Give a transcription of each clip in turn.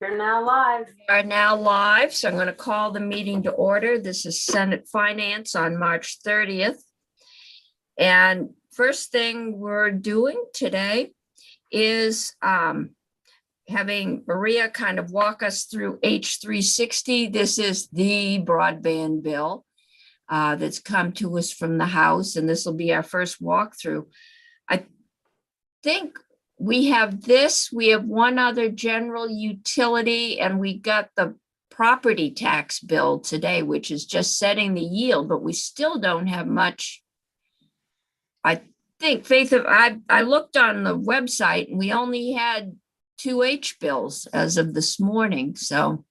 You're now live. We are now live, so I'm going to call the meeting to order. This is Senate Finance on March 30th. And first thing we're doing today is having Maria kind of walk us through H360. This is the broadband bill that's come to us from the House, and this will be our first walkthrough. I think we have this, we have one other general utility, and we got the property tax bill today, which is just setting the yield, but we still don't have much. I think, Faith, I looked on the website and we only had 2 H bills as of this morning. So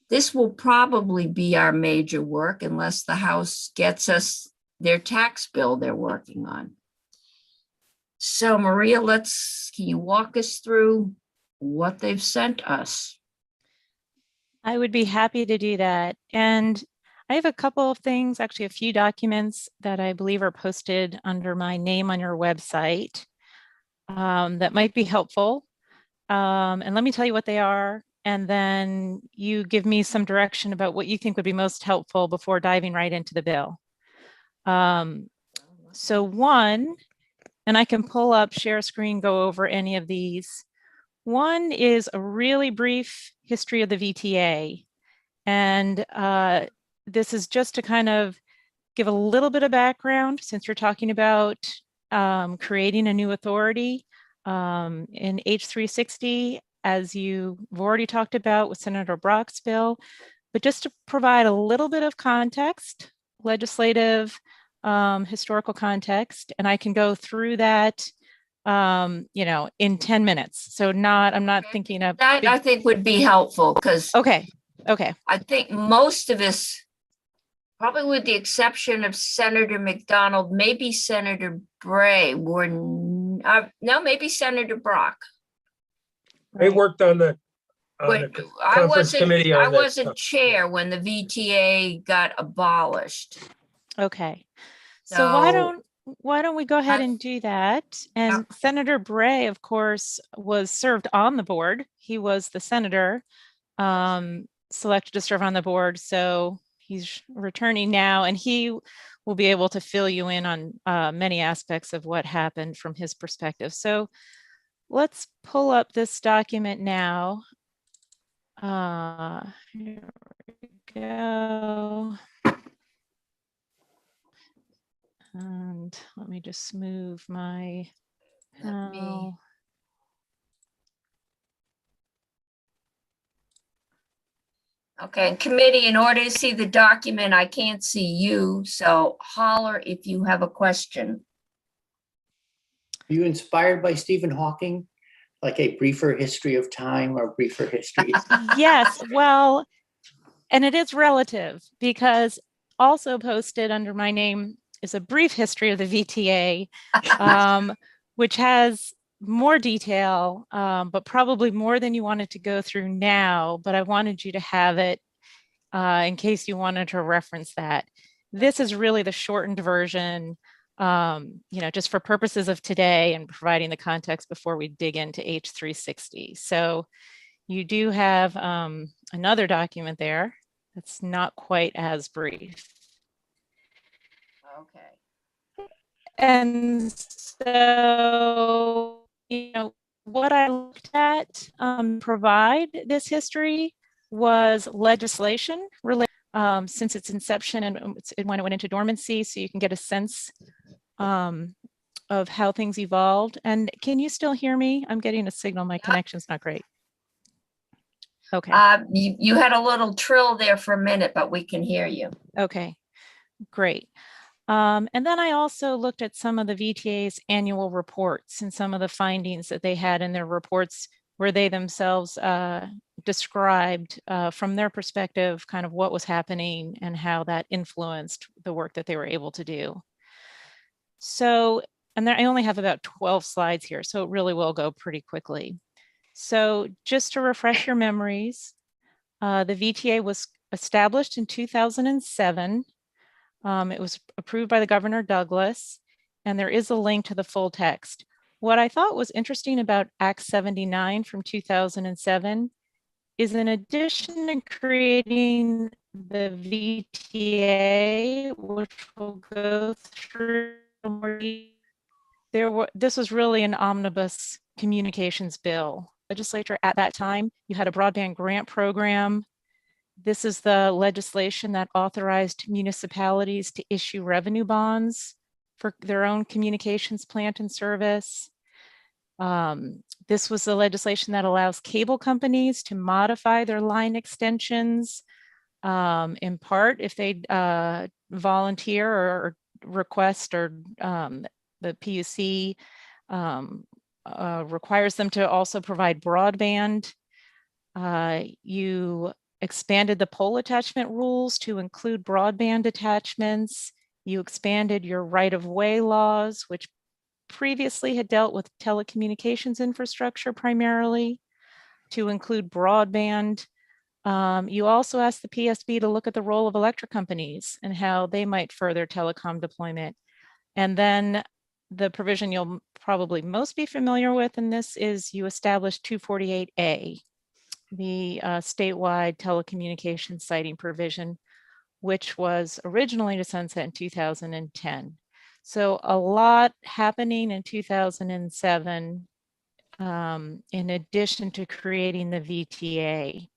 this will probably be our major work unless the House gets us their tax bill they're working on. So Maria, can you walk us through what they've sent us? I would be happy to do that. And I have a couple of things, actually a few documents that I believe are posted under my name on your website that might be helpful. And let me tell you what they are. And then you give me some direction about what you think would be most helpful before diving right into the bill. So one, and I can pull up, share screen, go over any of these. One is a really brief history of the VTA. And this is just to kind of give a little bit of background, since we're talking about creating a new authority in H360, as you've already talked about with Senator Brock's bill, but just to provide a little bit of context, legislative, historical context, and I can go through that, in 10 minutes. So I'm not thinking of that. I think would be helpful because okay. I think most of us, probably with the exception of Senator McDonald, maybe Senator Bray, were maybe Senator Brock. They worked on the conference committee. I wasn't chair when the VTA got abolished. Okay. So why don't we go ahead and do that? And Senator Bray, of course, was served on the board. He was the senator selected to serve on the board. So he's returning now, and he will be able to fill you in on many aspects of what happened from his perspective. So let's pull up this document now. Here we go. And let me just move my Okay, committee, in order to see the document, I can't see you, so holler if you have a question. Are you inspired by Stephen Hawking? Like a briefer history of time or briefer history? Yes, well, and it is relative, because also posted under my name is a brief history of the VTA, which has more detail, but probably more than you wanted to go through now, but I wanted you to have it in case you wanted to reference that. This is really the shortened version, just for purposes of today and providing the context before we dig into H360. So you do have another document there that's not quite as brief. Okay. And so, what I looked at provide this history was legislation related since its inception and when it went into dormancy, so you can get a sense of how things evolved. And can you still hear me? I'm getting a signal. My connection's not great. Okay. You had a little trill there for a minute, but we can hear you. Okay, great. And then I also looked at some of the VTA's annual reports and some of the findings that they had in their reports, where they themselves described from their perspective kind of what was happening and how that influenced the work that they were able to do. So, and I only have about 12 slides here, so it really will go pretty quickly. So just to refresh your memories, the VTA was established in 2007. It was approved by the Governor Douglas, and there is a link to the full text. What I thought was interesting about Act 79 from 2007 is in addition to creating the VTA, which we'll go through, this was really an omnibus communications bill. Legislature at that time, you had a broadband grant program. This is the legislation that authorized municipalities to issue revenue bonds for their own communications plant and service. This was the legislation that allows cable companies to modify their line extensions, in part if they volunteer or request, or the PUC requires them to also provide broadband. You expanded the pole attachment rules to include broadband attachments. You expanded your right-of-way laws, which previously had dealt with telecommunications infrastructure primarily, to include broadband. You also asked the PSB to look at the role of electric companies and how they might further telecom deployment. And then the provision you'll probably most be familiar with in this is you established 248A, the statewide telecommunications siting provision, which was originally to sunset in 2010. So a lot happening in 2007, in addition to creating the VTA.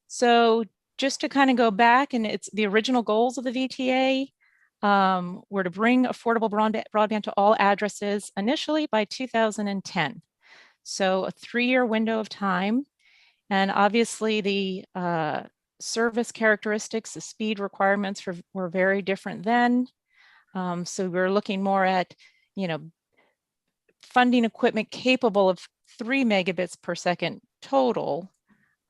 So just to kind of go back, and it's the original goals of the VTA were to bring affordable broadband to all addresses initially by 2010. So a 3-year window of time. And obviously the service characteristics, the speed requirements were very different then. So we're looking more at, funding equipment capable of 3 megabits per second total.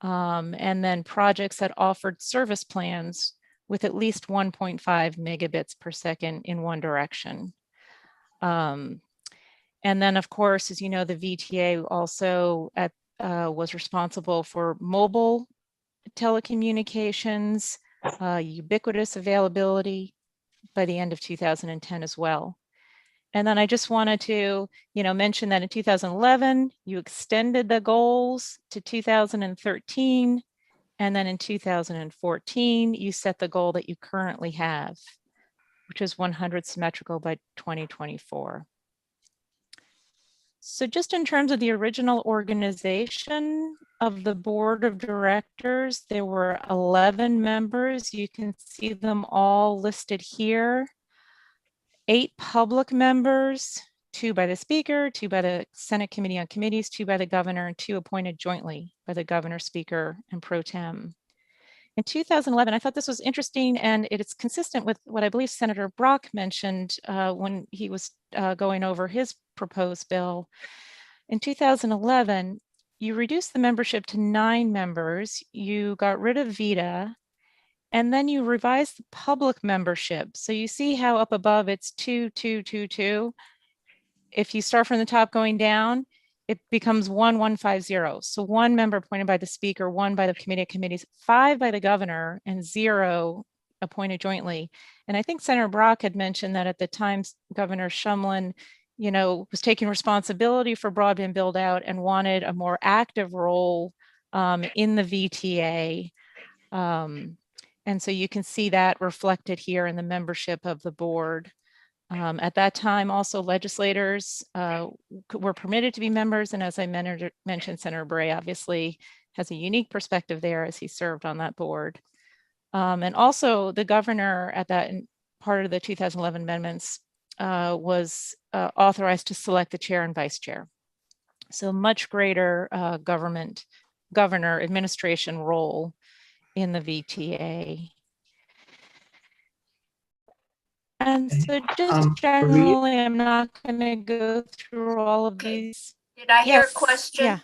And then projects that offered service plans with at least 1.5 megabits per second in one direction. And then, of course, as you know, the VTA also was responsible for mobile telecommunications, ubiquitous availability by the end of 2010 as well. And then I just wanted to, mention that in 2011, you extended the goals to 2013. And then in 2014, you set the goal that you currently have, which is 100 symmetrical by 2024. So just in terms of the original organization of the board of directors, there were 11 members. You can see them all listed here. 8 public members, 2 by the speaker, 2 by the Senate Committee on Committees, 2 by the governor, and 2 appointed jointly by the governor, speaker, and pro tem. In 2011, I thought this was interesting, and it's consistent with what I believe Senator Brock mentioned when he was going over his proposed bill. In 2011, you reduced the membership to 9 members, you got rid of VETA, and then you revised the public membership. So you see how up above it's 2, 2, 2, 2. If you start from the top going down, it becomes 1, 1, 5, 0. So 1 member appointed by the speaker, 1 by the committee of committees, 5 by the governor, and 0 appointed jointly. And I think Senator Brock had mentioned that at the time, Governor Shumlin, was taking responsibility for broadband build out and wanted a more active role in the VTA. And so you can see that reflected here in the membership of the board. At that time, also legislators were permitted to be members. And as I mentioned, Senator Bray obviously has a unique perspective there as he served on that board. And also the governor at that part of the 2011 amendments was authorized to select the chair and vice chair. So much greater governor administration role in the VTA. And so just generally, I'm not going to go through all of these. Did I hear a question?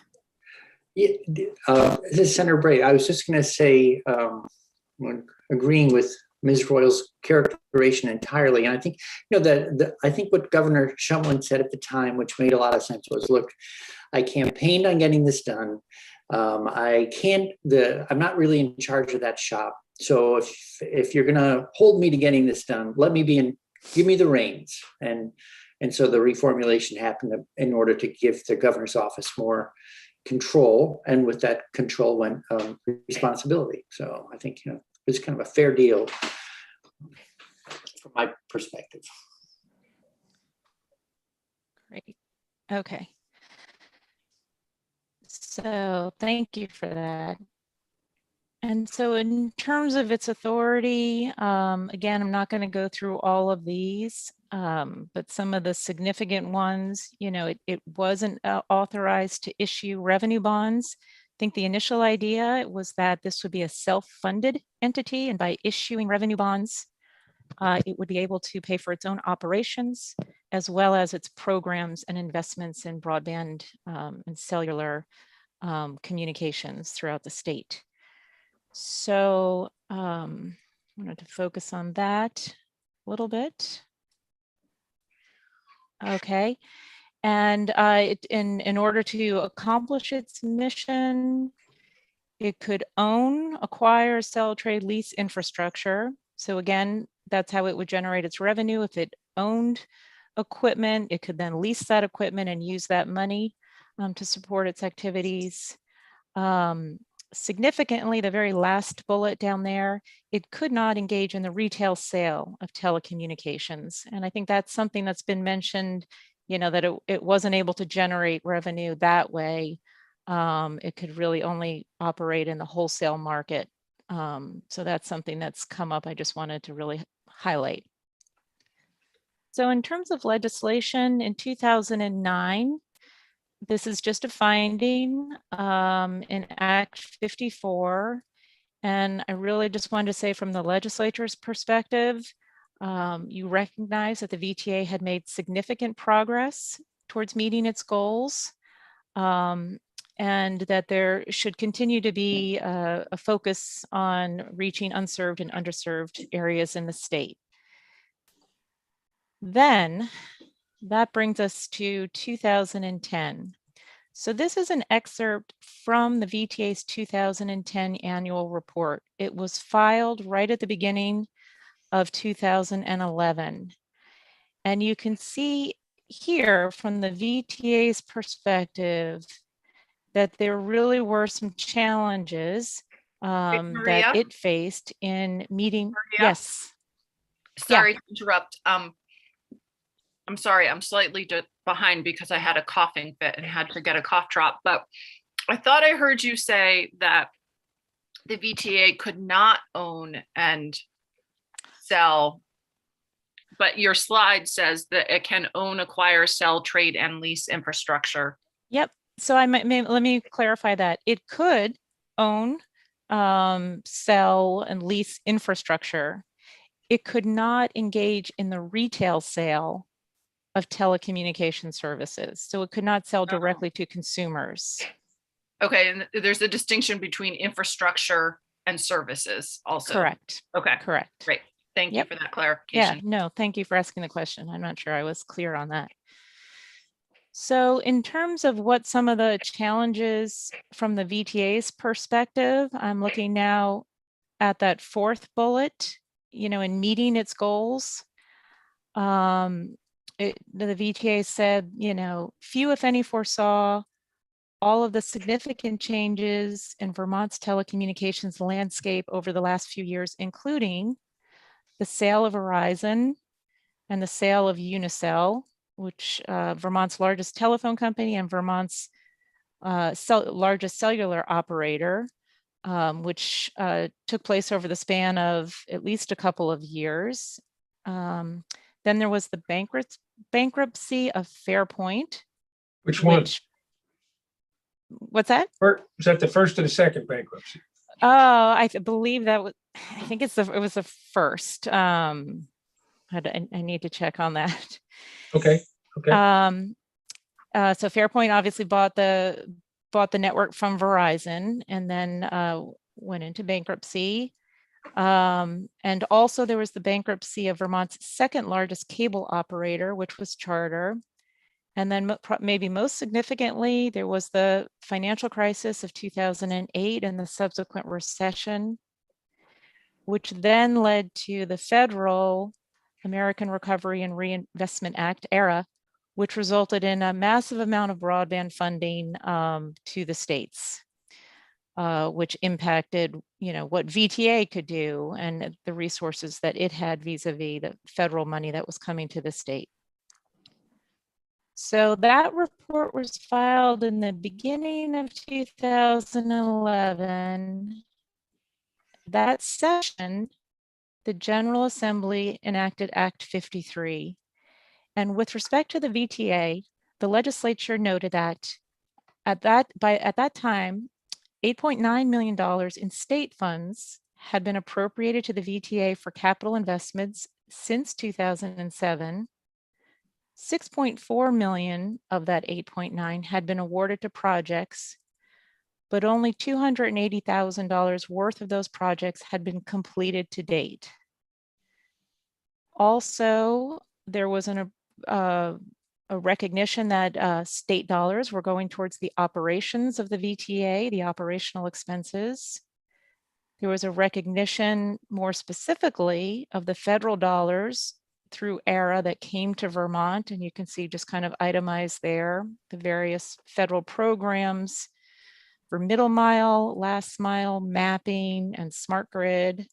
Yeah. This is Senator Bray. I was just going to say, agreeing with Ms. Royal's characterization entirely. And I think, I think what Governor Shumlin said at the time, which made a lot of sense, was, look, I campaigned on getting this done. I'm not really in charge of that shop. So if you're going to hold me to getting this done, give me the reins. And so the reformulation happened in order to give the governor's office more control, and with that control went responsibility. So I think it's kind of a fair deal from my perspective. Great. Okay. So thank you for that. And so in terms of its authority, again, I'm not going to go through all of these, but some of the significant ones, it wasn't authorized to issue revenue bonds. I think the initial idea was that this would be a self-funded entity, and by issuing revenue bonds, it would be able to pay for its own operations, as well as its programs and investments in broadband and cellular communications throughout the state. So I wanted to focus on that a little bit. Okay, and in order to accomplish its mission, it could own, acquire, sell, trade, lease infrastructure. So again, that's how it would generate its revenue. If it owned equipment, it could then lease that equipment and use that money to support its activities. Significantly, the very last bullet down there, it could not engage in the retail sale of telecommunications. And I think that's something that's been mentioned, that it wasn't able to generate revenue that way. It could really only operate in the wholesale market. So that's something that's come up. I just wanted to really highlight. So in terms of legislation, in 2009, this is just a finding in Act 54. And I really just wanted to say, from the legislature's perspective, you recognize that the VTA had made significant progress towards meeting its goals, and that there should continue to be a focus on reaching unserved and underserved areas in the state. Then that brings us to 2010. So this is an excerpt from the VTA's 2010 annual report. It was filed right at the beginning of 2011. And you can see here from the VTA's perspective that there really were some challenges that it faced in meeting. Maria? Yes. Sorry to interrupt. I'm sorry, I'm slightly behind because I had a coughing fit and had to get a cough drop, but I thought I heard you say that the VTA could not own and sell, but your slide says that it can own, acquire, sell, trade, and lease infrastructure. Yep. So let me clarify that. It could own, sell, and lease infrastructure. It could not engage in the retail sale of telecommunication services. So it could not sell directly to consumers. Okay, and there's a distinction between infrastructure and services also. Correct. Okay. Correct. Great. Thank you for that Yeah, clarification. no, thank you for asking the question. I'm not sure I was clear on that. So in terms of what some of the challenges from the VTA's perspective, I'm looking now at that fourth bullet, in meeting its goals. The VTA said, few, if any, foresaw all of the significant changes in Vermont's telecommunications landscape over the last few years, including the sale of Verizon and the sale of Unicell, which Vermont's largest telephone company and Vermont's largest cellular operator, which took place over the span of at least a couple of years. Then there was the bankruptcy of Fairpoint. Which one? What's that? Was that the first or the second bankruptcy? Oh, I believe that was, I think it was the first. I need to check on that. Okay. So Fairpoint obviously bought the network from Verizon and then went into bankruptcy. And also there was the bankruptcy of Vermont's second largest cable operator, which was Charter. And then maybe most significantly, there was the financial crisis of 2008 and the subsequent recession, which then led to the federal American Recovery and Reinvestment Act, ARRA, which resulted in a massive amount of broadband funding to the states, which impacted, what VTA could do and the resources that it had vis-a-vis the federal money that was coming to the state. So that report was filed in the beginning of 2011. That session, the General Assembly enacted Act 53. And with respect to the VTA, the legislature noted that at that time, $8.9 million in state funds had been appropriated to the VTA for capital investments since 2007. 6.4 million of that 8.9 had been awarded to projects, but only $280,000 worth of those projects had been completed to date. Also, there was a recognition that state dollars were going towards the operations of the VTA, the operational expenses. There was a recognition more specifically of the federal dollars through ERA that came to Vermont, and you can see just kind of itemized there, the various federal programs for middle mile, last mile, mapping, and smart grid.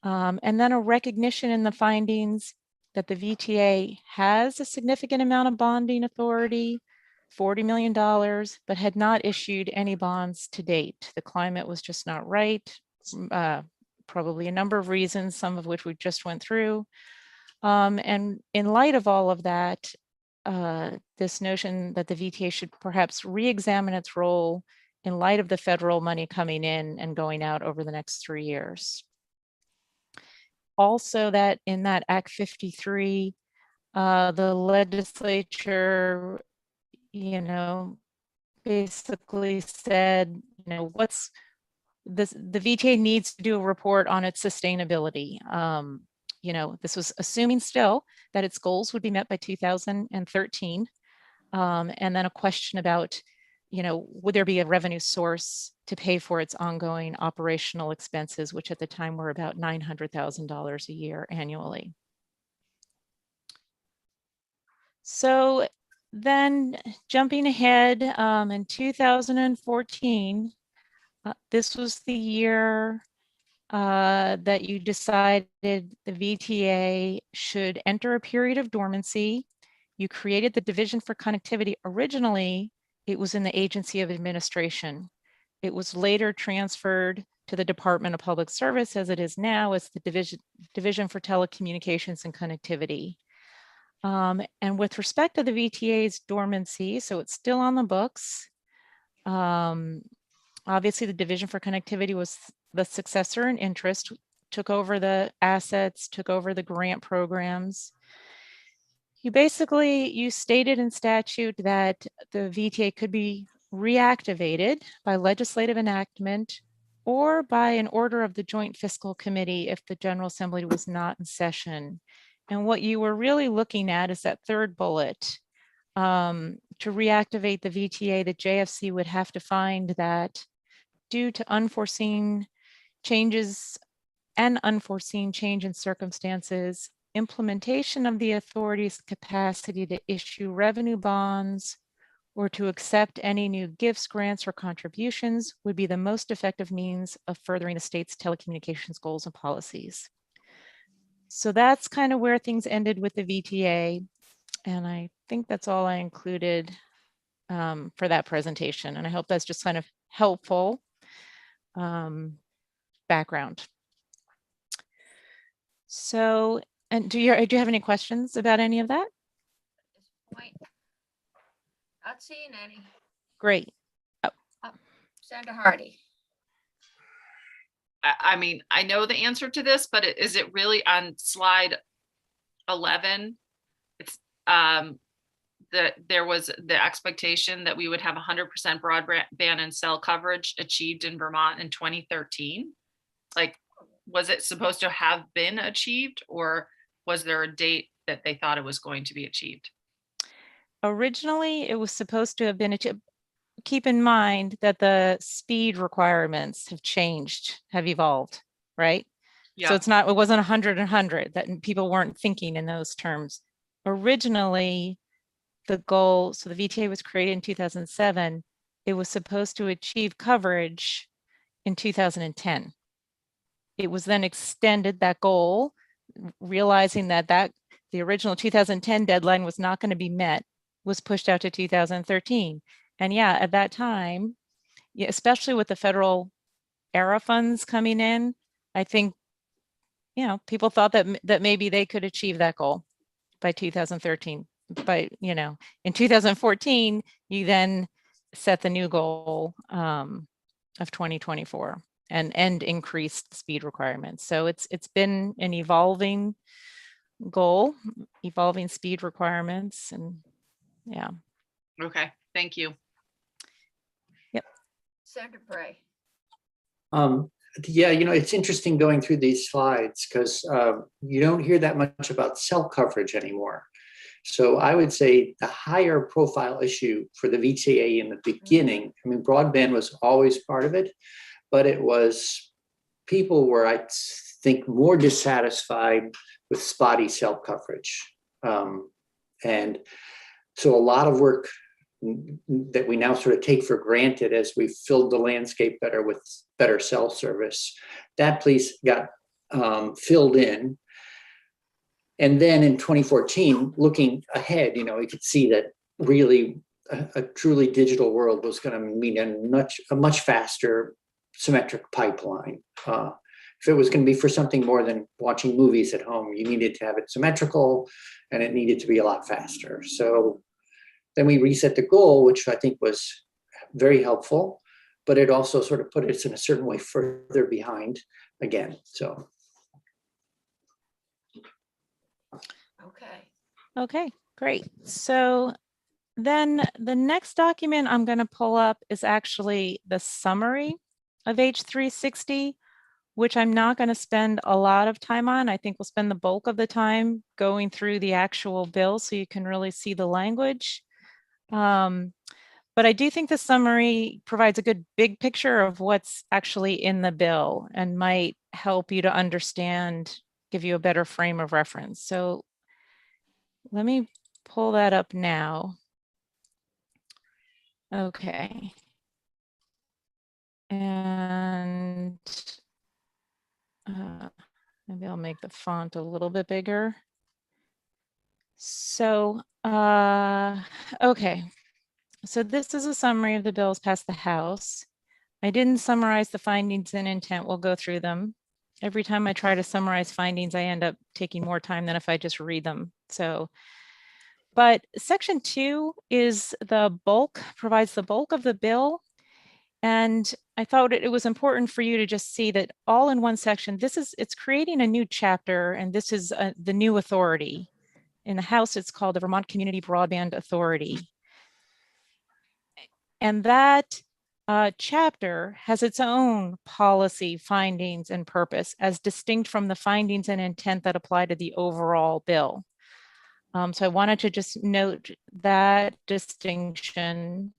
And then a recognition in the findings that the VTA has a significant amount of bonding authority, $40 million, but had not issued any bonds to date. The climate was just not right, probably a number of reasons, some of which we just went through. And in light of all of that, this notion that the VTA should perhaps re-examine its role in light of the federal money coming in and going out over the next 3 years. Also, that in that Act 53, the legislature, basically said, what's this, the VTA needs to do a report on its sustainability. This was assuming still that its goals would be met by 2013. And then a question about, would there be a revenue source to pay for its ongoing operational expenses, which at the time were about $900,000 a year annually. So then jumping ahead, in 2014, this was the year that you decided the VTA should enter a period of dormancy. You created the Division for Connectivity. Originally, it was in the Agency of Administration. It was later transferred to the Department of Public Service, as it is now, as the Division for Telecommunications and Connectivity. And with respect to the VTA's dormancy, so it's still on the books. Obviously, the Division for Connectivity was the successor in interest, took over the assets, took over the grant programs. You stated in statute that the VTA could be reactivated by legislative enactment or by an order of the Joint Fiscal Committee if the General Assembly was not in session. And what you were really looking at is that third bullet. To reactivate the VTA, the JFC would have to find that due to unforeseen changes and unforeseen change in circumstances, implementation of the authority's capacity to issue revenue bonds or to accept any new gifts, grants, or contributions would be the most effective means of furthering the state's telecommunications goals and policies. So that's kind of where things ended with the VTA. And I think that's all I included for that presentation. And I hope that's just kind of helpful background. So, and do you have any questions about any of that? Not seeing any. Great. Senator Hardy. I mean, I know the answer to this, but is it really on slide 11? It's that there was the expectation that we would have 100% broadband and cell coverage achieved in Vermont in 2013. Like, was it supposed to have been achieved, or was there a date that they thought it was going to be achieved? Originally, it was supposed to have been achieved. Keep in mind that the speed requirements have changed, have evolved, right? Yeah. So it wasn't 100 and 100, that people weren't thinking in those terms. Originally, the goal, so the VTA was created in 2007, it was supposed to achieve coverage in 2010. It was then extended, that goal, realizing that the original 2010 deadline was not going to be met, was pushed out to 2013. And yeah, at that time, yeah, especially with the federal ERA funds coming in, I think, people thought that maybe they could achieve that goal by 2013. But, in 2014, you then set the new goal of 2024 and increased speed requirements. So it's been an evolving goal, evolving speed requirements, and yeah. Okay, thank you. Senator Bray. Yeah, it's interesting going through these slides because you don't hear that much about cell coverage anymore. So I would say the higher profile issue for the VTA in the beginning, I mean, broadband was always part of it, but it was people were, I think, more dissatisfied with spotty cell coverage. And so a lot of work that we now sort of take for granted as we filled the landscape better with better cell service, that piece got filled in. And then in 2014, looking ahead, we could see that really a truly digital world was going to mean a much faster symmetric pipeline. If it was going to be for something more than watching movies at home, you needed to have it symmetrical and it needed to be a lot faster. So then we reset the goal, which I think was very helpful, but it also sort of put us in a certain way further behind again. So. Okay. Great. So then the next document I'm going to pull up is actually the summary of H360, which I'm not going to spend a lot of time on. I think we'll spend the bulk of the time going through the actual bill so you can really see the language. But I do think the summary provides a good big picture of what's actually in the bill and might help you to understand, give you a better frame of reference. So let me pull that up now. Okay. And maybe I'll make the font a little bit bigger. So, okay. So this is a summary of the bills passed the House. I didn't summarize the findings and intent. We'll go through them. Every time I try to summarize findings, I end up taking more time than if I just read them. So, but section 2 is the bulk, provides the bulk of the bill. And I thought it was important for you to just see that all in one section, it's creating a new chapter, and this is the new authority. In the House, it's called the Vermont Community Broadband Authority. And that chapter has its own policy, findings, and purpose as distinct from the findings and intent that apply to the overall bill. So I wanted to just note that distinction.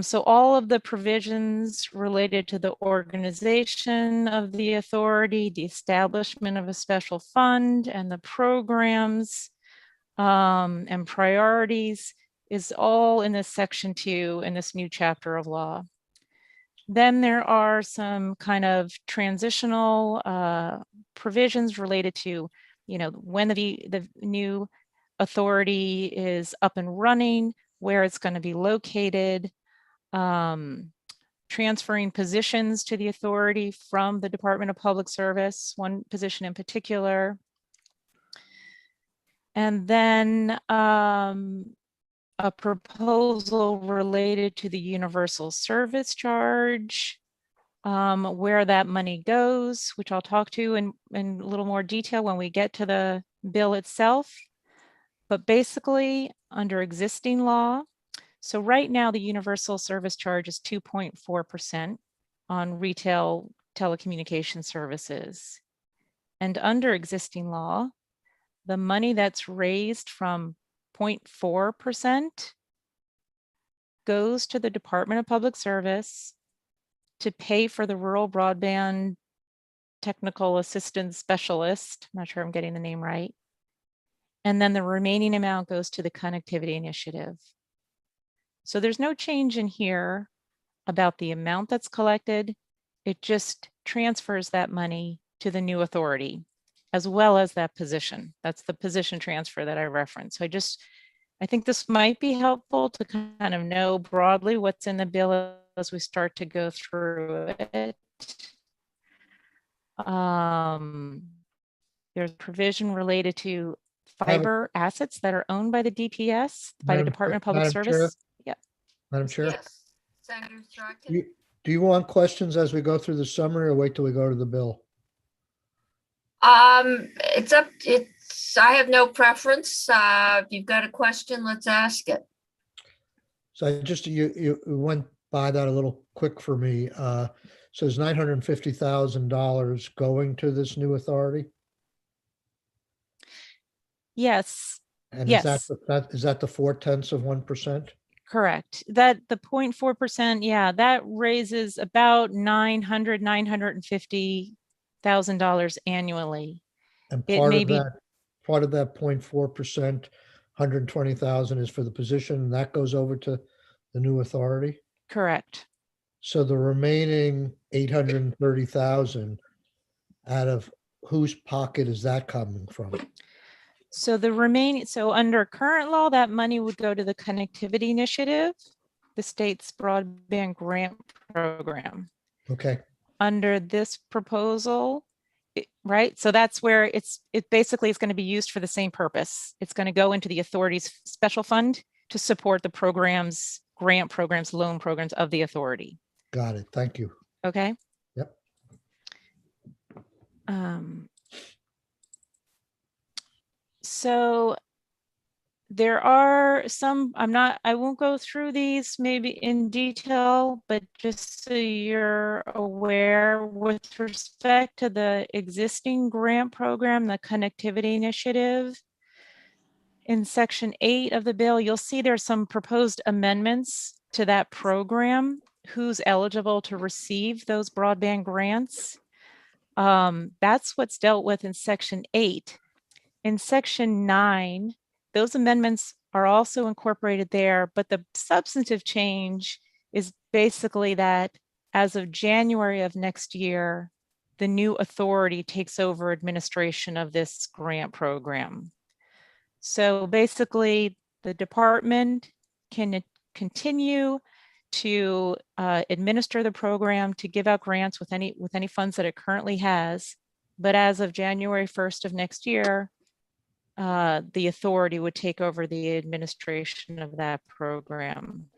So all of the provisions related to the organization of the authority, the establishment of a special fund, and the programs and priorities is all in this section 2 in this new chapter of law. Then there are some kind of transitional provisions related to, when the new authority is up and running, where it's going to be located, transferring positions to the authority from the Department of Public Service, one position in particular. And then a proposal related to the universal service charge, where that money goes, which I'll talk to in a little more detail when we get to the bill itself. But basically, under existing law, so right now the universal service charge is 2.4% on retail telecommunication services. And under existing law, the money that's raised from 0.4% goes to the Department of Public Service to pay for the rural broadband technical assistance specialist, I'm not sure I'm getting the name right, And then the remaining amount goes to the connectivity initiative. So there's no change in here about the amount that's collected. It just transfers that money to the new authority, as well as that position. That's the position transfer that I referenced. So I think this might be helpful to kind of know broadly what's in the bill as we start to go through it. There's provision related to I have a- fiber assets that are owned by the DPS, by the Madam Department of Chair- Public Madam Chair? Service. Yeah. Madam Chair, Yes. Senator Strachan? do you want questions as we go through the summary or wait till we go to the bill? I have no preference. If you've got a question, let's ask it. So you went by that a little quick for me. So is $950,000 going to this new authority? Yes, And Yes. is that the 0.4%? correct. That the 0.4%, yeah, that raises about $950,000 annually. And It part may of be- that, 0.4%, 120,000 is for the position, and that goes over to the new authority? Correct. So the remaining 830,000, out of whose pocket is that coming from? So under current law, that money would go to the Connectivity Initiative, the state's broadband grant program. Okay, Under this proposal, right? So that's where it basically is going to be used for the same purpose. It's going to go into the authority's special fund to support the programs, grant programs, loan programs of the authority. got it. Thank you. Okay. Yep. So there are some, I won't go through these maybe in detail, but just so you're aware, with respect to the existing grant program, the Connectivity Initiative, in section 8 of the bill, you'll see there's some proposed amendments to that program, who's eligible to receive those broadband grants. That's what's dealt with in section 8. In section 9, those amendments are also incorporated there, but the substantive change is basically that as of January of next year, the new authority takes over administration of this grant program. So basically, the department can continue to administer the program, to give out grants with any funds that it currently has. But as of January 1st of next year, the authority would take over the administration of that program.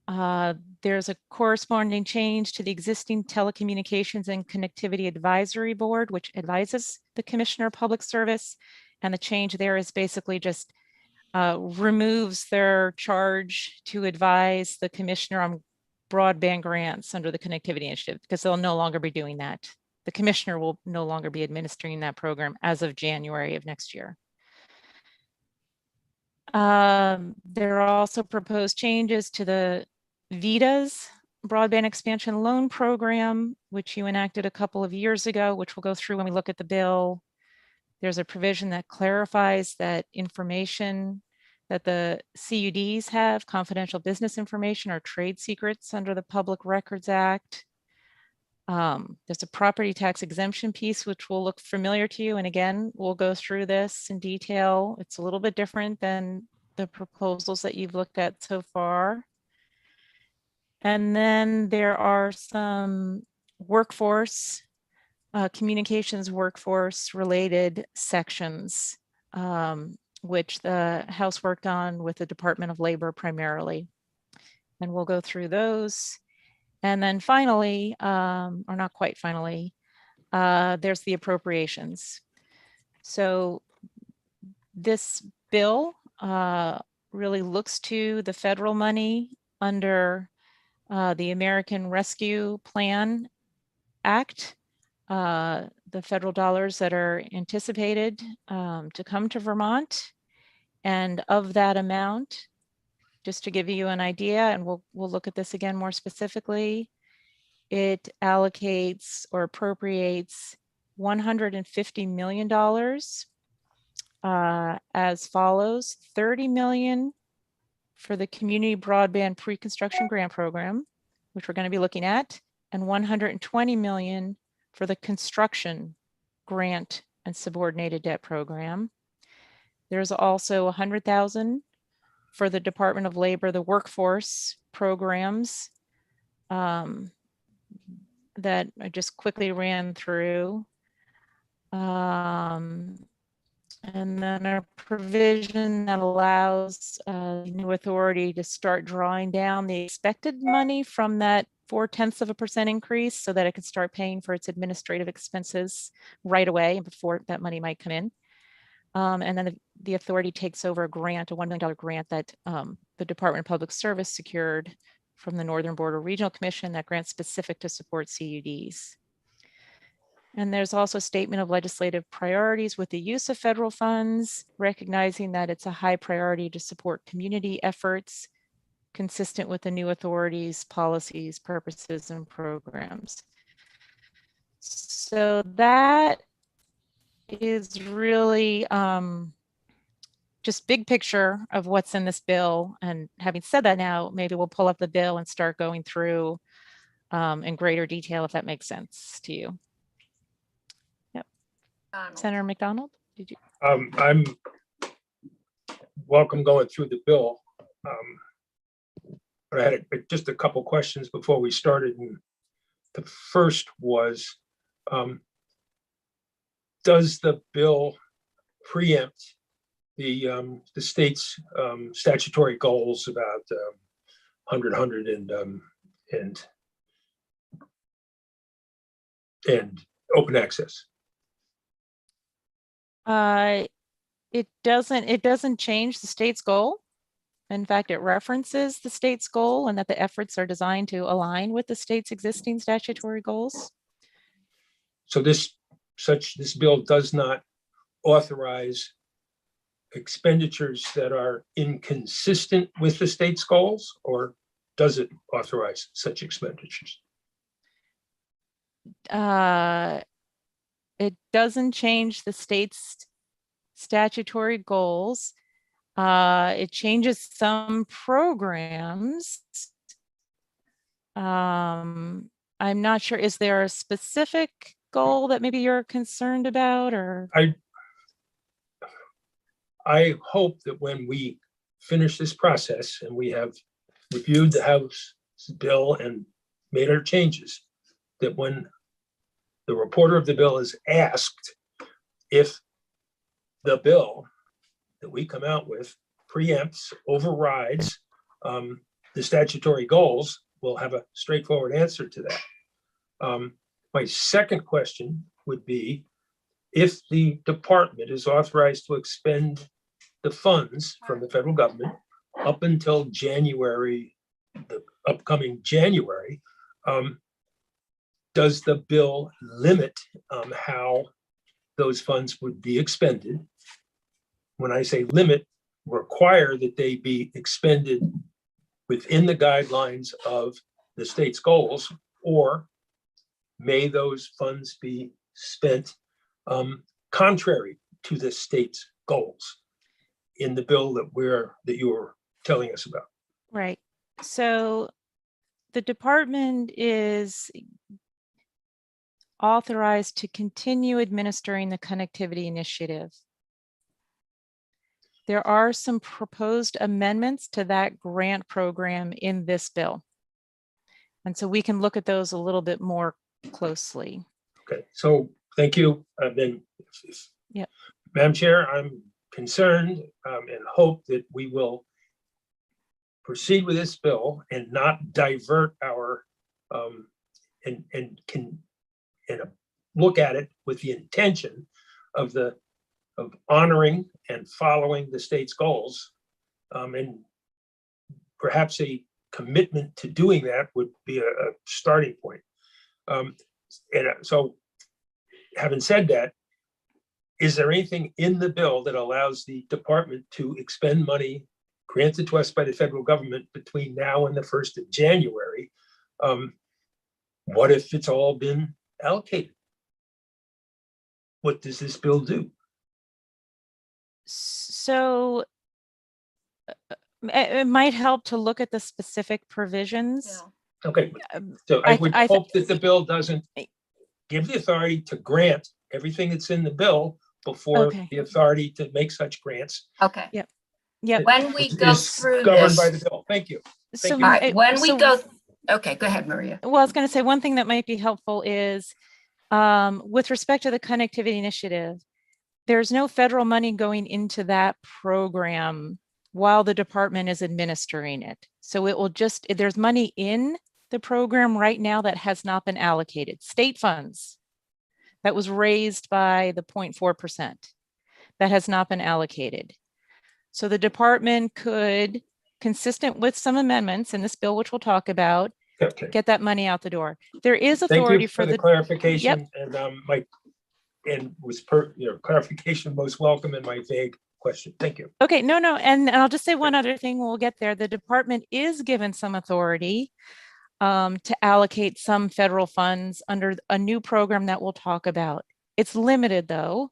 There's a corresponding change to the existing Telecommunications and Connectivity Advisory Board, which advises the Commissioner of Public Service. And the change there is basically just removes their charge to advise the Commissioner on broadband grants under the Connectivity Initiative, because they'll no longer be doing that. The Commissioner will no longer be administering that program as of January of next year. There are also proposed changes to the VITA's broadband expansion loan program, which you enacted a couple of years ago, which we'll go through when we look at the bill. There's a provision that clarifies that information that the CUDs have, confidential business information, or trade secrets under the Public Records Act. There's a property tax exemption piece, which will look familiar to you. And again, we'll go through this in detail. It's a little bit different than the proposals that you've looked at so far. And then there are some workforce, communications workforce related sections, which the House worked on with the Department of Labor primarily. And we'll go through those. And then finally, or not quite finally, there's the appropriations. So this bill really looks to the federal money under the American Rescue Plan Act, the federal dollars that are anticipated to come to Vermont. And of that amount, just to give you an idea, and we'll look at this again more specifically, it allocates or appropriates $150 million as follows: 30 million for the community broadband pre-construction grant program, which we're going to be looking at, and 120 million for the construction grant and subordinated debt program. There's also 100,000 for the Department of Labor, the workforce programs that I just quickly ran through. And then a provision that allows the new authority to start drawing down the expected money from that 0.4% increase so that it can start paying for its administrative expenses right away before that money might come in. And then the authority takes over a grant, a $1 million grant that the Department of Public Service secured from the Northern Border Regional Commission, that grant specific to support CUDs. And there's also a statement of legislative priorities with the use of federal funds, recognizing that it's a high priority to support community efforts consistent with the new authorities, policies, purposes, and programs. So that is really just big picture of what's in this bill. And having said that, now maybe we'll pull up the bill and start going through in greater detail, if that makes sense to you. Senator McDonald, did you? I'm welcome going through the bill. But I had just a couple questions before we started. And the first was, does the bill preempt the state's statutory goals about 100 and open access? It doesn't change the state's goal. In fact, it references the state's goal and that the efforts are designed to align with the state's existing statutory goals. So this bill does not authorize expenditures that are inconsistent with the state's goals, or does it authorize such expenditures? It doesn't change the state's statutory goals. It changes some programs. I'm not sure, is there a specific goal that maybe you're concerned about, or? I hope that when we finish this process and we have reviewed the House bill and made our changes, that when the reporter of the bill is asked if the bill that we come out with preempts, overrides the statutory goals, we'll have a straightforward answer to that. My second question would be, if the department is authorized to expend the funds from the federal government up until January, the upcoming January, does the bill limit how those funds would be expended? When I say limit, require that they be expended within the guidelines of the state's goals, or may those funds be spent contrary to the state's goals in the bill that you were telling us about? Right. So the department is authorized to continue administering the connectivity initiative. There are some proposed amendments to that grant program in this bill. And so we can look at those a little bit more closely. Okay, so thank you. Yep. Madam Chair, I'm concerned and hope that we will proceed with this bill and not divert our and look at it with the intention of honoring and following the state's goals, and perhaps a commitment to doing that would be a starting point. So having said that, is there anything in the bill that allows the department to expend money granted to us by the federal government between now and the 1st of January? What if it's all been allocated? What does this bill do? So it might help to look at the specific provisions. Okay, Um, so I I- would I th- hope that the bill doesn't give the authority to grant everything that's in the bill before Okay. the authority to make such grants Okay. Yep. When we go is through governed by this, the bill. Thank you. So, Thank all right, it- when we so- go, okay, go ahead, Maria. Well, I was going to say one thing that might be helpful is with respect to the connectivity initiative, there's no federal money going into that program while the department is administering it. So it will just, there's money in the program right now that has not been allocated. State funds that was raised by the 0.4% that has not been allocated. So the department could, consistent with some amendments in this bill, which we'll talk about, Okay. get that money out the door. There is Thank authority you for for the the, clarification and was clarification most welcome in my vague question. Thank you. okay, no, and I'll just say one other thing, we'll get there. The department is given some authority to allocate some federal funds under a new program that we'll talk about. It's limited though.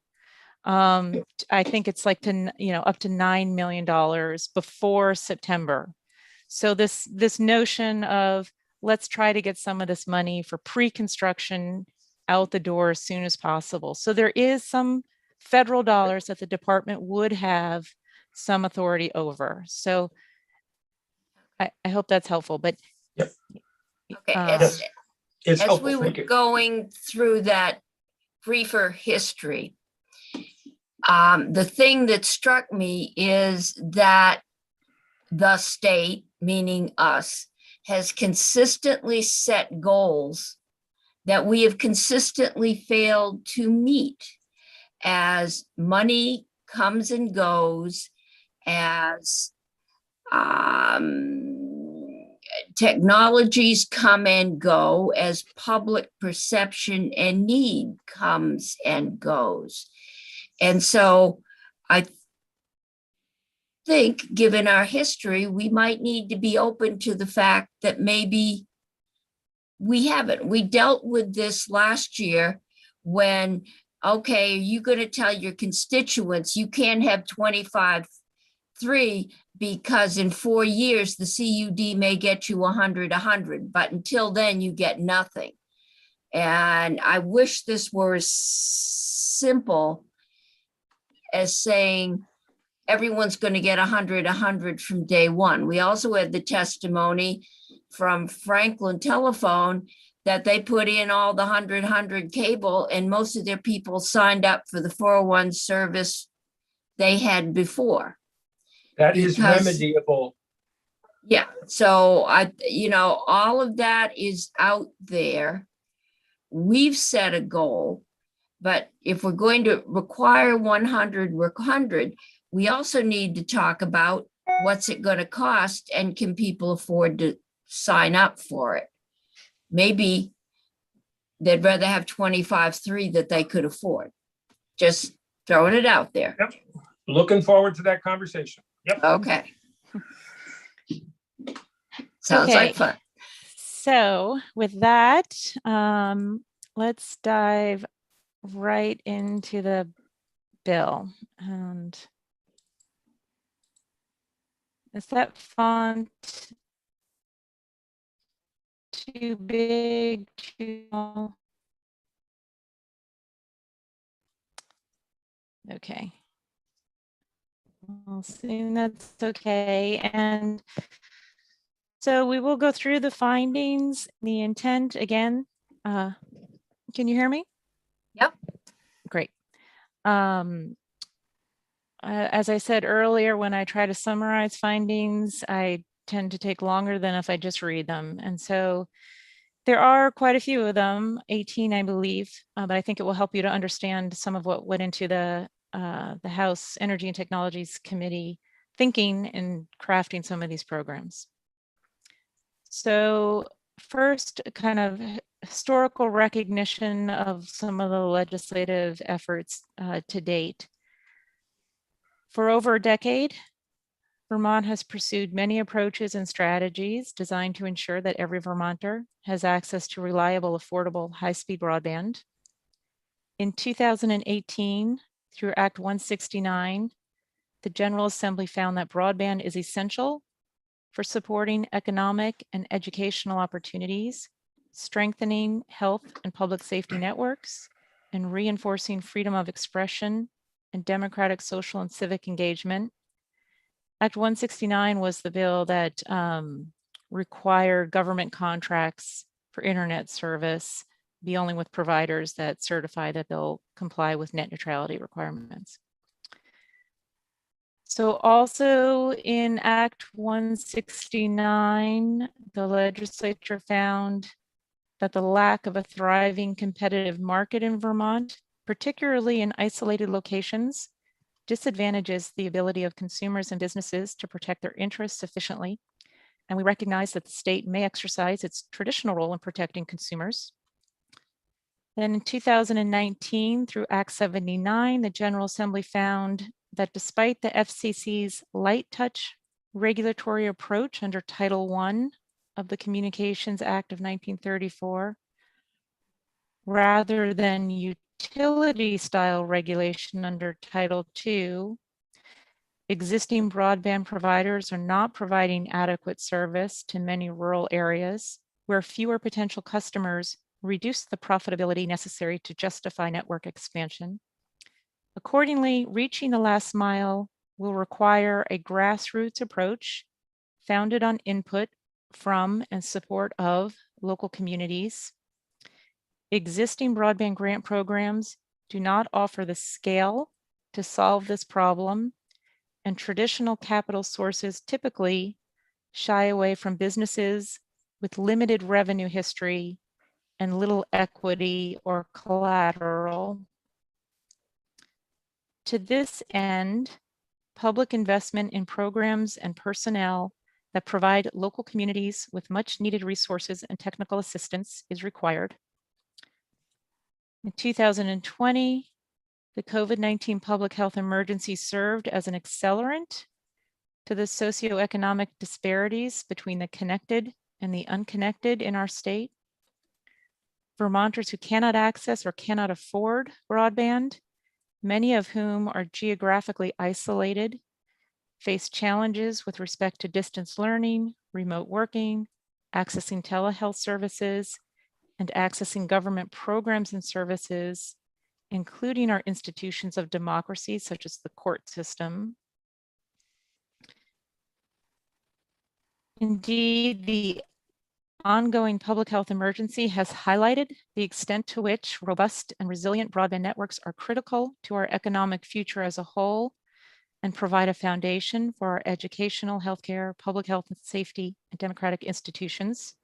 I think it's like up to $9 million before September. So this notion of let's try to get some of this money for pre-construction out the door as soon as possible. So there is some federal dollars that the department would have some authority over. So I hope that's helpful, but Okay, Yes. It's as helpful. we were Thank you. going through that briefer history, the thing that struck me is that the state, meaning us, has consistently set goals that we have consistently failed to meet as money comes and goes, as technologies come and go, as public perception and need comes and goes. And so I think, given our history, we might need to be open to the fact that maybe we haven't. We dealt with this last year when, okay, are you going to tell your constituents you can't have 25.3 because in 4 years the CUD may get you 100, but until then you get nothing. And I wish this were as simple as saying everyone's going to get 100 from day one. We also had the testimony from Franklin Telephone that they put in all the 100 cable and most of their people signed up for the 401 service they had before. That is because- remediable. Yeah, so all of that is out there. We've set a goal, but if we're going to require 100, we also need to talk about what's it going to cost and can people afford to sign up for it? Maybe they'd rather have 25.3 that they could afford. Just throwing it out there. Yep. Looking forward to that conversation. Yep. Okay. Sounds Okay. like fun. so with that, let's dive right into the bill. And is that font too big, too small? Okay. I'll assume that's okay. And so we will go through the findings, the intent again. Can you hear me? Yep. Great. As I said earlier, when I try to summarize findings, I tend to take longer than if I just read them. And so there are quite a few of them, 18, I believe, but I think it will help you to understand some of what went into the House Energy and Technologies Committee thinking and crafting some of these programs. So first, kind of historical recognition of some of the legislative efforts to date. For over a decade, Vermont has pursued many approaches and strategies designed to ensure that every Vermonter has access to reliable, affordable, high-speed broadband. In 2018, through Act 169, the General Assembly found that broadband is essential for supporting economic and educational opportunities, strengthening health and public safety networks, and reinforcing freedom of expression and democratic social and civic engagement. Act 169 was the bill that required government contracts for internet service be only with providers that certify that they'll comply with net neutrality requirements. So also in Act 169, the legislature found that the lack of a thriving competitive market in Vermont, particularly in isolated locations, disadvantages the ability of consumers and businesses to protect their interests efficiently. And we recognize that the state may exercise its traditional role in protecting consumers. Then in 2019, through Act 79, the General Assembly found that despite the FCC's light touch regulatory approach under Title I of the Communications Act of 1934, rather than utility style regulation under Title II, existing broadband providers are not providing adequate service to many rural areas where fewer potential customers reduce the profitability necessary to justify network expansion. Accordingly, reaching the last mile will require a grassroots approach founded on input from and support of local communities. Existing broadband grant programs do not offer the scale to solve this problem, and traditional capital sources typically shy away from businesses with limited revenue history and little equity or collateral. To this end, public investment in programs and personnel that provide local communities with much needed resources and technical assistance is required. In 2020, the COVID-19 public health emergency served as an accelerant to the socioeconomic disparities between the connected and the unconnected in our state. Vermonters who cannot access or cannot afford broadband, many of whom are geographically isolated, face challenges with respect to distance learning, remote working, accessing telehealth services, and accessing government programs and services, including our institutions of democracy, such as the court system. Indeed, the ongoing public health emergency has highlighted the extent to which robust and resilient broadband networks are critical to our economic future as a whole and provide a foundation for our educational, healthcare, public health and safety, and democratic institutions.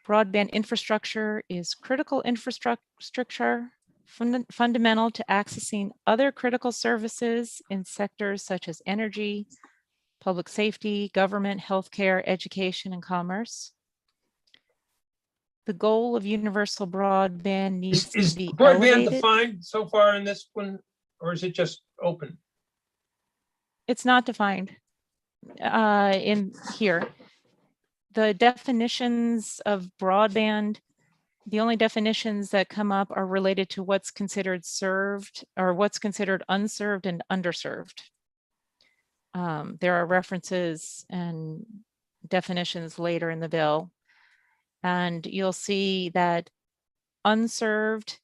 Broadband infrastructure is critical infrastructure fundamental to accessing other critical services in sectors such as energy, public safety, government, healthcare, education, and commerce. The goal of universal broadband needs Is to be broadband elevated. defined so far in this one, or is it just open? It's not defined in here. The definitions of broadband, the only definitions that come up are related to what's considered served or what's considered unserved and underserved. There are references and definitions later in the bill. And you'll see that unserved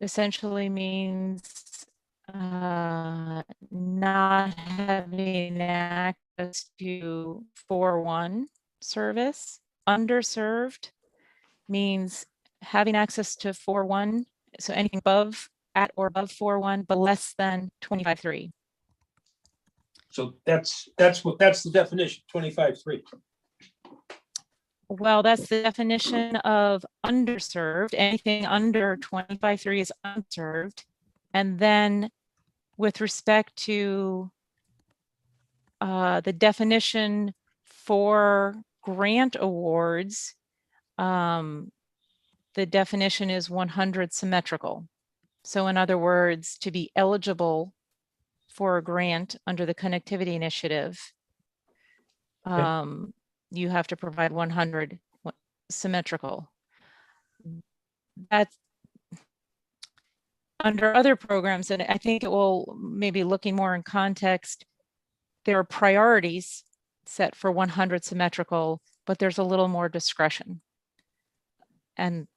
essentially means not having access to 4.1 service. Underserved means having access to 4.1, so anything above, at or above 4.1, but less than 25.3. So that's the definition, 25.3. Well, that's the definition of underserved. Anything under 25.3 is unserved. And then with respect to the definition for grant awards, the definition is 100 symmetrical. So in other words, to be eligible for a grant under the Connectivity Initiative, you have to provide 100 symmetrical. under other programs, and I think it will maybe looking more in context, there are priorities set for 100 symmetrical, but there's a little more discretion. And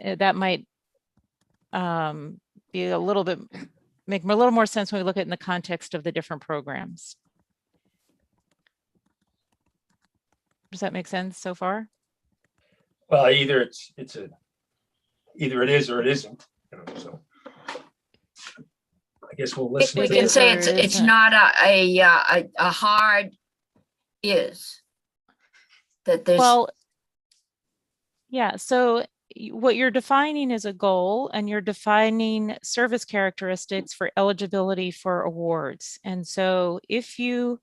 that might be a little bit, make a little more sense when we look at it in the context of the different programs. Does that make sense so far? Well, either either it is or it isn't, you know, so. I guess we'll listen. We to can it. say or it's isn't. not a hard is. That there's, Well, yeah, so what you're defining is a goal, and you're defining service characteristics for eligibility for awards. And so if you,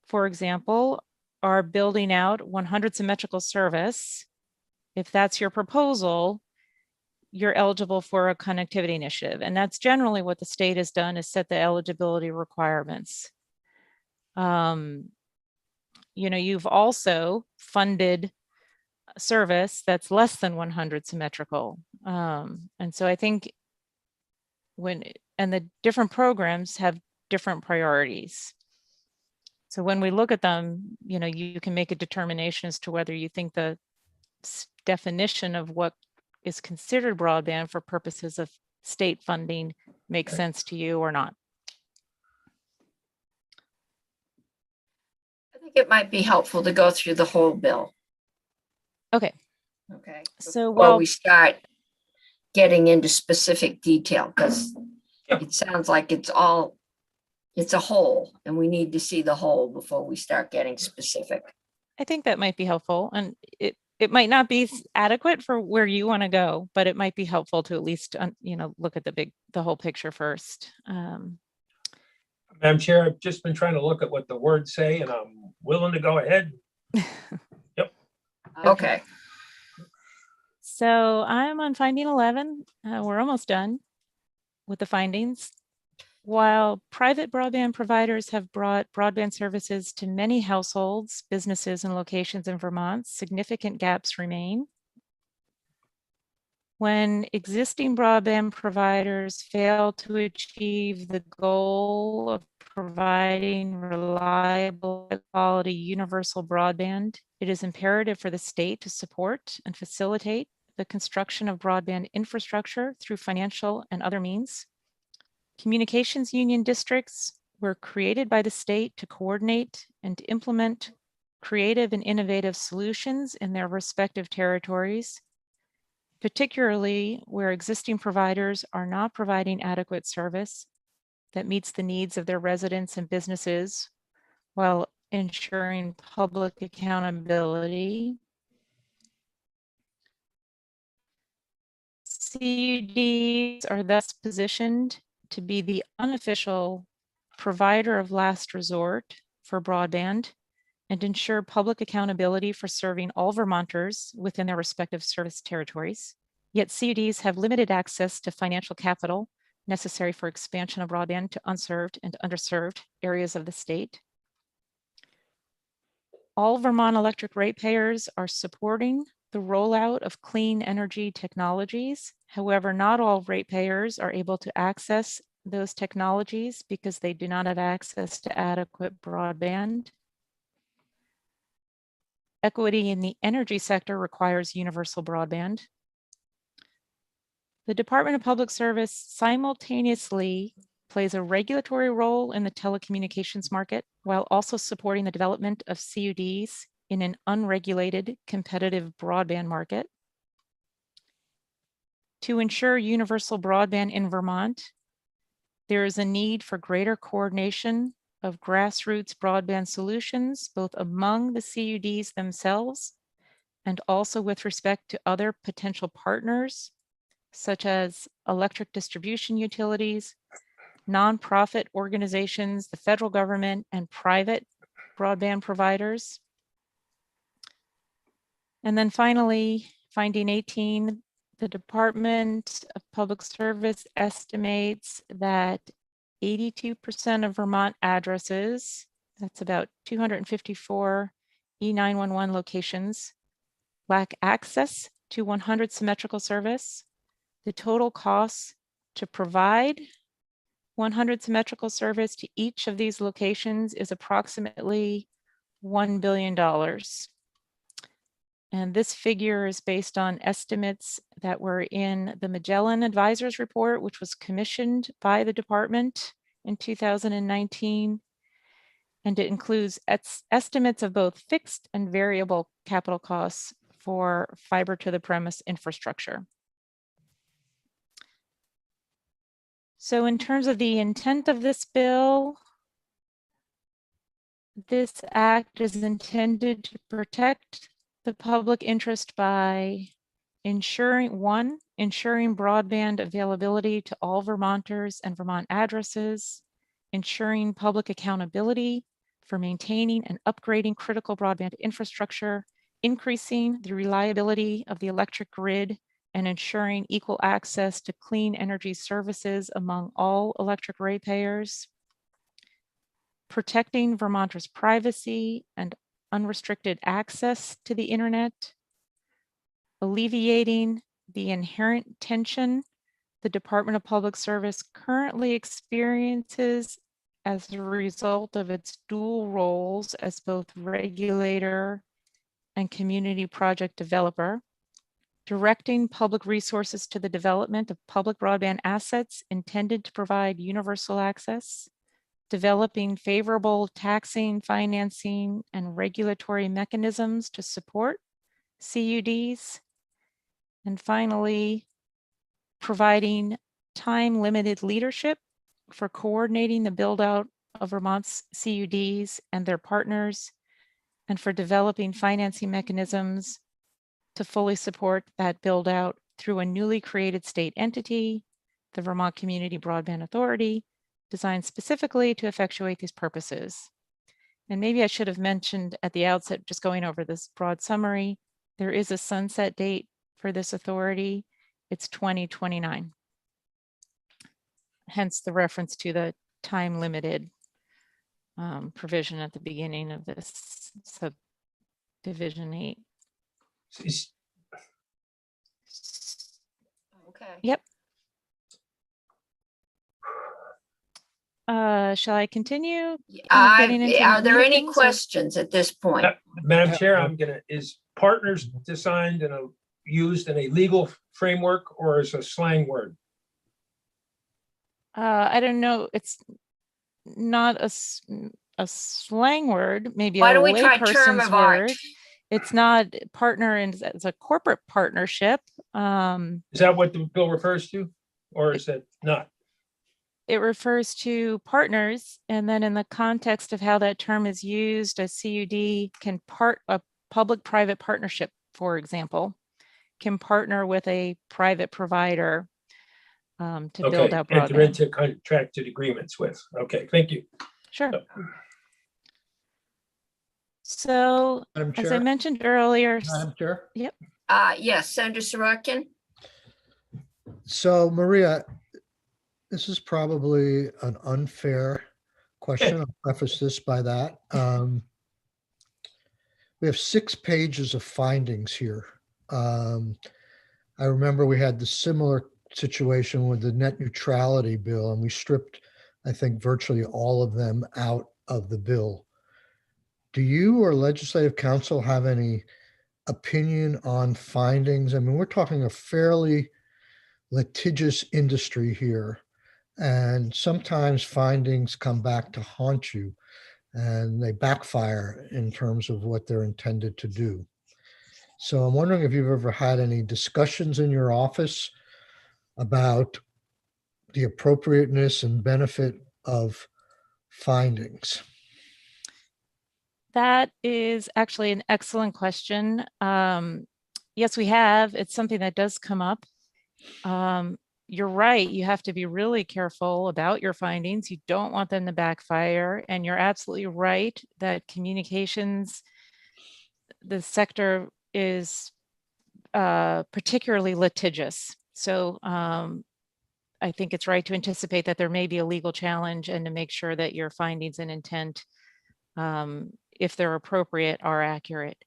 for example, are building out 100 symmetrical service, if that's your proposal, you're eligible for a connectivity initiative. And that's generally what the state has done, is set the eligibility requirements. You know, you've also funded a service that's less than 100 symmetrical. And so I think and the different programs have different priorities. So when we look at them, you know, you can make a determination as to whether you think the definition of what is considered broadband for purposes of state funding makes sense to you or not. I think it might be helpful to go through the whole bill. Okay, Okay. so While while we start getting into specific detail, because Yep. it sounds like it's a whole, and we need to see the whole before we start getting specific. I think that might be helpful, and it might not be adequate for where you want to go, but it might be helpful to at least, you know, look at the whole picture first. Madam Chair, I've just been trying to look at what the words say, and I'm willing to go ahead. Okay. So I'm on finding 11. We're almost done with the findings. While private broadband providers have brought broadband services to many households, businesses, and locations in Vermont, significant gaps remain. When existing broadband providers fail to achieve the goal of providing reliable, quality, universal broadband, it is imperative for the state to support and facilitate the construction of broadband infrastructure through financial and other means. Communications union districts were created by the state to coordinate and to implement creative and innovative solutions in their respective territories, particularly where existing providers are not providing adequate service that meets the needs of their residents and businesses while ensuring public accountability. CUDs are thus positioned to be the unofficial provider of last resort for broadband and ensure public accountability for serving all Vermonters within their respective service territories. Yet CUDs have limited access to financial capital necessary for expansion of broadband to unserved and underserved areas of the state. All Vermont electric ratepayers are supporting the rollout of clean energy technologies. However, not all ratepayers are able to access those technologies because they do not have access to adequate broadband. Equity in the energy sector requires universal broadband. The Department of Public Service simultaneously plays a regulatory role in the telecommunications market while also supporting the development of CUDs in an unregulated competitive broadband market. To ensure universal broadband in Vermont, there is a need for greater coordination of grassroots broadband solutions, both among the CUDs themselves and also with respect to other potential partners, such as electric distribution utilities, nonprofit organizations, the federal government, and private broadband providers. And then finally, finding 18, the Department of Public Service estimates that 82% of Vermont addresses, that's about 254 E911 locations, lack access to 100 symmetrical service. The total costs to provide 100 symmetrical service to each of these locations is approximately $1 billion. And this figure is based on estimates that were in the Magellan Advisors Report, which was commissioned by the department in 2019. And it includes estimates of both fixed and variable capital costs for fiber to the premise infrastructure. So in terms of the intent of this bill, this act is intended to protect the public interest by ensuring broadband availability to all Vermonters and Vermont addresses, ensuring public accountability for maintaining and upgrading critical broadband infrastructure, increasing the reliability of the electric grid, and ensuring equal access to clean energy services among all electric ratepayers, protecting Vermonters' privacy and unrestricted access to the internet, alleviating the inherent tension the Department of Public Service currently experiences as a result of its dual roles as both regulator and community project developer, directing public resources to the development of public broadband assets intended to provide universal access, developing favorable taxing, financing, and regulatory mechanisms to support CUDs, and finally, providing time-limited leadership for coordinating the build-out of Vermont's CUDs and their partners, and for developing financing mechanisms to fully support that build-out through a newly created state entity, the Vermont Community Broadband Authority, designed specifically to effectuate these purposes. And maybe I should have mentioned at the outset, just going over this broad summary, there is a sunset date for this authority. It's 2029. Hence the reference to the time-limited provision at the beginning of this subdivision 8. Is- Okay. Yep. Shall I continue? getting into Are there meat of any things, or- questions at this point? Madam Chair, is partners designed used in a legal framework or as a slang word? I don't know. It's not a slang word, maybe Why a don't we try term layperson's of art? word. It's not partner as a corporate partnership. Is that what the bill refers to? Or is that not? It refers to partners, and then in the context of how that term is used, a CUD can a public-private partnership, for example, can partner with a private provider to build Okay, out enter broadband. into contracted agreements with. Okay, thank you. Sure. So, Madam as I Chair, mentioned earlier, Madam Chair. Yes, Senator Sorokin? So Maria, this is probably an unfair question. I'll preface this by that. We have 6 pages of findings here. I remember we had the similar situation with the net neutrality bill, and we stripped, I think, virtually all of them out of the bill. Do you or legislative council have any opinion on findings? I mean, we're talking a fairly litigious industry here, and sometimes findings come back to haunt you and they backfire in terms of what they're intended to do. So I'm wondering if you've ever had any discussions in your office about the appropriateness and benefit of findings. that is actually an excellent question. Yes, we have. It's something that does come up. You're right. You have to be really careful about your findings. You don't want them to backfire. And you're absolutely right that communications, the sector is particularly litigious. So I think it's right to anticipate that there may be a legal challenge and to make sure that your findings and intent, if they're appropriate, are accurate.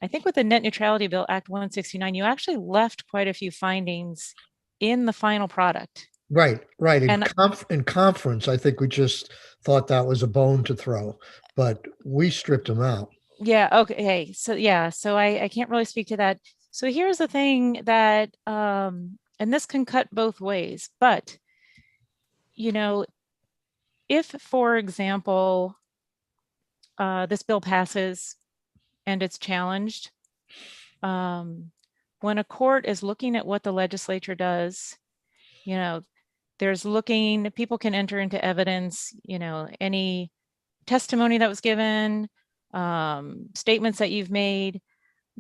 I think with the Net Neutrality Bill, Act 169, you actually left quite a few findings in the final product. Right, right. And In conference, I think we just thought that was a bone to throw, but we stripped them out. yeah, okay. So yeah, so I can't really speak to that. So here's the thing that and this can cut both ways, but you know, if for example, this bill passes and it's challenged, when a court is looking at what the legislature does, you know, there's looking, people can enter into evidence, you know, any testimony that was given, statements that you've made,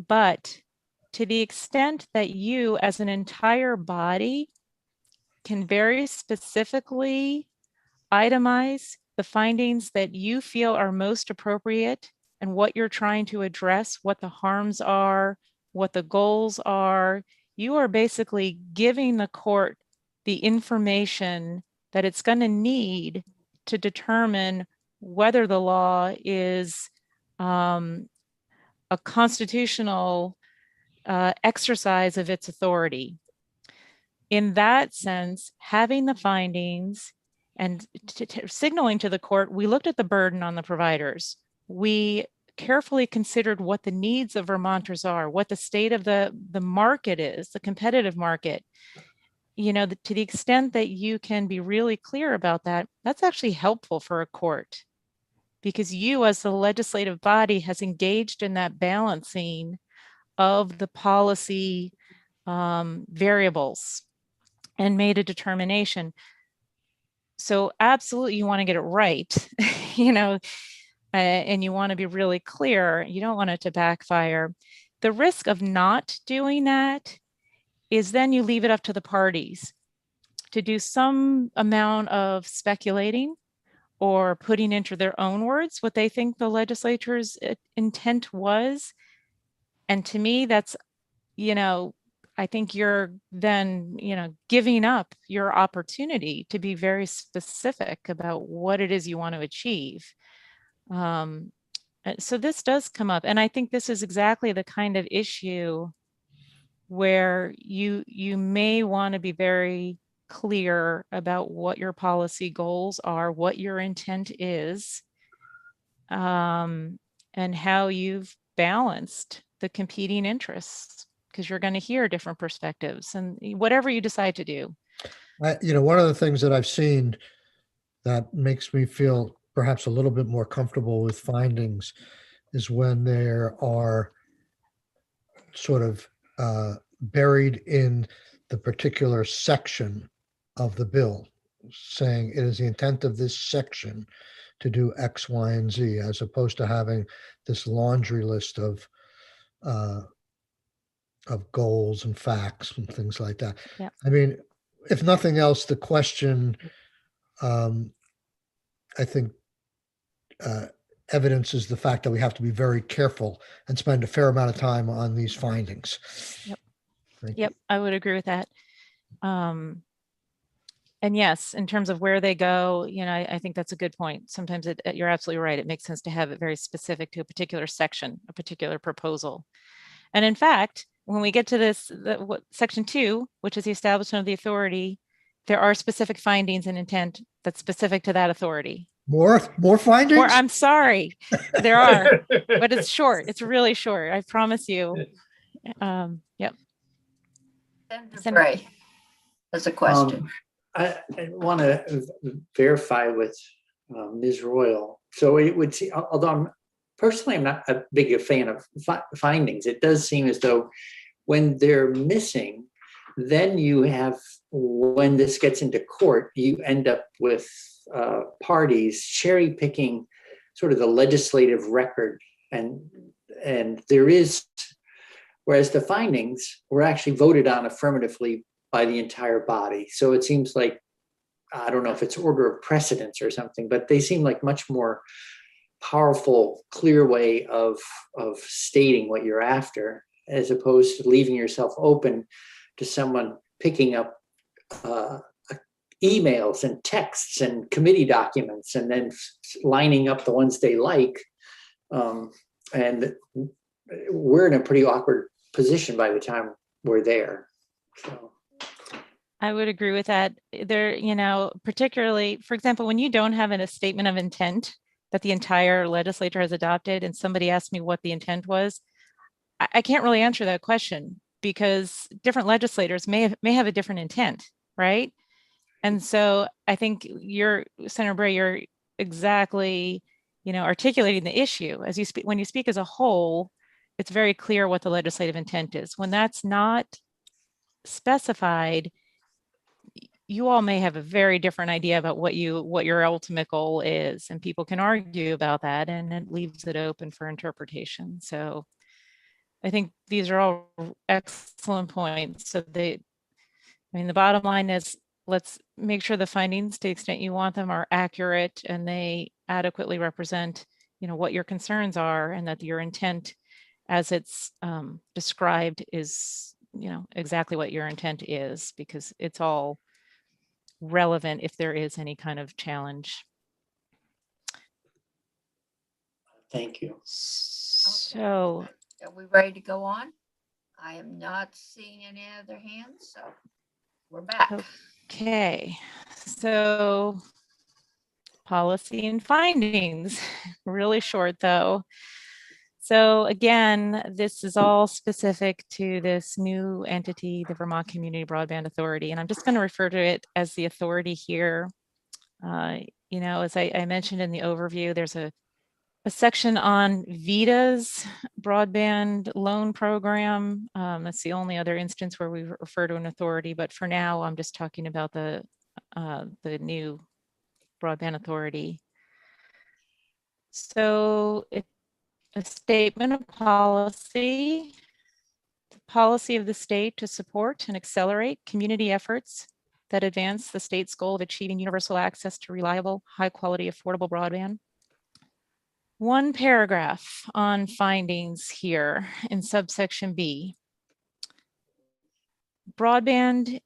but to the extent that you as an entire body can very specifically itemize the findings that you feel are most appropriate and what you're trying to address, what the harms are, what the goals are, you are basically giving the court the information that it's going to need to determine whether the law is a constitutional exercise of its authority. In that sense, having the findings and signaling to the court, we looked at the burden on the providers. We carefully considered what the needs of Vermonters are, what the state of the market is, the competitive market. You know, to the extent that you can be really clear about that, that's actually helpful for a court, because you as the legislative body has engaged in that balancing of the policy variables and made a determination. So absolutely, you want to get it right, you know, and you want to be really clear. You don't want it to backfire. The risk of not doing that is then you leave it up to the parties to do some amount of speculating or putting into their own words what they think the legislature's intent was. And to me, that's, you know, I think you're then, you know, giving up your opportunity to be very specific about what it is you want to achieve. So this does come up, and I think this is exactly the kind of issue where you may want to be very clear about what your policy goals are, what your intent is, and how you've balanced the competing interests, because you're going to hear different perspectives and whatever you decide to do. You know, one of the things that I've seen that makes me feel perhaps a little bit more comfortable with findings is when there are sort of buried in the particular section of the bill, saying it is the intent of this section to do X, Y, and Z, as opposed to having this laundry list of goals and facts and things like that. Yeah. I mean, if nothing else, the question, I think, evidences the fact that we have to be very careful and spend a fair amount of time on these findings. Yep. Thank Yep, you. I would agree with that. And yes, in terms of where they go, you know, I think that's a good point. Sometimes you're absolutely right. It makes sense to have it very specific to a particular section, a particular proposal. And in fact, when we get to this, section 2, which is the establishment of the authority, there are specific findings and intent that's specific to that authority. More findings? Or I'm sorry, there are, but it's short. It's really short. I promise you. Yep. Senator Bray has a question. I want to verify with Ms. Royal. So it would seem, although I'm not a big fan of findings, it does seem as though when they're missing, then you have, when this gets into court, you end up with parties cherry picking sort of the legislative record, and there is, whereas the findings were actually voted on affirmatively by the entire body. So it seems like, I don't know if it's order of precedence or something, but they seem like much more powerful, clear way of stating what you're after, as opposed to leaving yourself open to someone picking up emails and texts and committee documents and then lining up the ones they like. And we're in a pretty awkward position by the time we're there. So. I would agree with that. There, particularly, for example, when you don't have a statement of intent that the entire legislature has adopted, and somebody asked me what the intent was, I can't really answer that question because different legislators may have a different intent, right? And so I think Senator Bray, you're exactly, articulating the issue. As you speak, when you speak as a whole, it's very clear what the legislative intent is. When that's not specified, you all may have a very different idea about what your ultimate goal is, and people can argue about that, and it leaves it open for interpretation. So I think these are all excellent points. So the bottom line is, let's make sure the findings, to the extent you want them, are accurate and they adequately represent, what your concerns are, and that your intent as it's described is, exactly what your intent is, because it's all relevant if there is any kind of challenge. Thank you. So, Are we ready to go on? I am not seeing any other hands, so we're back. okay, so policy and findings, really short though. So again, this is all specific to this new entity, the Vermont Community Broadband Authority, and I'm just going to refer to it as the authority here. As I mentioned in the overview, there's a section on VITA's broadband loan program. That's the only other instance where we refer to an authority, but for now, I'm just talking about the new broadband authority. So a statement of policy, the policy of the state to support and accelerate community efforts that advance the state's goal of achieving universal access to reliable, high quality, affordable broadband. One paragraph on findings here in subsection B. Broadband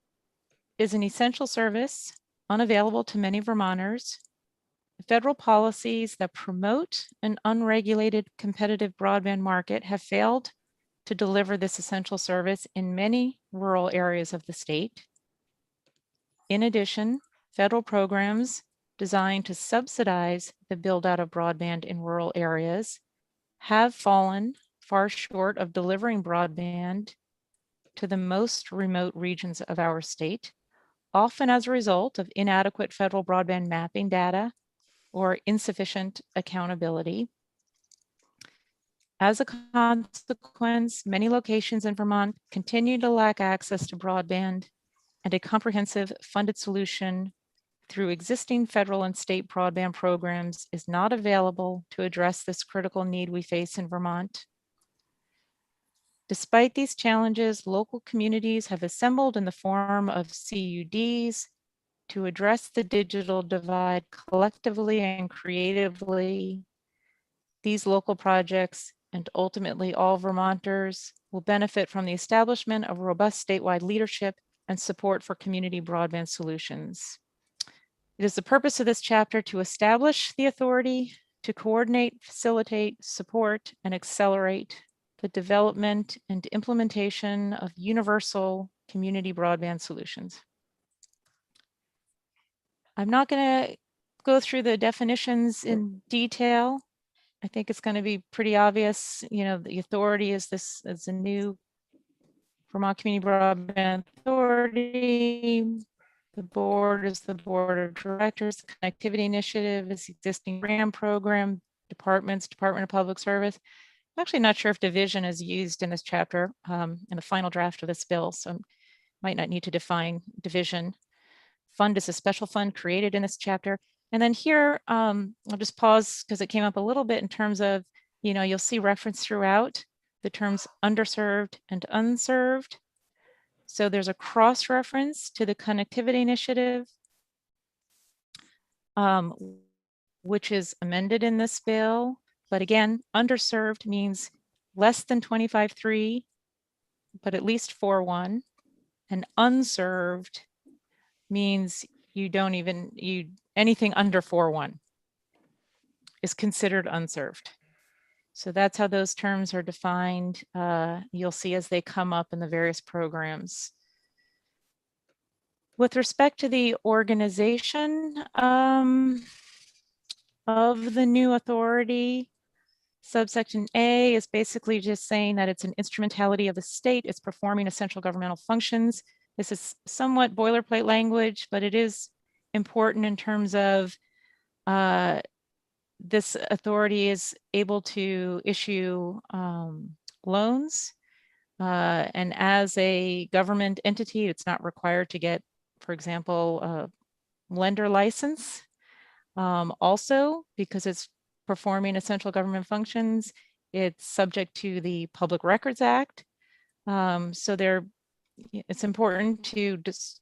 is an essential service unavailable to many Vermonters. Federal policies that promote an unregulated competitive broadband market have failed to deliver this essential service in many rural areas of the state. In addition, federal programs designed to subsidize the build out of broadband in rural areas have fallen far short of delivering broadband to the most remote regions of our state, often as a result of inadequate federal broadband mapping data or insufficient accountability. As a consequence, many locations in Vermont continue to lack access to broadband, and a comprehensive funded solution through existing federal and state broadband programs is not available to address this critical need we face in Vermont. Despite these challenges, local communities have assembled in the form of CUDs to address the digital divide collectively and creatively. These local projects, and ultimately all Vermonters, will benefit from the establishment of robust statewide leadership and support for community broadband solutions. It is the purpose of this chapter to establish the authority to coordinate, facilitate, support, and accelerate the development and implementation of universal community broadband solutions. I'm not going to go through the definitions in detail. I think it's going to be pretty obvious. The authority is a new Vermont Community Broadband Authority. The board is the board of directors. The Connectivity Initiative is the existing grant program. Department of Public Service. I'm actually not sure if division is used in this chapter in the final draft of this bill, so might not need to define division. Fund is a special fund created in this chapter. And then here, I'll just pause because it came up a little bit in terms of, you'll see reference throughout the terms underserved and unserved. So there's a cross-reference to the Connectivity Initiative, which is amended in this bill. But again, underserved means less than 25.3, but at least 4.1. And unserved means anything under 4.1 is considered unserved. So that's how those terms are defined. You'll see as they come up in the various programs. With respect to the organization of the new authority, subsection A is basically just saying that it's an instrumentality of the state. It's performing essential governmental functions. This is somewhat boilerplate language, but it is important in terms of this authority is able to issue loans. And as a government entity, it's not required to get, for example, a lender license. Also, because it's performing essential government functions, it's subject to the Public Records Act. So it's important to just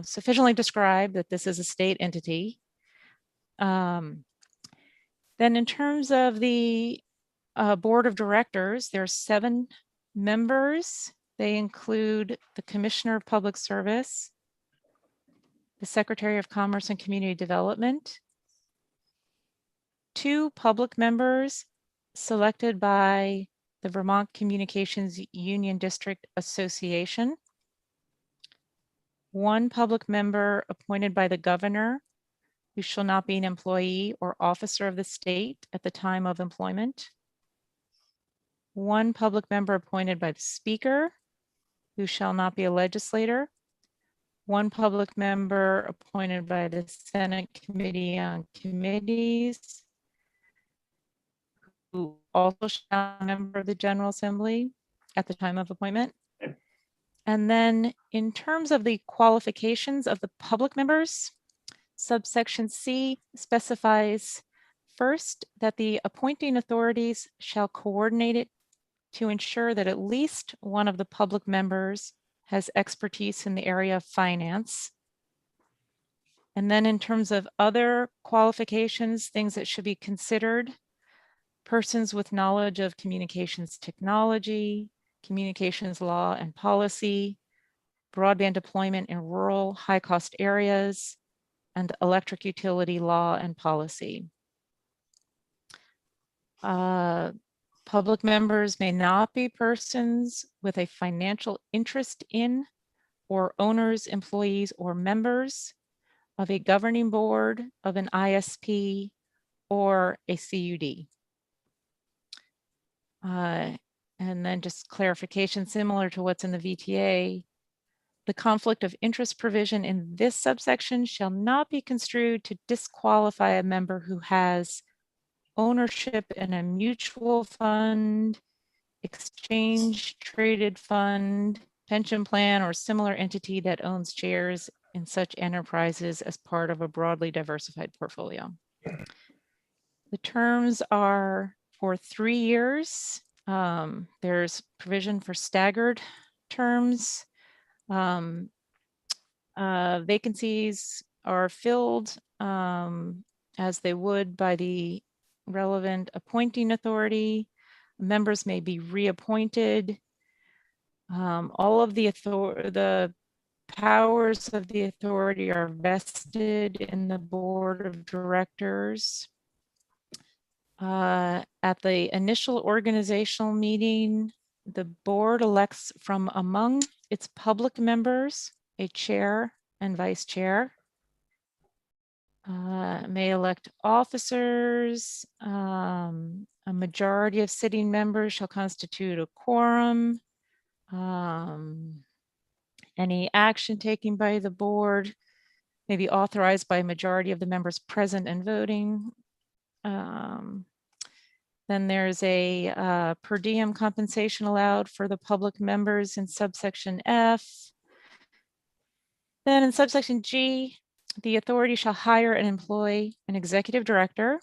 sufficiently describe that this is a state entity. Then in terms of the board of directors, there are 7 members. They include the Commissioner of Public Service, the Secretary of Commerce and Community Development, 2 public members selected by the Vermont Communications Union District Association, 1 public member appointed by the governor who shall not be an employee or officer of the state at the time of employment, 1 public member appointed by the speaker who shall not be a legislator, 1 public member appointed by the Senate Committee on Committees, who also shall be a member of the General Assembly at the time of appointment. And then in terms of the qualifications of the public members, subsection C specifies first that the appointing authorities shall coordinate it to ensure that at least one of the public members has expertise in the area of finance. And then in terms of other qualifications, things that should be considered, persons with knowledge of communications technology, communications law and policy, broadband deployment in rural high-cost areas, and electric utility law and policy. Public members may not be persons with a financial interest in or owners, employees, or members of a governing board of an ISP or a CUD. And then just clarification similar to what's in the VTA, the conflict of interest provision in this subsection shall not be construed to disqualify a member who has ownership in a mutual fund, exchange traded fund, pension plan, or similar entity that owns shares in such enterprises as part of a broadly diversified portfolio. The terms are for 3 years. There's provision for staggered terms. Vacancies are filled as they would by the relevant appointing authority. Members may be reappointed. All of the powers of the authority are vested in the board of directors. At the initial organizational meeting, the board elects from among its public members a chair and vice chair. May elect officers. A majority of sitting members shall constitute a quorum. Any action taken by the board may be authorized by a majority of the members present and voting. Then there's a per diem compensation allowed for the public members in subsection F. Then in subsection G, the authority shall hire and employ an executive director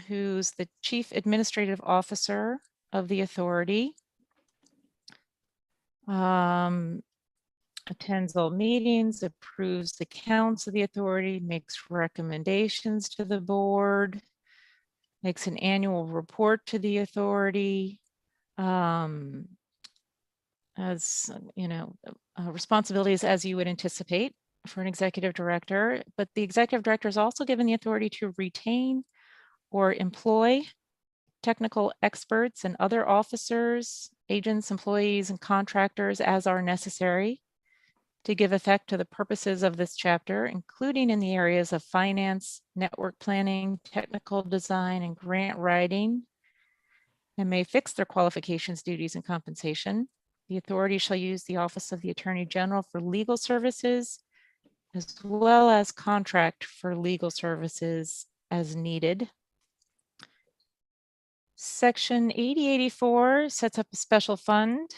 who's the chief administrative officer of the authority. Attends all meetings, approves the accounts of the authority, makes recommendations to the board, makes an annual report to the authority, as responsibilities as you would anticipate for an executive director. But the executive director is also given the authority to retain or employ technical experts and other officers, agents, employees, and contractors as are necessary to give effect to the purposes of this chapter, including in the areas of finance, network planning, technical design, and grant writing, and may fix their qualifications, duties, and compensation. The authority shall use the Office of the Attorney General for legal services, as well as contract for legal services as needed. Section 8084 sets up a special fund.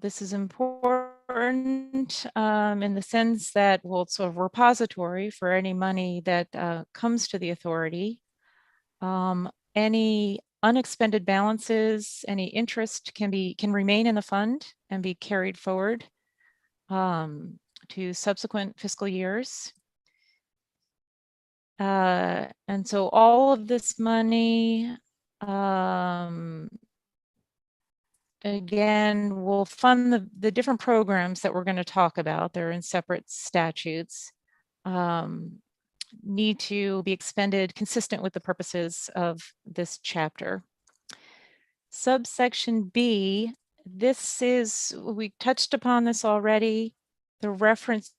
This is important in the sense that, well, it's a repository for any money that comes to the authority. Any unexpended balances, any interest can remain in the fund and be carried forward to subsequent fiscal years. And so all of this money, again, will fund the different programs that we're going to talk about. They're in separate statutes. Need to be expended consistent with the purposes of this chapter. Subsection B, this is, we touched upon this already, the reference.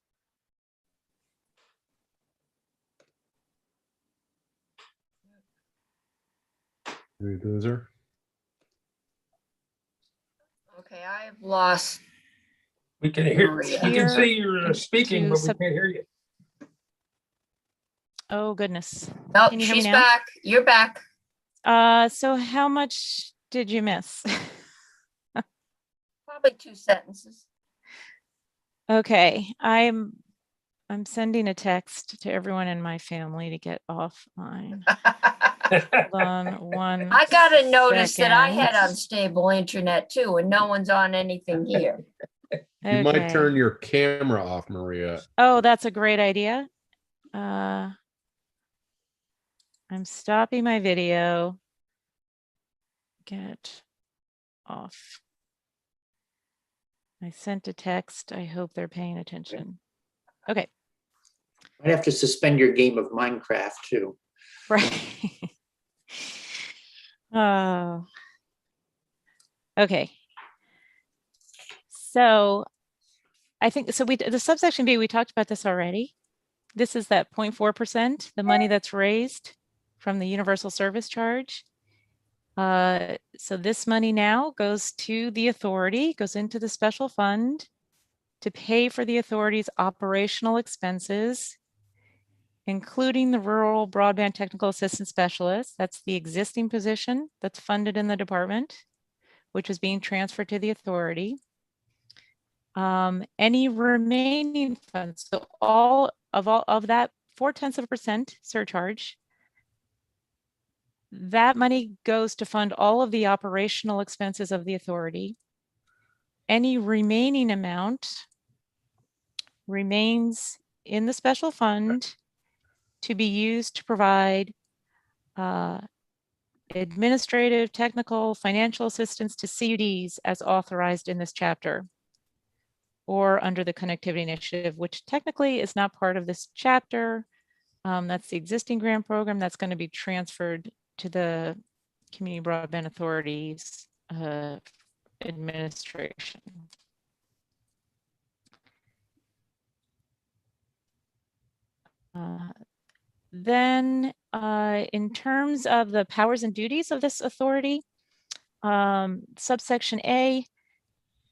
Did we lose her? Okay, I've lost. We can hear, Maria. we can see Here you're speaking, to but we sub- can't hear you. Oh, goodness. Nope, Can you hear me she's now? back. You're back. So how much did you miss? Probably 2 sentences. Okay, I'm sending a text to everyone in my family to get offline. Hold on one. I got a notice that I had second. unstable internet too, and no one's on anything here. You might Okay. turn your camera off, Maria. Oh, that's a great idea. I'm stopping my video. Get off. I sent a text. I hope they're paying attention. Okay, I'd have to suspend your game of Minecraft too. right. Oh. Okay. So I think, so the subsection B, we talked about this already. This is that 0.4%, the money that's raised from the universal service charge. So this money now goes to the authority, goes into the special fund to pay for the authority's operational expenses, including the rural broadband technical assistance specialist. That's the existing position that's funded in the department, which is being transferred to the authority. Any remaining funds, so all of that 0.4% surcharge, that money goes to fund all of the operational expenses of the authority. Any remaining amount remains in the special fund to be used to provide administrative, technical, financial assistance to CUDs as authorized in this chapter, or under the Connectivity Initiative, which technically is not part of this chapter. That's the existing grant program that's going to be transferred to the Community Broadband Authority's administration. Then in terms of the powers and duties of this authority, subsection A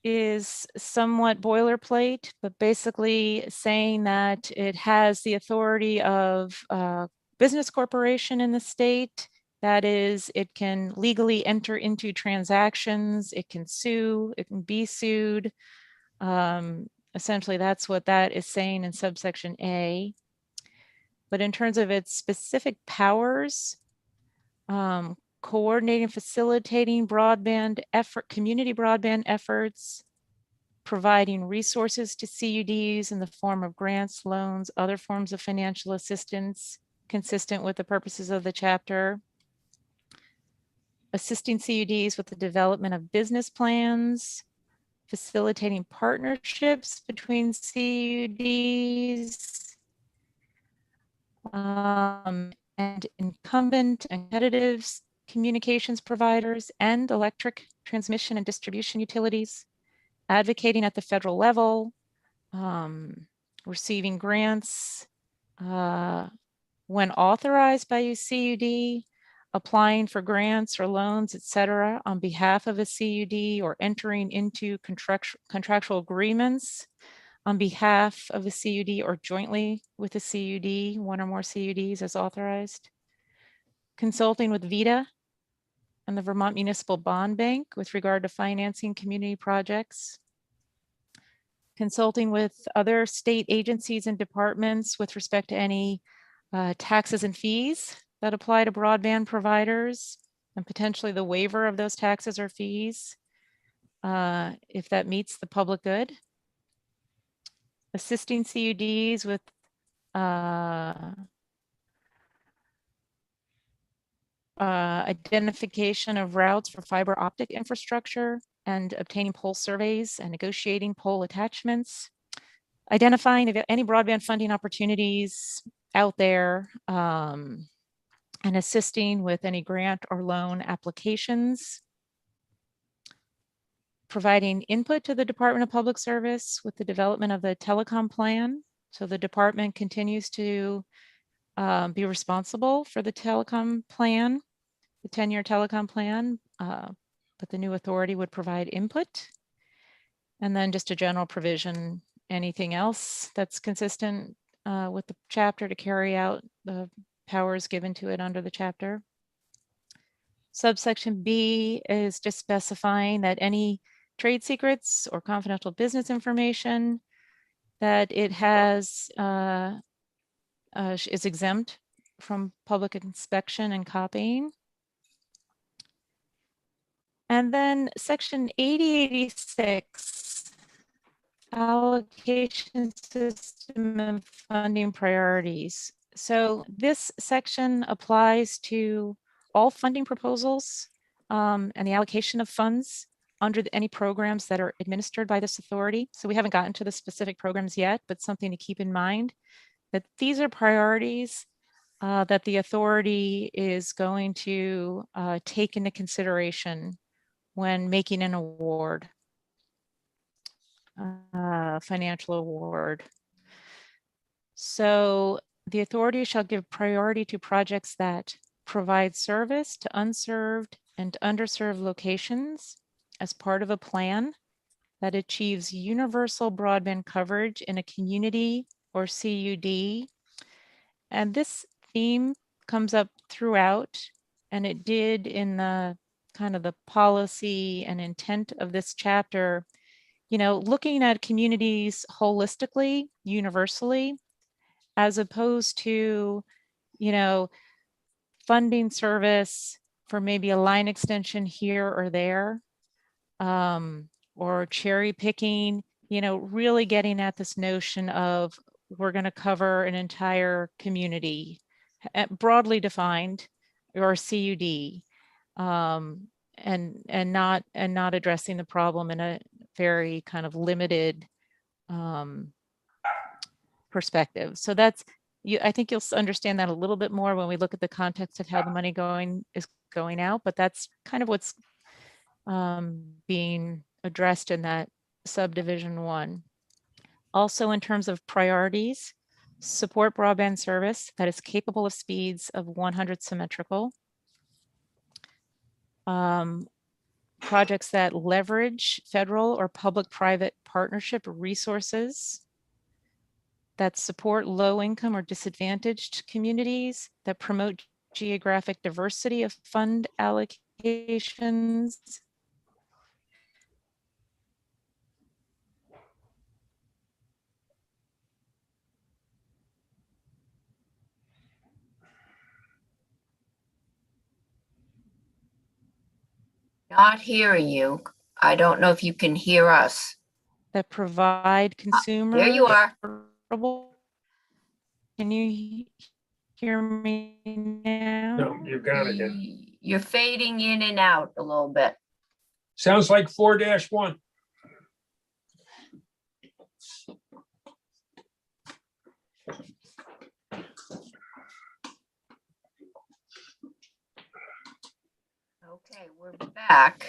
is somewhat boilerplate, but basically saying that it has the authority of business corporation in the state. That is, it can legally enter into transactions, it can sue, it can be sued. Essentially, that's what that is saying in subsection A. But in terms of its specific powers, coordinating, facilitating broadband effort, community broadband efforts, providing resources to CUDs in the form of grants, loans, other forms of financial assistance consistent with the purposes of the chapter, assisting CUDs with the development of business plans, facilitating partnerships between CUDs, and incumbent and competitive communications providers and electric transmission and distribution utilities, advocating at the federal level, receiving grants when authorized by a CUD, applying for grants or loans, etc., on behalf of a CUD, or entering into contractual agreements on behalf of a CUD or jointly with a CUD, one or more CUDs as authorized. Consulting with VITA and the Vermont Municipal Bond Bank with regard to financing community projects. Consulting with other state agencies and departments with respect to any taxes and fees that apply to broadband providers, and potentially the waiver of those taxes or fees if that meets the public good. Assisting CUDs with identification of routes for fiber optic infrastructure and obtaining pole surveys and negotiating pole attachments. Identifying if any broadband funding opportunities out there, and assisting with any grant or loan applications. Providing input to the Department of Public Service with the development of the telecom plan. So the department continues to be responsible for the telecom plan, the 10-year telecom plan, but the new authority would provide input. And then just a general provision, anything else that's consistent with the chapter to carry out the powers given to it under the chapter. Subsection B is just specifying that any trade secrets or confidential business information that it has is exempt from public inspection and copying. And then section 8086, allocation system and funding priorities. So this section applies to all funding proposals and the allocation of funds under any programs that are administered by this authority. So we haven't gotten to the specific programs yet, but something to keep in mind that these are priorities that the authority is going to take into consideration when making an award, financial award. So the authority shall give priority to projects that provide service to unserved and underserved locations as part of a plan that achieves universal broadband coverage in a community or CUD. And this theme comes up throughout, and it did in the kind of the policy and intent of this chapter, you know, looking at communities holistically, universally, as opposed to, you know, funding service for maybe a line extension here or there, or cherry picking, you know, really getting at this notion of we're going to cover an entire community, broadly defined, or CUD, and not addressing the problem in a very kind of limited perspective. So that's, I think you'll understand that a little bit more when we look at the context of how the money is going out, but that's kind of what's being addressed in that subdivision 1. Also, in terms of priorities, support broadband service that is capable of speeds of 100 symmetrical. Projects that leverage federal or public-private partnership resources, that support low-income or disadvantaged communities, that promote geographic diversity of fund allocations. Not hearing you. I don't know if you can hear us. That provide consumers. There you are. Can you hear me now? No, you're gone again. You're fading in and out a little bit. Sounds like 4-1. Okay, we're back.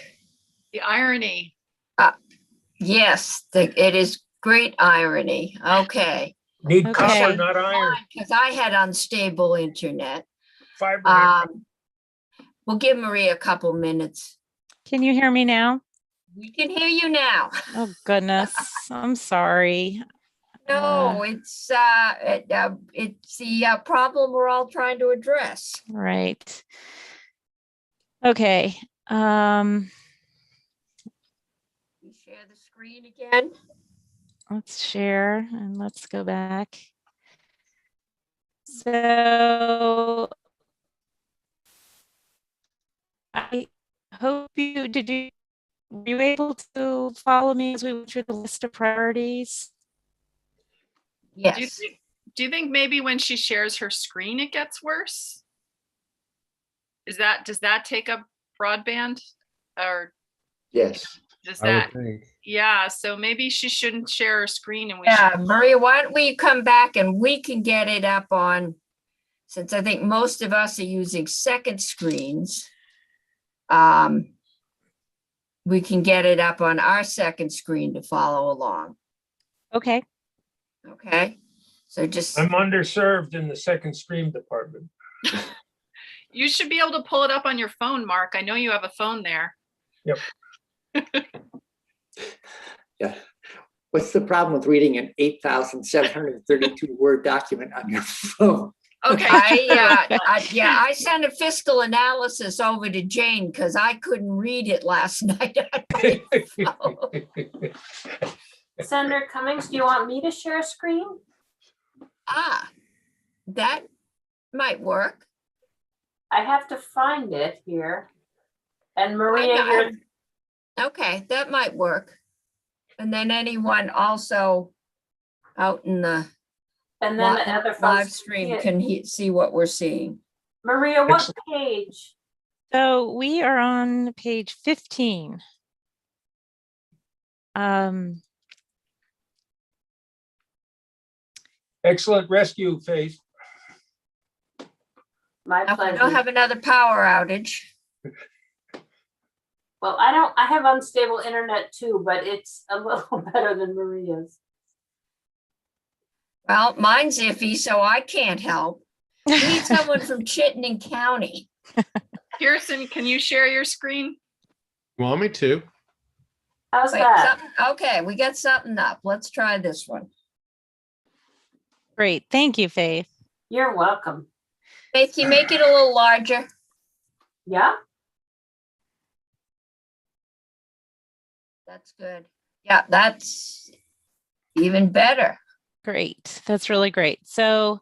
The irony. Yes, it is Great irony. Okay. Need Okay. copper, not iron, Because I had unstable internet. fiber. not copper. We'll give Maria a couple minutes. Can you hear me now? We can hear you now. Oh, goodness. I'm sorry. No, it's the problem we're all trying to address. Right. Okay. We share the screen again. Let's share and let's go back. So I hope were you able to follow me as we went through the list of priorities? Yes. Do you think maybe when she shares her screen, it gets worse? Does that take up broadband, or Yes. does I that? would think. Yeah, so maybe she shouldn't share her screen, and we Yeah, should. Maria, why don't we come back and we can get it up on, since I think most of us are using second screens. We can get it up on our second screen to follow along. Okay. Okay, so just, I'm underserved in the second stream department. You should be able to pull it up on your phone, Mark. I know you have a phone there. Yeah. What's the problem with reading an 8,732 word document on your phone? Okay. I sent a fiscal analysis over to Jane because I couldn't read it last night. Senator Cummings, do you want me to share a screen? That might work. I have to find it here. And I Maria, know. you're, Okay, that might work. And then anyone also out in the and then the other live folks. stream can see what we're seeing. Maria, what Excellent. page? So we are on page 15. Excellent rescue, Faith. My Now, if we pleasure. don't have another power outage. Well, I have unstable internet too, but it's a little better than Maria's. Well, mine's iffy, so I can't help. We need someone from Chittenden County. Pearson, can you share your screen? Want me to? How's Wait, that? okay, we got something up. Let's try this one. Great. Thank you, Faith. You're welcome. Faith, can you make it a little larger? Yeah, That's good. Yeah, that's even better. Great. That's really great. So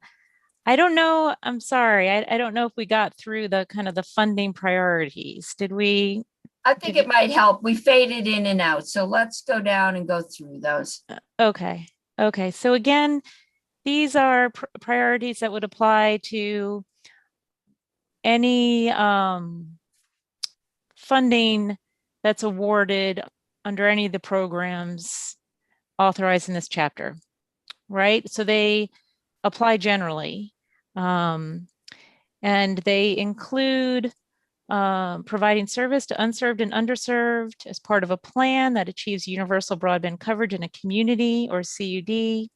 I don't know. I'm sorry. I don't know if we got through the kind of the funding priorities. Did we? I think it might help. We faded in and out. So let's go down and go through those. Okay. Okay. So again, these are priorities that would apply to any funding that's awarded under any of the programs authorized in this chapter, right? So they apply generally, and they include providing service to unserved and underserved as part of a plan that achieves universal broadband coverage in a community or CUD,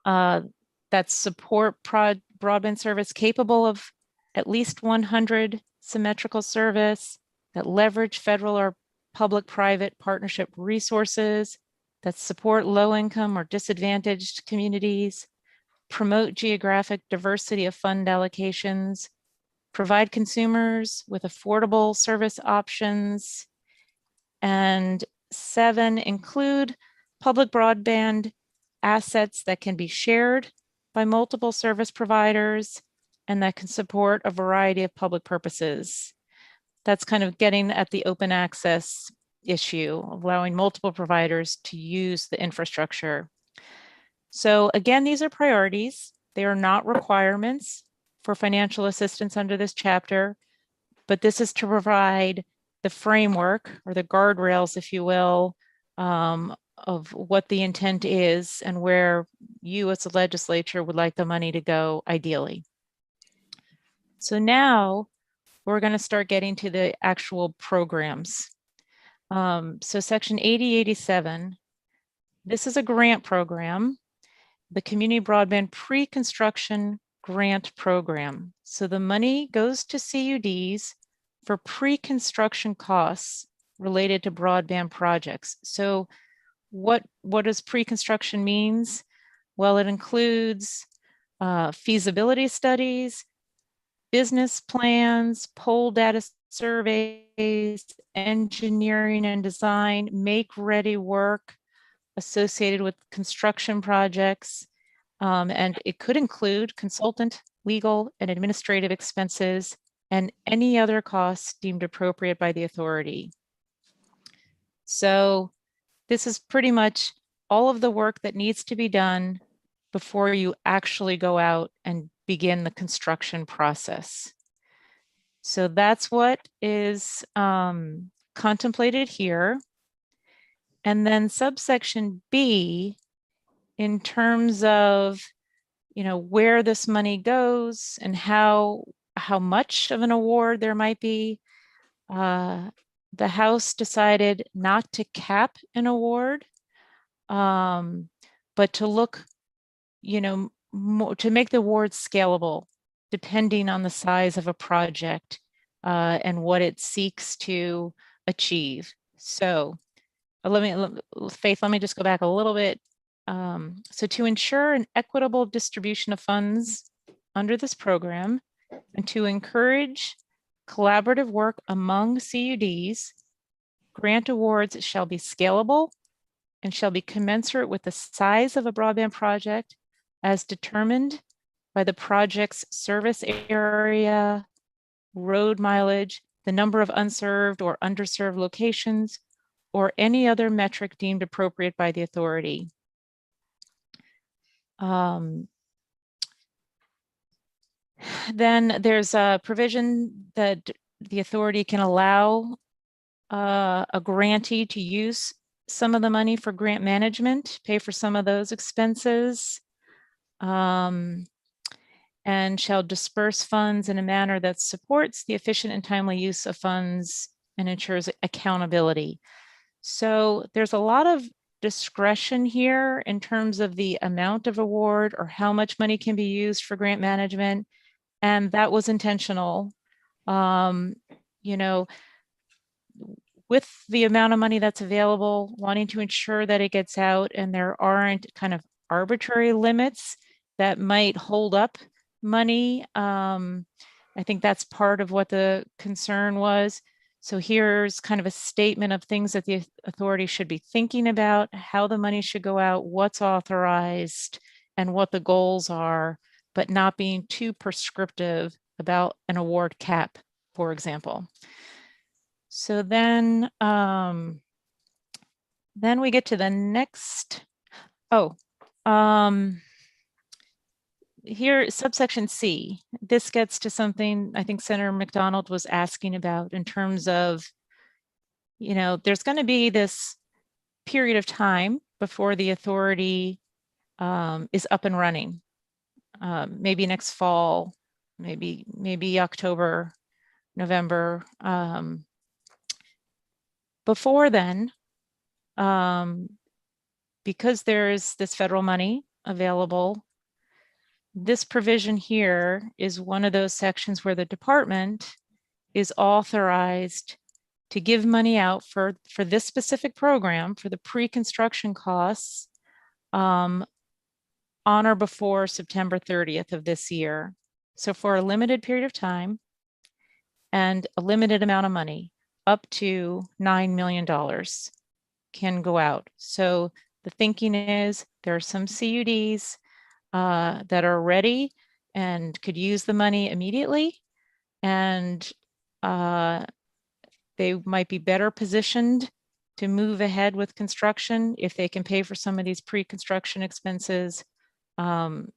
that support broadband service capable of at least 100 symmetrical service, that leverage federal or public-private partnership resources, that support low-income or disadvantaged communities, promote geographic diversity of fund allocations, provide consumers with affordable service options, and 7, include public broadband assets that can be shared by multiple service providers and that can support a variety of public purposes. That's kind of getting at the open access issue, allowing multiple providers to use the infrastructure. So again, these are priorities. They are not requirements for financial assistance under this chapter, but this is to provide the framework or the guardrails, if you will, of what the intent is and where you as a legislature would like the money to go ideally. So now we're going to start getting to the actual programs. So section 8087, This is a grant program, the Community Broadband Pre-Construction Grant Program. So the money goes to CUDs for pre-construction costs related to broadband projects. So what does pre-construction means? Well, it includes feasibility studies, business plans, pole data surveys, engineering and design, make-ready work associated with construction projects. And it could include consultant, legal, and administrative expenses, and any other costs deemed appropriate by the authority. So this is pretty much all of the work that needs to be done before you actually go out and begin the construction process. So that's what is contemplated here. And then subsection B, in terms of, you know, where this money goes and how much of an award there might be, the House decided not to cap an award, but to look, you know, to make the award scalable, depending on the size of a project and what it seeks to achieve. So Faith, let me just go back a little bit. So to ensure an equitable distribution of funds under this program and to encourage collaborative work among CUDs, grant awards shall be scalable and shall be commensurate with the size of a broadband project as determined by the project's service area, road mileage, the number of unserved or underserved locations, or any other metric deemed appropriate by the authority. Then there's a provision that the authority can allow a grantee to use some of the money for grant management, pay for some of those expenses, and shall disperse funds in a manner that supports the efficient and timely use of funds and ensures accountability. So there's a lot of discretion here in terms of the amount of award or how much money can be used for grant management. And that was intentional. You know, with the amount of money that's available, wanting to ensure that it gets out and there aren't kind of arbitrary limits that might hold up money. I think that's part of what the concern was. So here's kind of a statement of things that the authority should be thinking about, how the money should go out, what's authorized, and what the goals are, but not being too prescriptive about an award cap, for example. So then we get to the next, here, subsection C, this gets to something I think Senator McDonald was asking about in terms of, you know, there's going to be this period of time before the authority is up and running. Maybe next fall, maybe October, November. Before then, because there's this federal money available, this provision here is one of those sections where the department is authorized to give money out for this specific program, for the pre-construction costs, on or before September 30th of this year. So for a limited period of time and a limited amount of money, up to $9 million can go out. So the thinking is there are some CUDs that are ready and could use the money immediately, and they might be better positioned to move ahead with construction if they can pay for some of these pre-construction expenses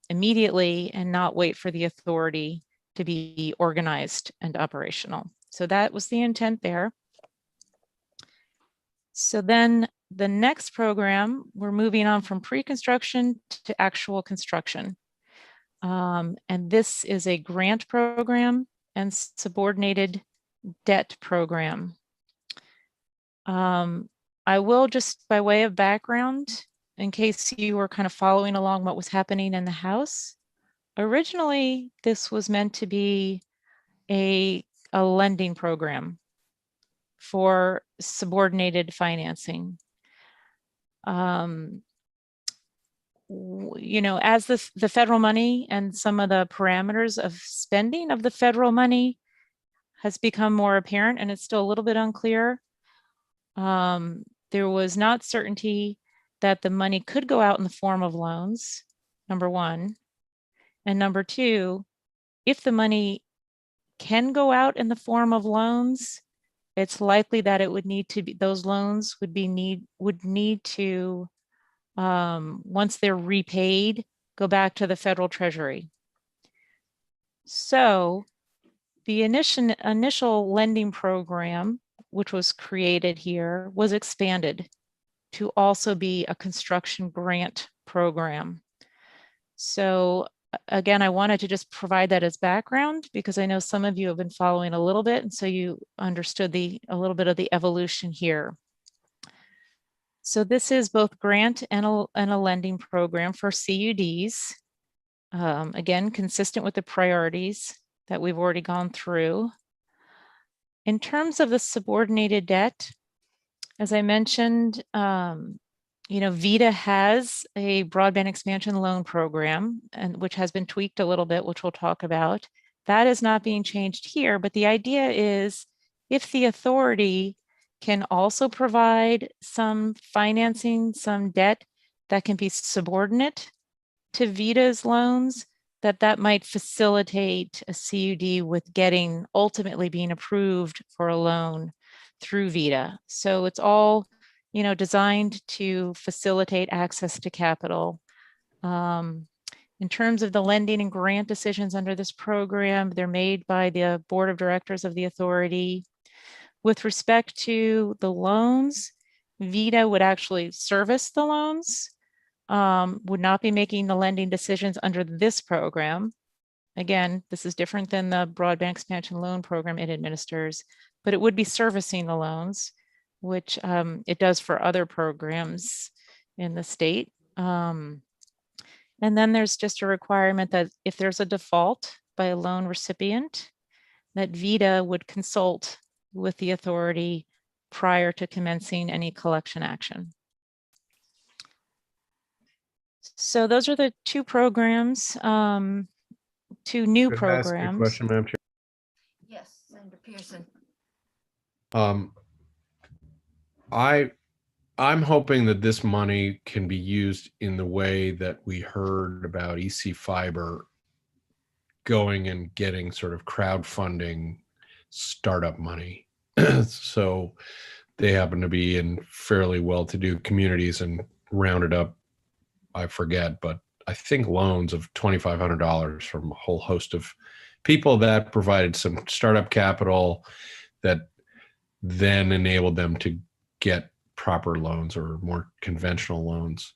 immediately and not wait for the authority to be organized and operational. So that was the intent there. So then the next program, we're moving on from pre-construction to actual construction. And this is a grant program and subordinated debt program. I will just, by way of background, in case you were kind of following along what was happening in the House, originally this was meant to be a lending program for subordinated financing. You know, as the federal money and some of the parameters of spending of the federal money has become more apparent, and it's still a little bit unclear, there was not certainty that the money could go out in the form of loans, number one. And number two, if the money can go out in the form of loans, it's likely that it would need to be, those loans would need to, once they're repaid, go back to the federal treasury. So the initial lending program, which was created here, was expanded to also be a construction grant program. So again, I wanted to just provide that as background because I know some of you have been following a little bit, and so you understood a little bit of the evolution here. So this is both grant and a lending program for CUDs. Again, consistent with the priorities that we've already gone through. In terms of the subordinated debt, as I mentioned, you know, VITA has a broadband expansion loan program, and which has been tweaked a little bit, which we'll talk about. That is not being changed here, but the idea is if the authority can also provide some financing, some debt that can be subordinate to VITA's loans, that might facilitate a CUD with getting, ultimately being approved for a loan through VITA. So it's all, you know, designed to facilitate access to capital. In terms of the lending and grant decisions under this program, they're made by the board of directors of the authority. With respect to the loans, VITA would actually service the loans, would not be making the lending decisions under this program. Again, this is different than the broadband expansion loan program it administers, but it would be servicing the loans, which it does for other programs in the state. And then there's just a requirement that if there's a default by a loan recipient, that VITA would consult with the authority prior to commencing any collection action. So those are the two programs, two new Could I ask a programs. question, Madam Chair? Yes, Senator Pearson. I'm hoping that this money can be used in the way that we heard about EC Fiber going and getting sort of crowdfunding startup money. So they happen to be in fairly well-to-do communities and rounded up, I forget, but I think loans of $2,500 from a whole host of people that provided some startup capital that then enabled them to get proper loans or more conventional loans.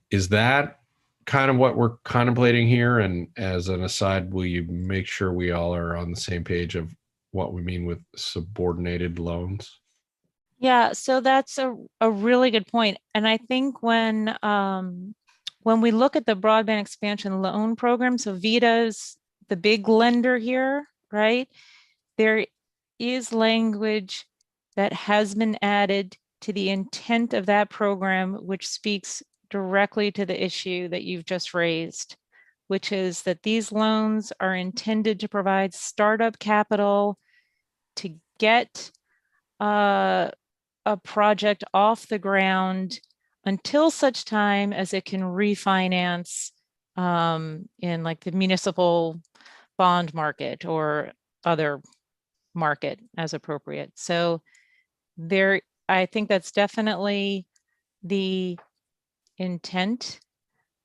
Is that kind of what we're contemplating here? And as an aside, will you make sure we all are on the same page of what we mean with subordinated loans? Yeah, so that's a really good point. And I think when we look at the broadband expansion loan program, so VITA's the big lender here, right? There is language that has been added to the intent of that program, which speaks directly to the issue that you've just raised, which is that these loans are intended to provide startup capital to get a project off the ground until such time as it can refinance in like the municipal bond market or other market as appropriate. So there, I think that's definitely the intent.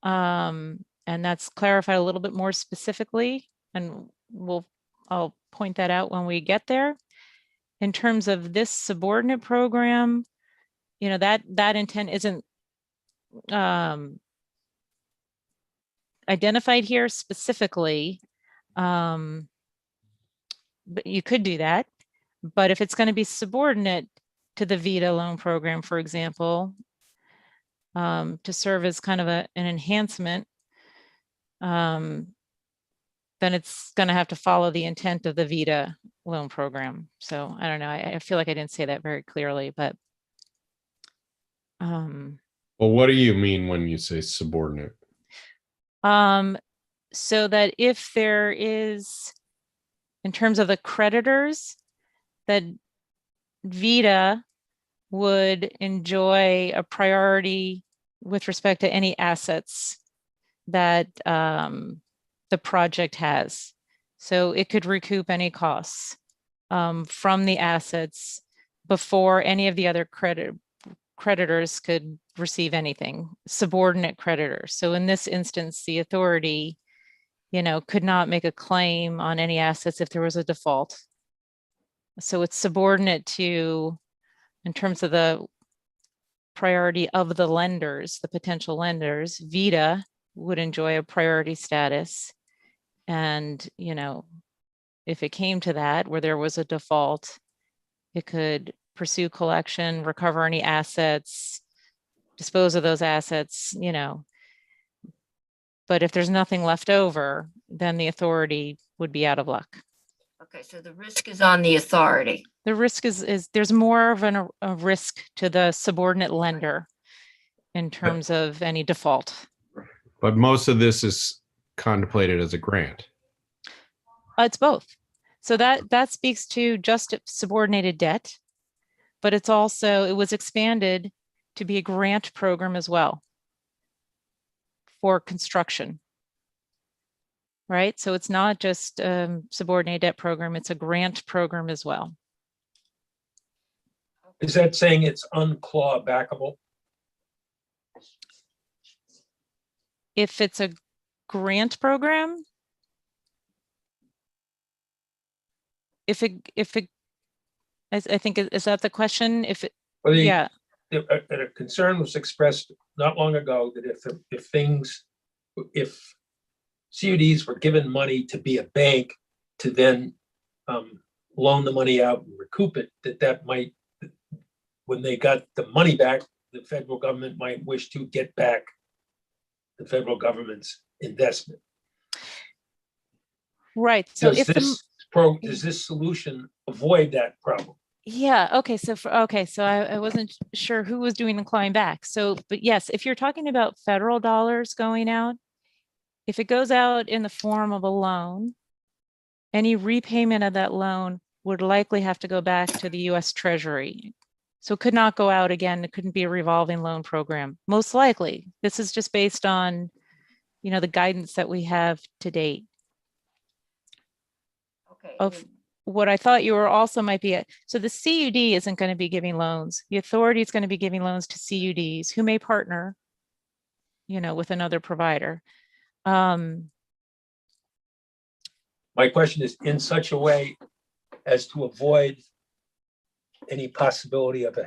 And that's clarified a little bit more specifically, and I'll point that out when we get there. In terms of this subordinate program, you know, that intent isn't identified here specifically, but you could do that. But if it's going to be subordinate to the VITA loan program, for example, to serve as kind of an enhancement, then it's going to have to follow the intent of the VITA loan program. So I don't know. I feel like I didn't say that very clearly, but Well, what do you mean when you say subordinate? so that if there is, in terms of the creditors, that VITA would enjoy a priority with respect to any assets that the project has. So it could recoup any costs from the assets before any of the other creditors could receive anything, subordinate creditors. So in this instance, the authority, could not make a claim on any assets if there was a default. So it's subordinate to, in terms of the priority of the lenders, the potential lenders, VITA would enjoy a priority status. And, if it came to that, where there was a default, it could pursue collection, recover any assets, dispose of those assets, But if there's nothing left over, then the authority would be out of luck. Okay, so the risk is on the authority. The risk is there's more of a risk to the subordinate lender in terms of any default. But most of this is contemplated as a grant. It's both. So that speaks to just subordinated debt, but it was expanded to be a grant program as well for construction. Right? So it's not just subordinated debt program, it's a grant program as well. Is that saying it's unclawbackable? If it's a grant program, I think, is that the question? Well, Yeah, a concern was expressed not long ago that if CUDs were given money to be a bank to then loan the money out and recoup it, that might, when they got the money back, the federal government might wish to get back the federal government's investment. right. So Does this solution avoid that problem? Yeah, okay. So I wasn't sure who was doing the clawing back. But yes, if you're talking about federal dollars going out, if it goes out in the form of a loan, any repayment of that loan would likely have to go back to the US Treasury. So it could not go out again. It couldn't be a revolving loan program. Most likely. This is just based on, the guidance that we have to date. Okay. Of what I thought you were also might be so the CUD isn't going to be giving loans. The authority is going to be giving loans to CUDs who may partner, with another provider. My question is in such a way as to avoid any possibility of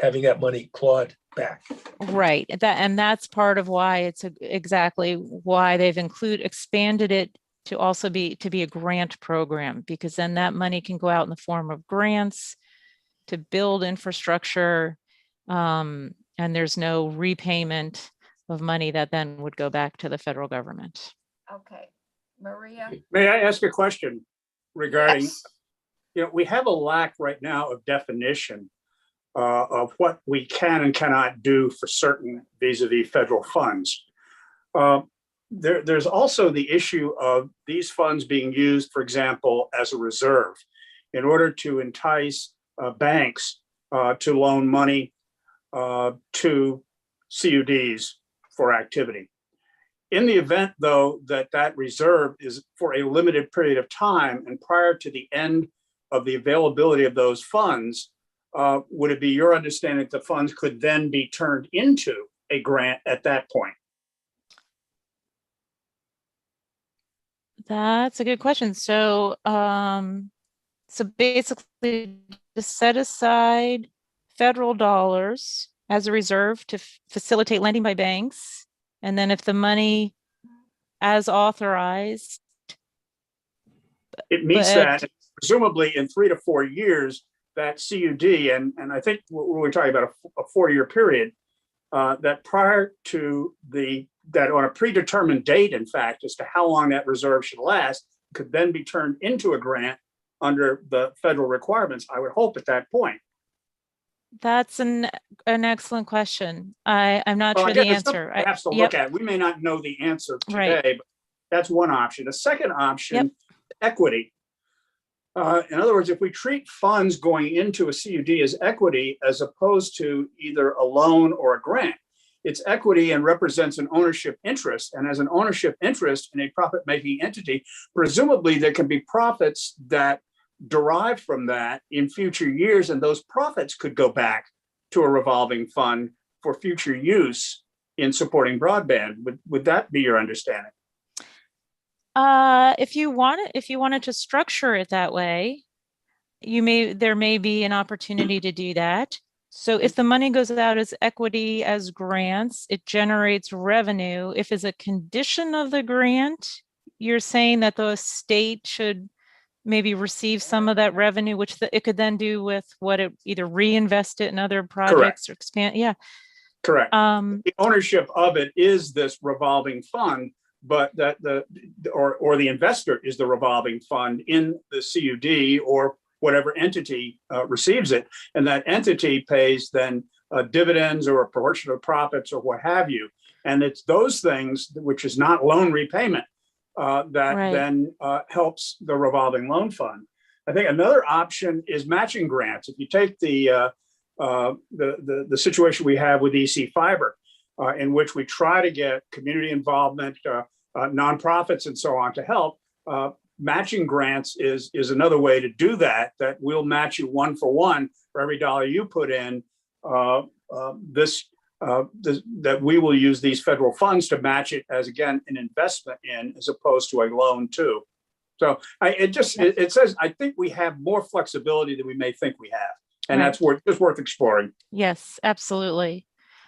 having that money clawed back. Right. And that's part of why it's exactly why they've expanded it to also be a grant program, because then that money can go out in the form of grants to build infrastructure. And there's no repayment of money that then would go back to the federal government. Okay, Maria? May I ask a question regarding, Yes. we have a lack right now of definition of what we can and cannot do for certain vis-a-vis federal funds. There's also the issue of these funds being used, for example, as a reserve in order to entice banks to loan money to CUDs for activity. In the event, though, that reserve is for a limited period of time and prior to the end of the availability of those funds, would it be your understanding that the funds could then be turned into a grant at that point? That's a good question. So, basically, to set aside federal dollars as a reserve to facilitate lending by banks, and then if the money as authorized. It meets that, presumably in 3 to 4 years, that CUD, and I think we're talking about a 4-year period, that prior to that on a predetermined date, in fact, as to how long that reserve should last, could then be turned into a grant under the federal requirements, I would hope at that point. That's an excellent question. I'm not Well, sure again, the it's something answer. perhaps to Yep, look at. We may not know the answer Right. today, but that's one option. The second option, Yep. equity. In other words, if we treat funds going into a CUD as equity as opposed to either a loan or a grant, it's equity and represents an ownership interest. And as an ownership interest in a profit-making entity, presumably there can be profits that derive from that in future years, and those profits could go back to a revolving fund for future use in supporting broadband. Would that be your understanding? If you wanted to structure it that way, there may be an opportunity to do that. So if the money goes out as equity, as grants, it generates revenue. If as a condition of the grant, you're saying that the state should maybe receive some of that revenue, which it could then do with what it either reinvest it in other projects or expand. Yeah. Correct. The ownership of it is this revolving fund, but that or the investor is the revolving fund in the CUD or whatever entity receives it, and that entity pays then dividends or a portion of profits or what have you. And it's those things, which is not loan repayment, that Right. then helps the revolving loan fund. I think another option is matching grants. If you take the situation we have with EC Fiber, in which we try to get community involvement, nonprofits and so on to help, matching grants is another way to do that, that we'll match you 1-for-1 for every dollar you put in. That we will use these federal funds to match it as, again, an investment in, as opposed to a loan too. So it says, I think we have more flexibility than we may think we have. And Right. that's worth exploring. Yes, absolutely.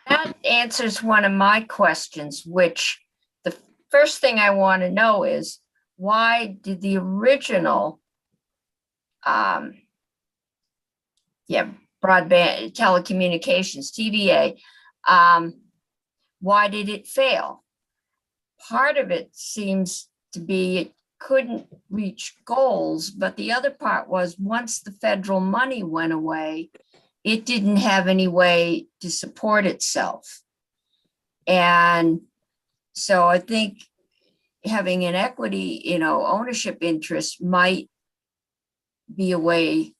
That answers one of my questions, which the first thing I want to know is, why did the original broadband telecommunications, TVA, why did it fail? Part of it seems to be it couldn't reach goals, but the other part was once the federal money went away, it didn't have any way to support itself. And so I think having an equity, ownership interest might be a way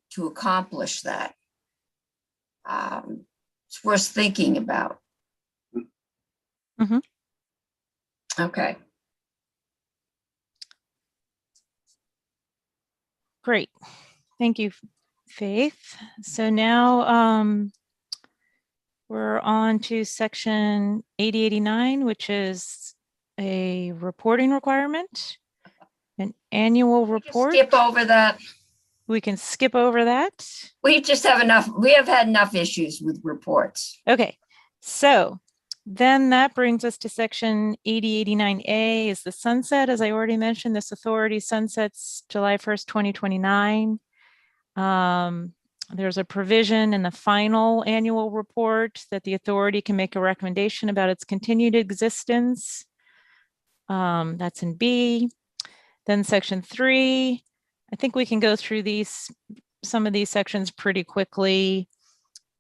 to accomplish that. It's worth thinking about. Mhm. Okay. Great. Thank you, Faith. So now we're on to section 8089, which is a reporting requirement, an annual report. Skip over that. We can skip over that. We have had enough issues with reports. Okay, so then that brings us to section 8089A is the sunset. As I already mentioned, this authority sunsets July 1st, 2029. There's a provision in the final annual report that the authority can make a recommendation about its continued existence. That's in B. Then section 3, I think we can go through some of these sections pretty quickly.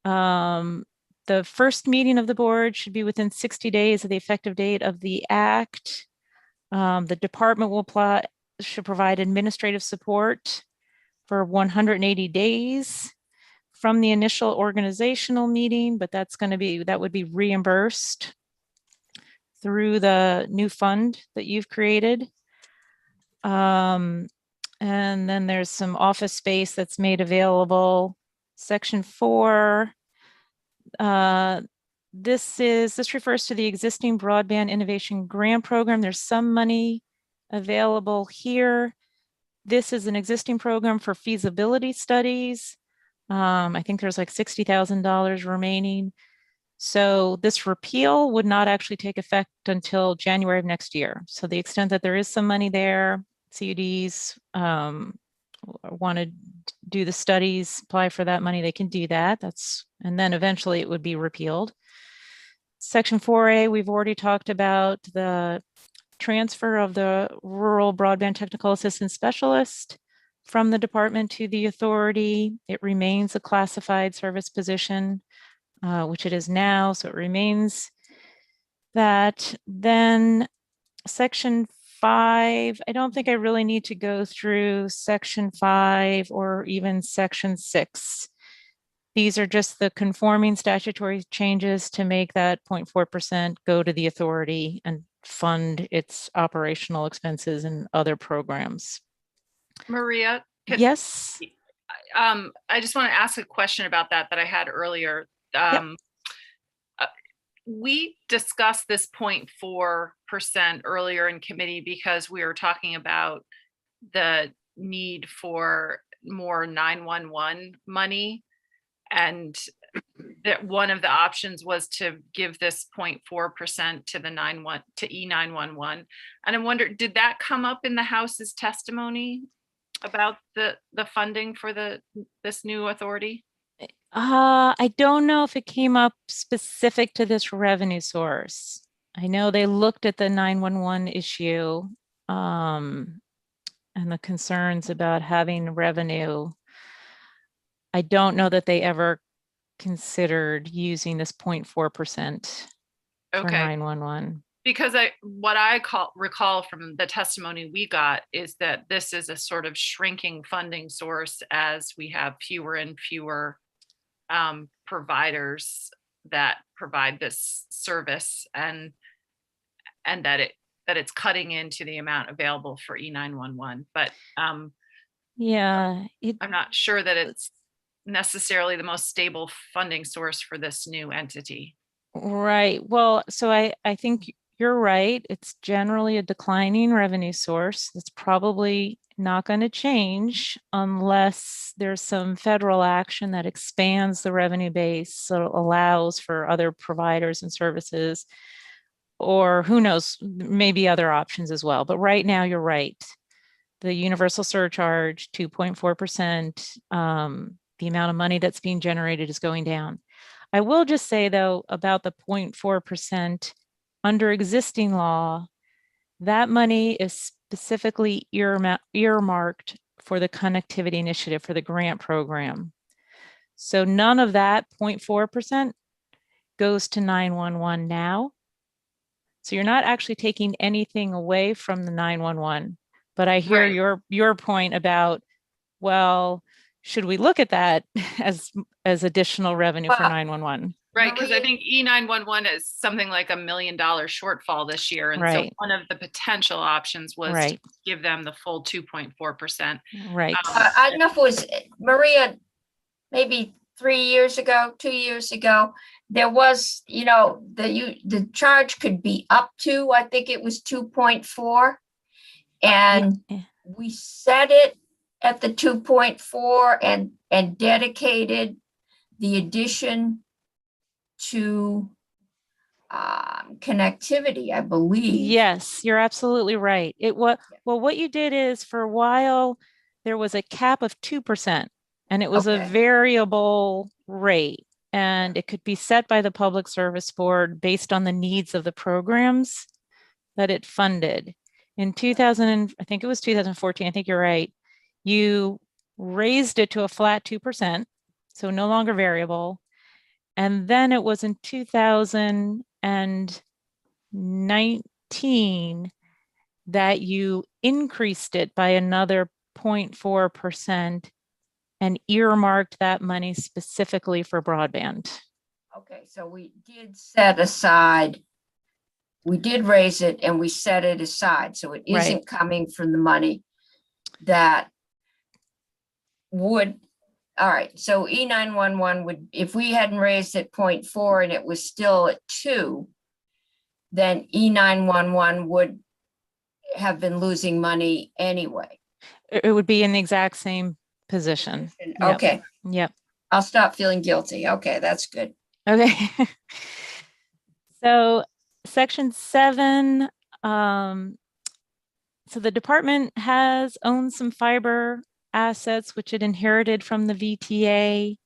The first meeting of the board should be within 60 days of the effective date of the act. The department should provide administrative support for 180 days from the initial organizational meeting, but that would be reimbursed through the new fund that you've created. And then there's some office space that's made available. Section 4, this refers to the existing broadband innovation grant program. There's some money available here. This is an existing program for feasibility studies. I think there's like $60,000 remaining. So this repeal would not actually take effect until January of next year. So the extent that there is some money there, CUDs want to do the studies, apply for that money, they can do that. That's and then eventually it would be repealed. Section 4A, we've already talked about the transfer of the rural broadband technical assistance specialist from the department to the authority. It remains a classified service position, which it is now, so it remains that. Then section 5, I don't think I really need to go through section 5 or even section 6. These are just the conforming statutory changes to make that 0.4% go to the authority and fund its operational expenses and other programs. Maria, Yes. I just want to ask a question about that I had earlier. We discussed this 0.4% earlier in committee because we were talking about the need for more 911 money. And that one of the options was to give this 0.4% to the E911. And I wonder, did that come up in the House's testimony about the funding for this new authority? I don't know if it came up specific to this revenue source. I know they looked at the 911 issue and the concerns about having revenue. I don't know that they ever considered using this 0.4% for Okay. 911. Because what I recall from the testimony we got is that this is a sort of shrinking funding source as we have fewer and fewer providers that provide this service, and that it's cutting into the amount available for E911. But yeah, I'm not sure that it's necessarily the most stable funding source for this new entity. right. Well, so I think you're right. It's generally a declining revenue source. It's probably not going to change unless there's some federal action that expands the revenue base, so allows for other providers and services, or who knows, maybe other options as well. But right now, you're right. The universal surcharge, 2.4%, the amount of money that's being generated is going down. I will just say, though, about the 0.4%, under existing law, that money is specifically earmarked for the connectivity initiative, for the grant program. So none of that 0.4% goes to 911 now. So you're not actually taking anything away from the 911. But I hear Right. your point about, well, should we look at that as additional revenue for Well, 911? Right, because I Maria- think E911 is something like $1 million shortfall this year. And so Right. one of the potential options was to Right. give them the full 2.4%. Right. I don't know if it was Maria, maybe 3 years ago, 2 years ago, there was, the charge could be up to, I think it was 2.4. And Yeah. we set it at the 2.4 and dedicated the addition to connectivity, I believe. Yes, you're absolutely right. Well, what you did is, for a while, there was a cap of 2%, and it was a Okay. variable rate, and it could be set by the Public Service Board based on the needs of the programs that it funded. In 2000, I think it was 2014, I think you're right, you raised it to a flat 2%, so no longer variable. And then it was in 2019 that you increased it by another 0.4% and earmarked that money specifically for broadband. Okay, so we did set aside, we did raise it and we set it aside, so it Right. isn't coming from the money that would, all right, so E911 would, if we hadn't raised it 0.4 and it was still at 2, then E911 would have been losing money anyway. It would be in the exact same position. Yep. Okay, Yep. I'll stop feeling guilty. Okay, that's good. Okay. So section 7, so the department has owned some fiber assets, which it inherited from the VTA.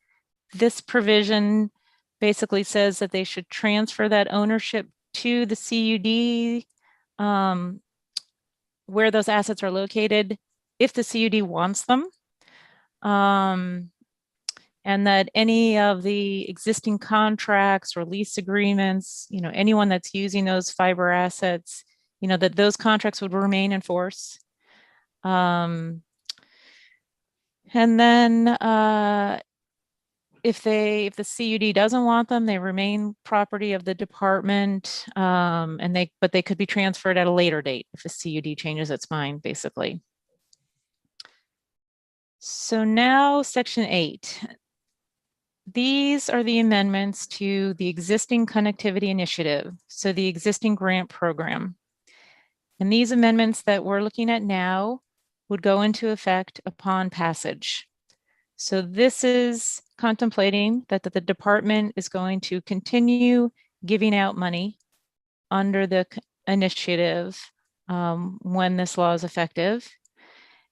this provision basically says that they should transfer that ownership to the CUD where those assets are located if the CUD wants them. And that any of the existing contracts or lease agreements, anyone that's using those fiber assets, that those contracts would remain in force. And then if the CUD doesn't want them, they remain property of the department, but they could be transferred at a later date if the CUD changes its mind, basically. So now Section 8. These are the amendments to the existing connectivity initiative, so the existing grant program. And these amendments that we're looking at now would go into effect upon passage. So this is contemplating that the department is going to continue giving out money under the initiative when this law is effective.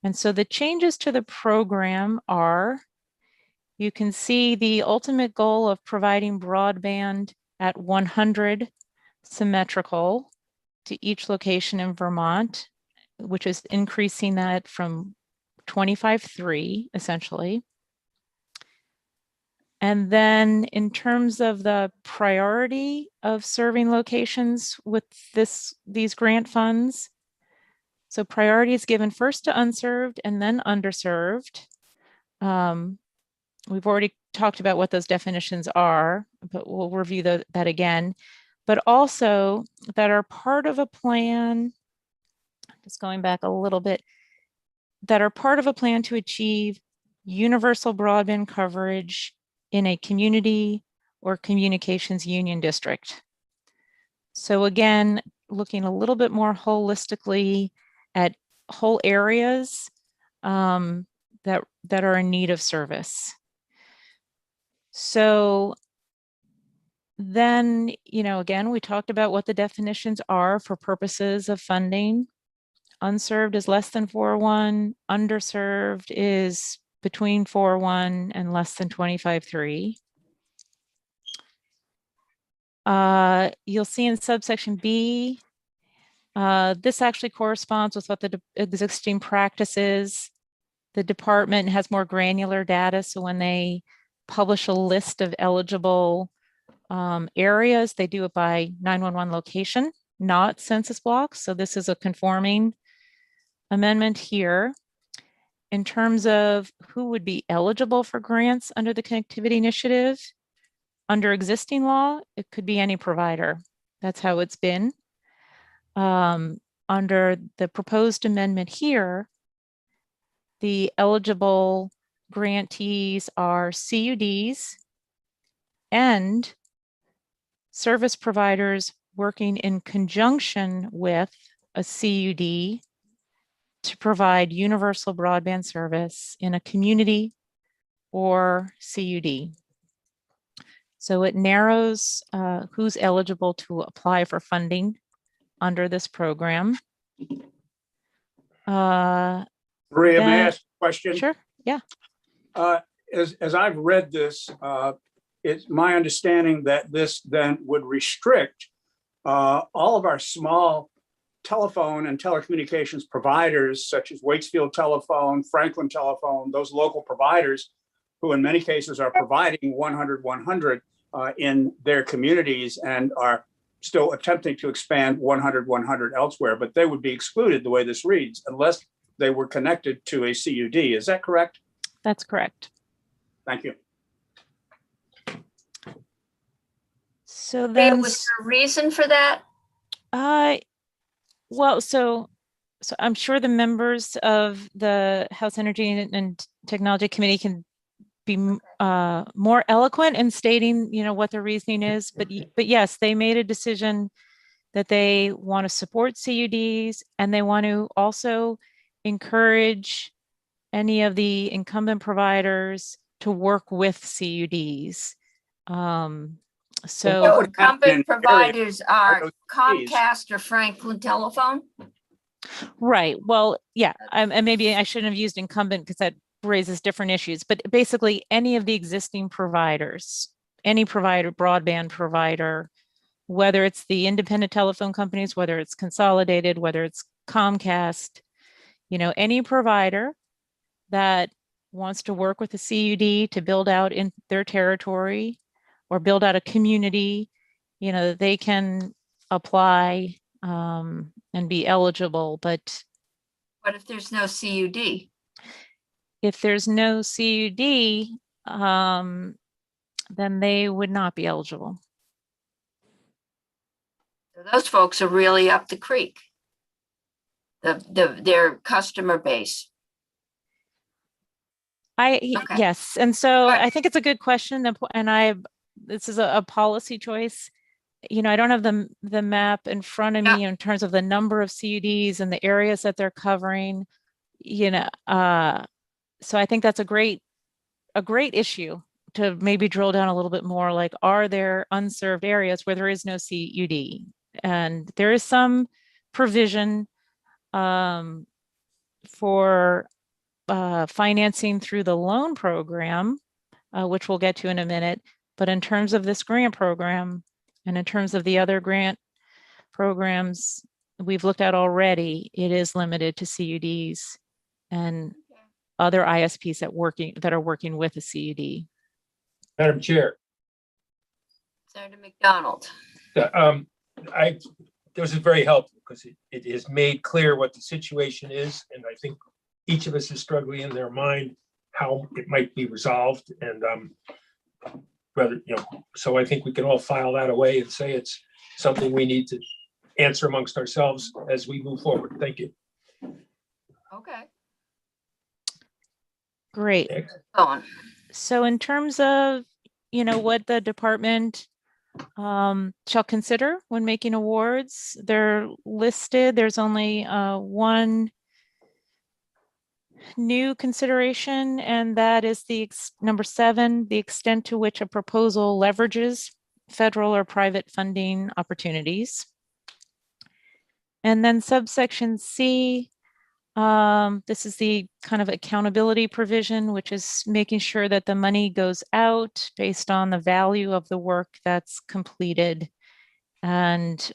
And so the changes to the program are, you can see the ultimate goal of providing broadband at 100 symmetrical to each location in Vermont, which is increasing that from 25.3 essentially. And then in terms of the priority of serving locations with these grant funds, so priority is given first to unserved and then underserved. We've already talked about what those definitions are, but we'll review that again. But also that are part of a plan, just going back a little bit, that are part of a plan to achieve universal broadband coverage in a community or communications union district. So again, looking a little bit more holistically at whole areas that are in need of service. So then, again, we talked about what the definitions are for purposes of funding. Unserved is less than 4.1, underserved is between 4.1 and less than 25.3. You'll see in subsection B, this actually corresponds with what the existing practice is. The department has more granular data, so when they publish a list of eligible areas, they do it by 911 location, not census blocks. So this is a conforming amendment here. In terms of who would be eligible for grants under the connectivity initiative, under existing law, it could be any provider. That's how it's been. Under the proposed amendment here, the eligible grantees are CUDs and service providers working in conjunction with a CUD to provide universal broadband service in a community or CUD. So it narrows who's eligible to apply for funding under this program. Maria, may I ask a question? Sure, yeah. As I've read this, it's my understanding that this then would restrict all of our small telephone and telecommunications providers, such as Waitsfield Telephone, Franklin Telephone, those local providers who in many cases are providing 100-100 in their communities and are still attempting to expand 100-100 elsewhere, but they would be excluded the way this reads unless they were connected to a CUD. Is that correct? That's correct. Thank you. So then, Was there a reason for that? well, so I'm sure the members of the House Energy and Technology Committee can be more eloquent in stating, what the reasoning is. But yes, they made a decision that they want to support CUDs and they want to also encourage any of the incumbent providers to work with CUDs. So incumbent providers are Comcast or Franklin Telephone? Right. Well, yeah, and maybe I shouldn't have used incumbent because that raises different issues, but basically any of the existing providers, any provider, broadband provider, whether it's the independent telephone companies, whether it's Consolidated, whether it's Comcast, any provider that wants to work with the CUD to build out in their territory or build out a community, they can apply and be eligible. But What if there's no CUD? if there's no CUD, then they would not be eligible. So those folks are really up the creek. Their customer base. Okay. Yes. And so Right. I think it's a good question. And this is a policy choice. I don't have the map in front of me in terms of the number of CUDs and the areas that they're covering, so I think that's a great issue to maybe drill down a little bit more, like, are there unserved areas where there is no CUD? And there is some provision for financing through the loan program, which we'll get to in a minute. But in terms of this grant program and in terms of the other grant programs we've looked at already, it is limited to CUDs and other ISPs that are working with a CUD. Madam Chair, Senator McDonald. this is very helpful because it is made clear what the situation is. And I think each of us is struggling in their mind how it might be resolved. And so I think we can all file that away and say it's something we need to answer amongst ourselves as we move forward. Thank you. Okay. Great. Go on. So in terms of, what the department shall consider when making awards, they're listed. There's only one new consideration, and that is number 7, the extent to which a proposal leverages federal or private funding opportunities. And then subsection C, this is the kind of accountability provision, which is making sure that the money goes out based on the value of the work that's completed. And,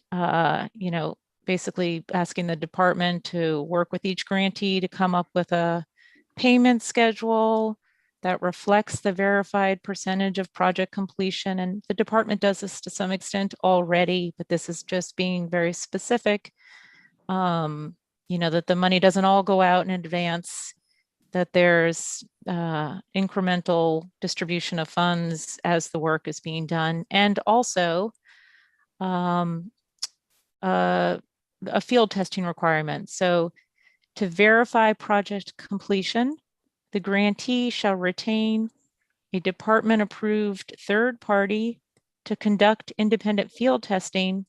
basically asking the department to work with each grantee to come up with a payment schedule that reflects the verified percentage of project completion. And the department does this to some extent already, but this is just being very specific. That the money doesn't all go out in advance, that there's incremental distribution of funds as the work is being done, and also a field testing requirement. So to verify project completion, the grantee shall retain a department-approved third party to conduct independent field testing,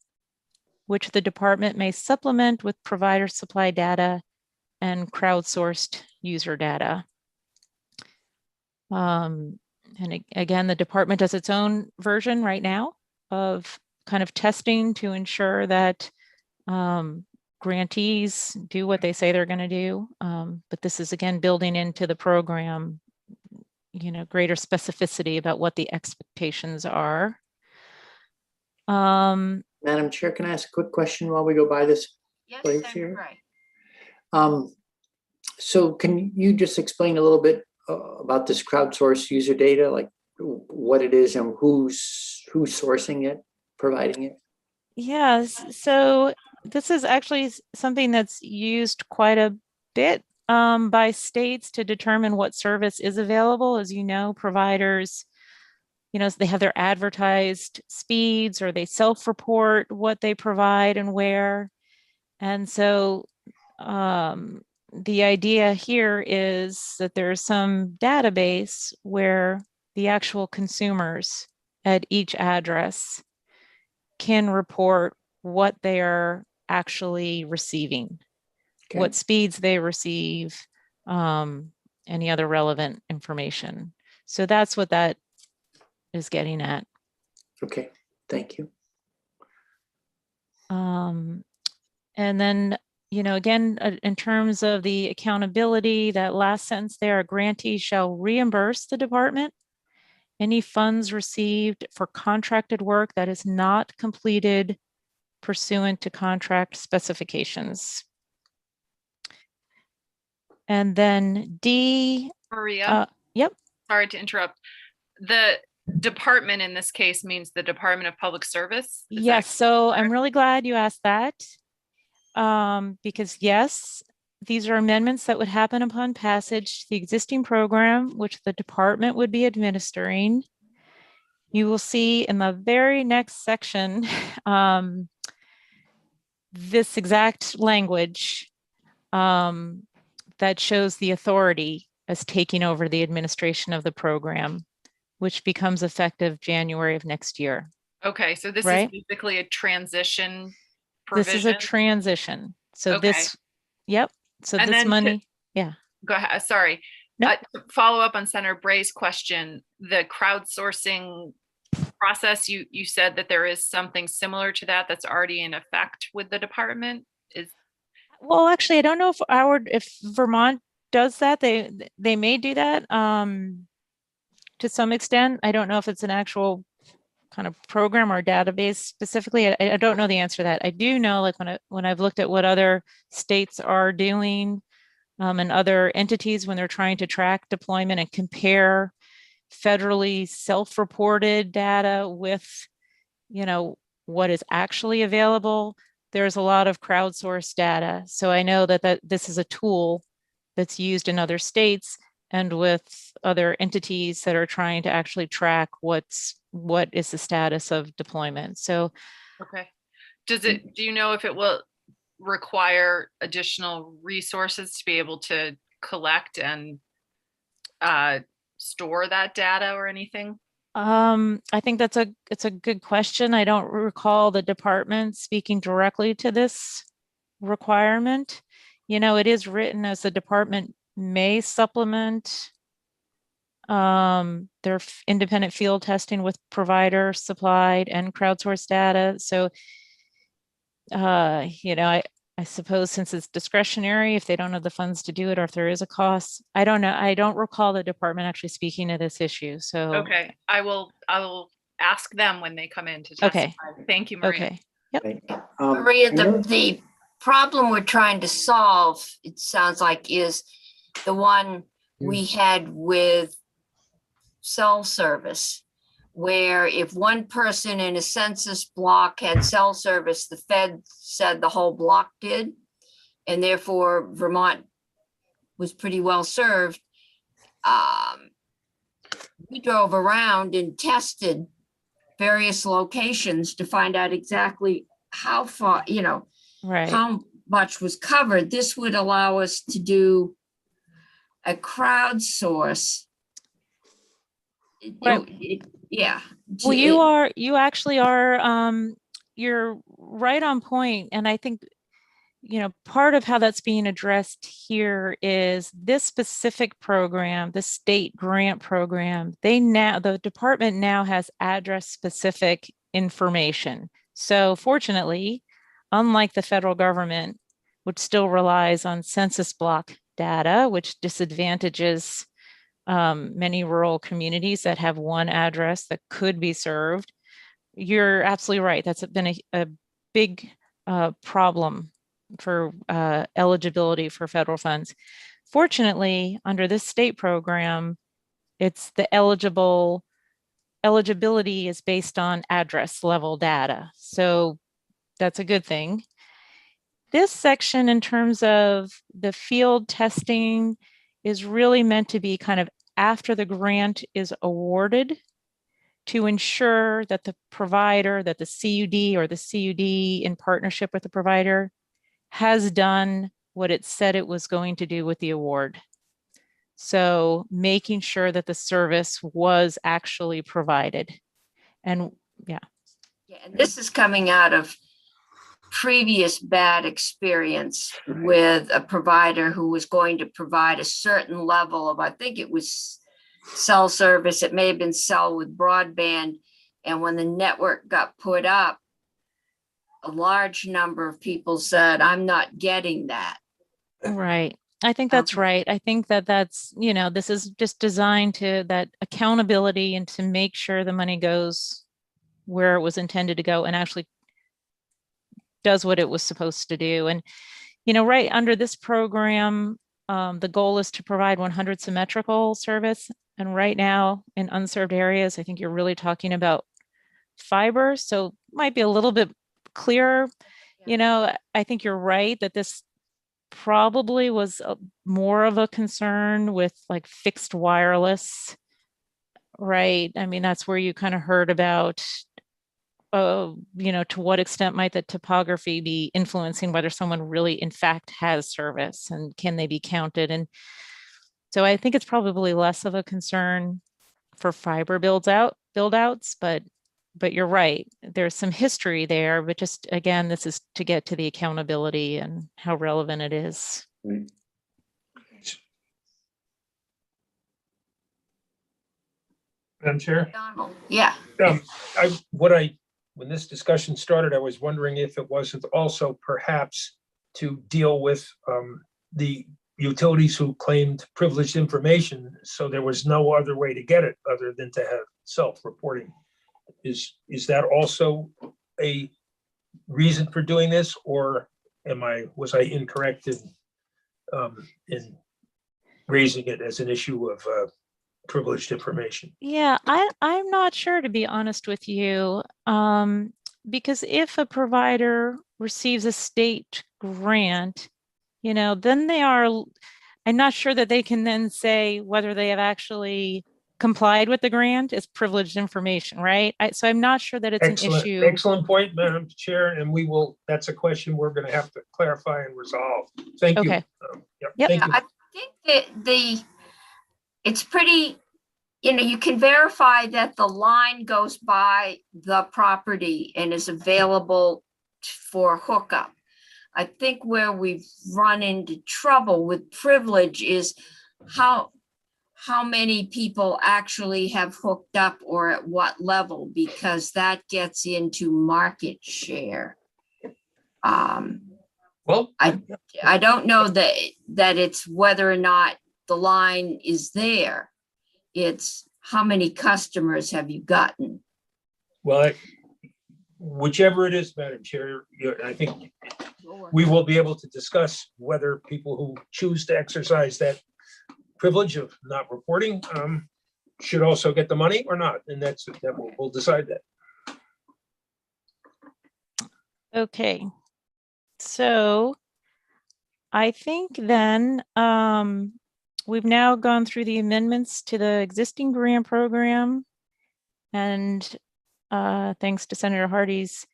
which the department may supplement with provider supply data and crowdsourced user data. And again, the department does its own version right now of kind of testing to ensure that grantees do what they say they're going to do. But this is, again, building into the program, greater specificity about what the expectations are. Madam Chair, can I ask a quick question while we go by this Yes, place Senator here? Gray. So can you just explain a little bit about this crowdsourced user data, like what it is and who's sourcing it, providing it? Yes, so this is actually something that's used quite a bit by states to determine what service is available. As you know, providers, they have their advertised speeds, or they self-report what they provide and where. And so the idea here is that there's some database where the actual consumers at each address can report what they are actually receiving, Okay. what speeds they receive, any other relevant information. So that's what that is getting at. Okay, thank you. And then, again, in terms of the accountability, that last sentence there, a grantee shall reimburse the department any funds received for contracted work that is not completed pursuant to contract specifications. And then D, Maria, yep, sorry to interrupt. The department in this case means the Department of Public Service? Is that yes. So I'm correct? really glad you asked that. Because yes, these are amendments that would happen upon passage to the existing program, which the department would be administering. You will see in the very next section, this exact language that shows the authority as taking over the administration of the program, which becomes effective January of next year. Okay, so this Right. is basically a transition This is a provision? transition. So Okay. this, yep. So And this then to- money, yeah. Go ahead, sorry. No. To follow up on Senator Bray's question, the crowdsourcing process, you said that there is something similar to that that's already in effect with the department? Well, actually, I don't know if Vermont does that. They may do that to some extent. I don't know if it's an actual kind of program or database specifically. I don't know the answer to that. I do know, like when I've looked at what other states are doing and other entities when they're trying to track deployment and compare federally self-reported data with, what is actually available. There's a lot of crowdsourced data. So I know that this is a tool that's used in other states and with other entities that are trying to actually track what is the status of deployment. So Okay. Do you know if it will require additional resources to be able to collect and store that data or anything? I think it's a good question. I don't recall the department speaking directly to this requirement. It is written as the department may supplement their independent field testing with provider supplied and crowdsourced data. So, I suppose since it's discretionary, if they don't have the funds to do it, or if there is a cost, I don't know. I don't recall the department actually speaking to this issue. So, Okay, I will ask them when they come in to Okay. testify. Thank you, Maria. okay. Yep. Right. Maria, I know- the problem we're trying to solve, it sounds like, is the one we had with cell service, where if one person in a census block had cell service, the Fed said the whole block did, and therefore Vermont was pretty well served. We drove around and tested various locations to find out exactly how far, Right. how much was covered. This would allow us to do a crowdsource. Right. Yeah. Well, you actually are, you're right on point. And I think, part of how that's being addressed here is this specific program, the state grant program, the department now has address specific information. So fortunately, unlike the federal government, which still relies on census block data, which disadvantages many rural communities that have one address that could be served. You're absolutely right. That's been a big problem for eligibility for federal funds. Fortunately, under this state program, it's the eligibility is based on address level data. So that's a good thing. This section in terms of the field testing is really meant to be kind of after the grant is awarded to ensure that the provider, that the CUD or the CUD in partnership with the provider has done what it said it was going to do with the award. So making sure that the service was actually provided. And yeah. Yeah, and this is coming out of previous bad experience with a provider who was going to provide a certain level of, I think it was cell service, it may have been cell with broadband. And when the network got put up, a large number of people said, I'm not getting that. Right. I think that's Okay. right. I think that that's, this is just designed to that accountability and to make sure the money goes where it was intended to go and actually does what it was supposed to do. And, right under this program, the goal is to provide 100 symmetrical service. And right now in unserved areas, I think you're really talking about fiber. So might be a little bit clearer. I think you're right that this probably was more of a concern with like fixed wireless, right? I mean, that's where you kind of heard about, to what extent might the topography be influencing whether someone really in fact has service and can they be counted? And so I think it's probably less of a concern for fiber build outs, but you're right. There's some history there, but just again, this is to get to the accountability and how relevant it is. Madam Chair? Donald, yeah. When this discussion started, I was wondering if it wasn't also perhaps to deal with the utilities who claimed privileged information, so there was no other way to get it other than to have self-reporting. Is that also a reason for doing this, or was I incorrect in raising it as an issue of privileged information? Yeah, I'm not sure, to be honest with you, because if a provider receives a state grant, then I'm not sure that they can then say whether they have actually complied with the grant is privileged information, right? So I'm not sure that it's an issue. Excellent point, Madam Chair, and that's a question we're going to have to clarify and resolve. Thank you. Okay. Yep. Thank Yeah, you. I think that it's pretty, you can verify that the line goes by the property and is available for hookup. I think where we've run into trouble with privilege is how many people actually have hooked up or at what level, because that gets into market share. Well, I don't know that it's whether or not the line is there. It's how many customers have you gotten? well, whichever it is, Madam Chair, I think we will be able to discuss whether people who choose to exercise that privilege of not reporting should also get the money or not, and we'll decide that. Okay. So I think then we've now gone through the amendments to the existing grant program. And thanks to Senator Hardy's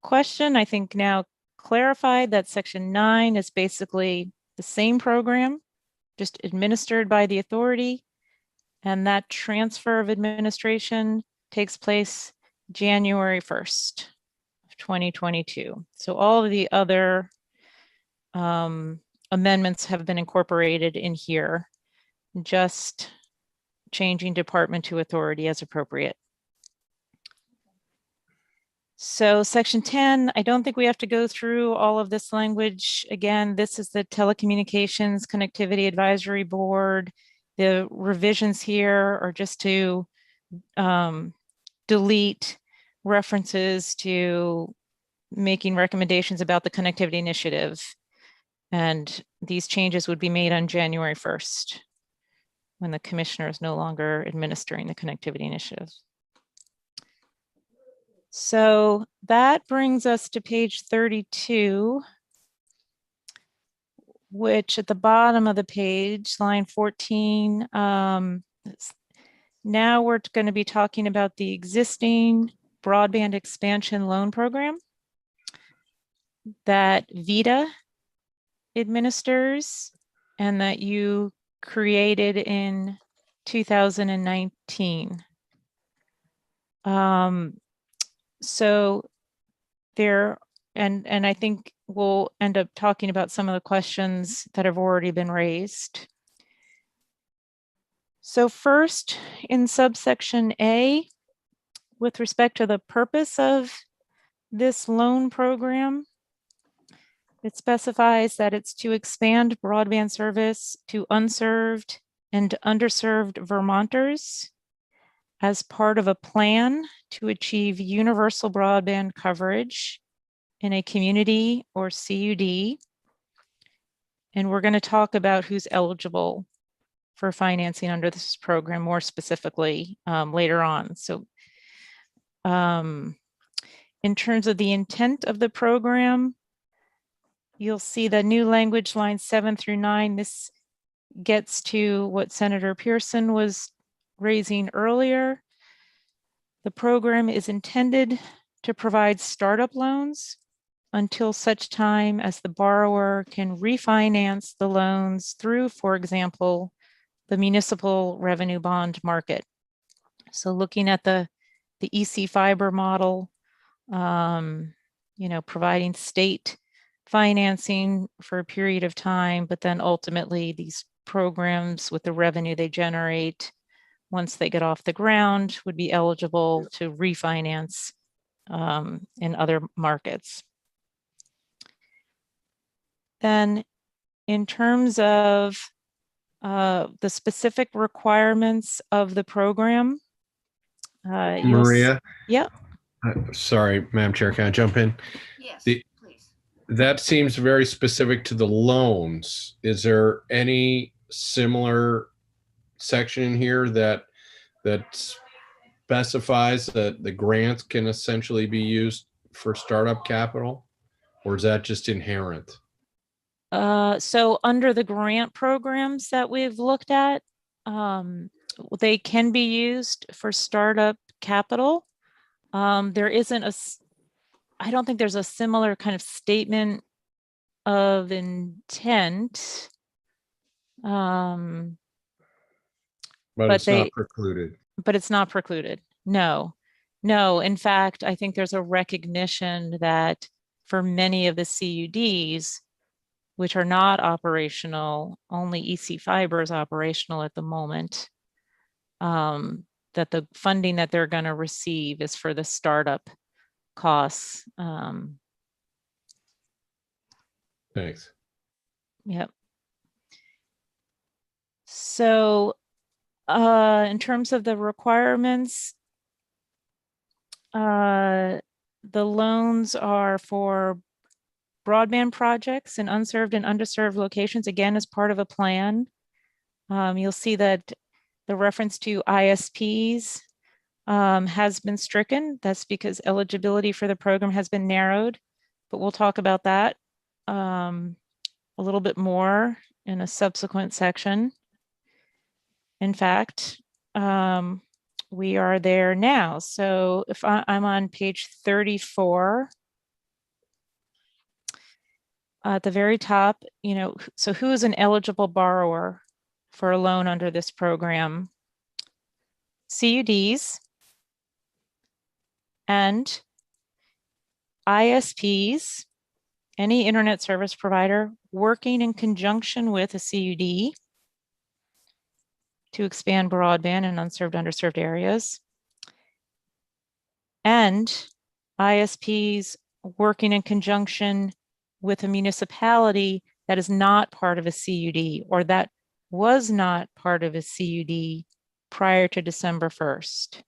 question, I think now clarified that Section 9 is basically the same program, just administered by the authority. And that transfer of administration takes place January 1st of 2022. So all of the other amendments have been incorporated in here, just changing department to authority as appropriate. So Section 10, I don't think we have to go through all of this language. Again, this is the Telecommunications Connectivity Advisory Board. The revisions here are just to delete references to making recommendations about the connectivity initiative. And these changes would be made on January 1st, when the commissioner is no longer administering the connectivity initiative. So that brings us to page 32, which at the bottom of the page, line 14, now we're going to be talking about the existing broadband expansion loan program that VITA administers and that you created in 2019. So there, and I think we'll end up talking about some of the questions that have already been raised. So first, in subsection A, with respect to the purpose of this loan program, it specifies that it's to expand broadband service to unserved and underserved Vermonters as part of a plan to achieve universal broadband coverage in a community or CUD. And we're going to talk about who's eligible for financing under this program more specifically later on. So in terms of the intent of the program, you'll see the new language lines 7 through 9. This gets to what Senator Pearson was raising earlier. The program is intended to provide startup loans until such time as the borrower can refinance the loans through, for example, the municipal revenue bond market. So looking at the EC Fiber model, providing state financing for a period of time, but then ultimately these programs with the revenue they generate once they get off the ground would be eligible to refinance in other markets. Then in terms of the specific requirements of the program, Maria? Yeah. Sorry, Madam Chair, can I jump in? Yes, The- please. That seems very specific to the loans. Is there any similar section in here that specifies that the grants can essentially be used for startup capital? Or is that just inherent? So under the grant programs that we've looked at, they can be used for startup capital. There isn't I don't think there's a similar kind of statement of intent. But But it's not precluded. But it's not precluded. No. In fact, I think there's a recognition that for many of the CUDs, which are not operational, only EC Fiber is operational at the moment, that the funding that they're going to receive is for the startup costs. Thanks. Yep. So in terms of the requirements, the loans are for broadband projects in unserved and underserved locations, again, as part of a plan. You'll see that the reference to ISPs has been stricken. That's because eligibility for the program has been narrowed, but we'll talk about that a little bit more in a subsequent section. In fact, we are there now. So if I'm on page 34, at the very top, so who is an eligible borrower for a loan under this program? CUDs and ISPs, any internet service provider working in conjunction with a CUD to expand broadband in unserved, underserved areas, and ISPs working in conjunction with a municipality that is not part of a CUD or that was not part of a CUD prior to December 1st.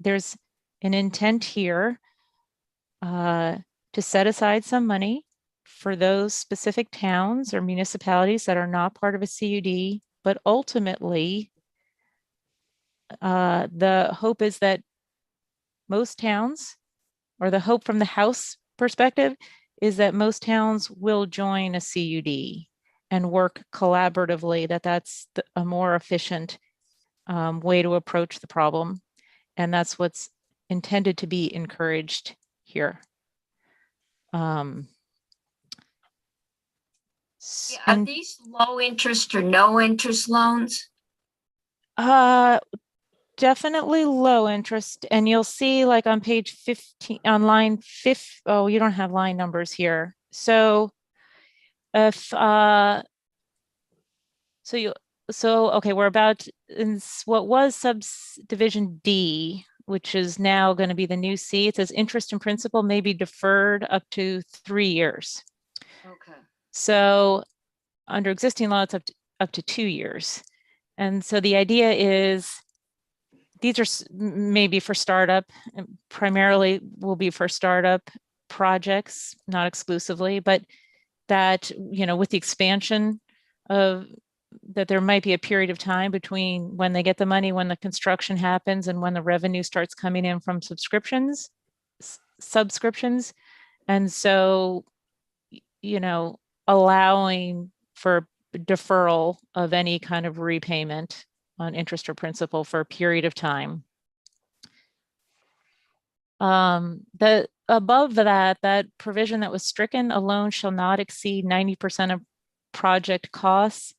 There's an intent here to set aside some money for those specific towns or municipalities that are not part of a CUD, but ultimately the hope is that most towns, or the hope from the House perspective, is that most towns will join a CUD and work collaboratively, that's a more efficient way to approach the problem. And that's what's intended to be encouraged here. Are these low interest or no interest loans? Definitely low interest. And you'll see like on page 15, on line 5, oh, you don't have line numbers here. So if, okay, we're about in what was subdivision D, which is now going to be the new C. It says interest and principal may be deferred up to 3 years. Okay. So under existing law, it's up to 2 years. And so the idea is these are maybe for startup, and primarily will be for startup projects, not exclusively, but that, you know, with the expansion of that, there might be a period of time between when they get the money, when the construction happens, and when the revenue starts coming in from subscriptions. And so, you know, allowing for deferral of any kind of repayment on interest or principal for a period of time. The above that provision that was stricken, a loan shall not exceed 90% of project costs.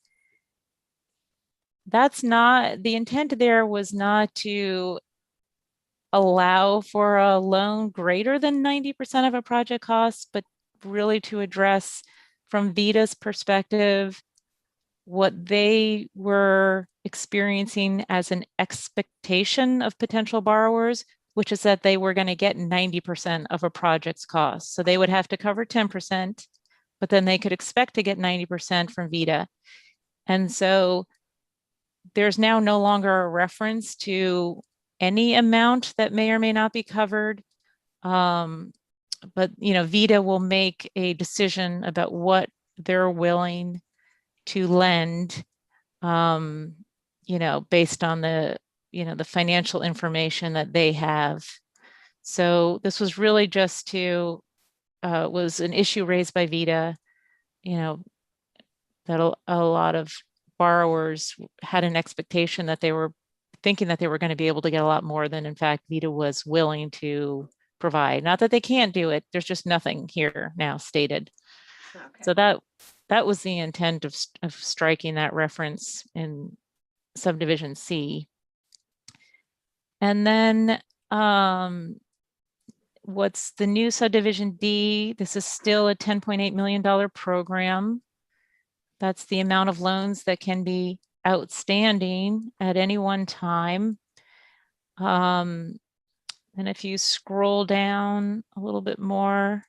That's not, the intent there was not to allow for a loan greater than 90% of a project cost, but really to address from VITA's perspective what they were experiencing as an expectation of potential borrowers, which is that they were going to get 90% of a project's cost. So they would have to cover 10%, but then they could expect to get 90% from VITA. And so there's now no longer a reference to any amount that may or may not be covered. But, you know, VITA will make a decision about what they're willing to lend, you know, based on the, you know, the financial information that they have. So this was really just to, was an issue raised by VITA, you know, that a lot of borrowers had an expectation that they were thinking that they were going to be able to get a lot more than in fact VITA was willing to provide. Not that they can't do it, there's just nothing here now stated. Okay. So that was the intent of striking that reference in subdivision C. And then what's the new subdivision D? This is still a $10.8 million program. That's the amount of loans that can be outstanding at any one time. And if you scroll down a little bit more,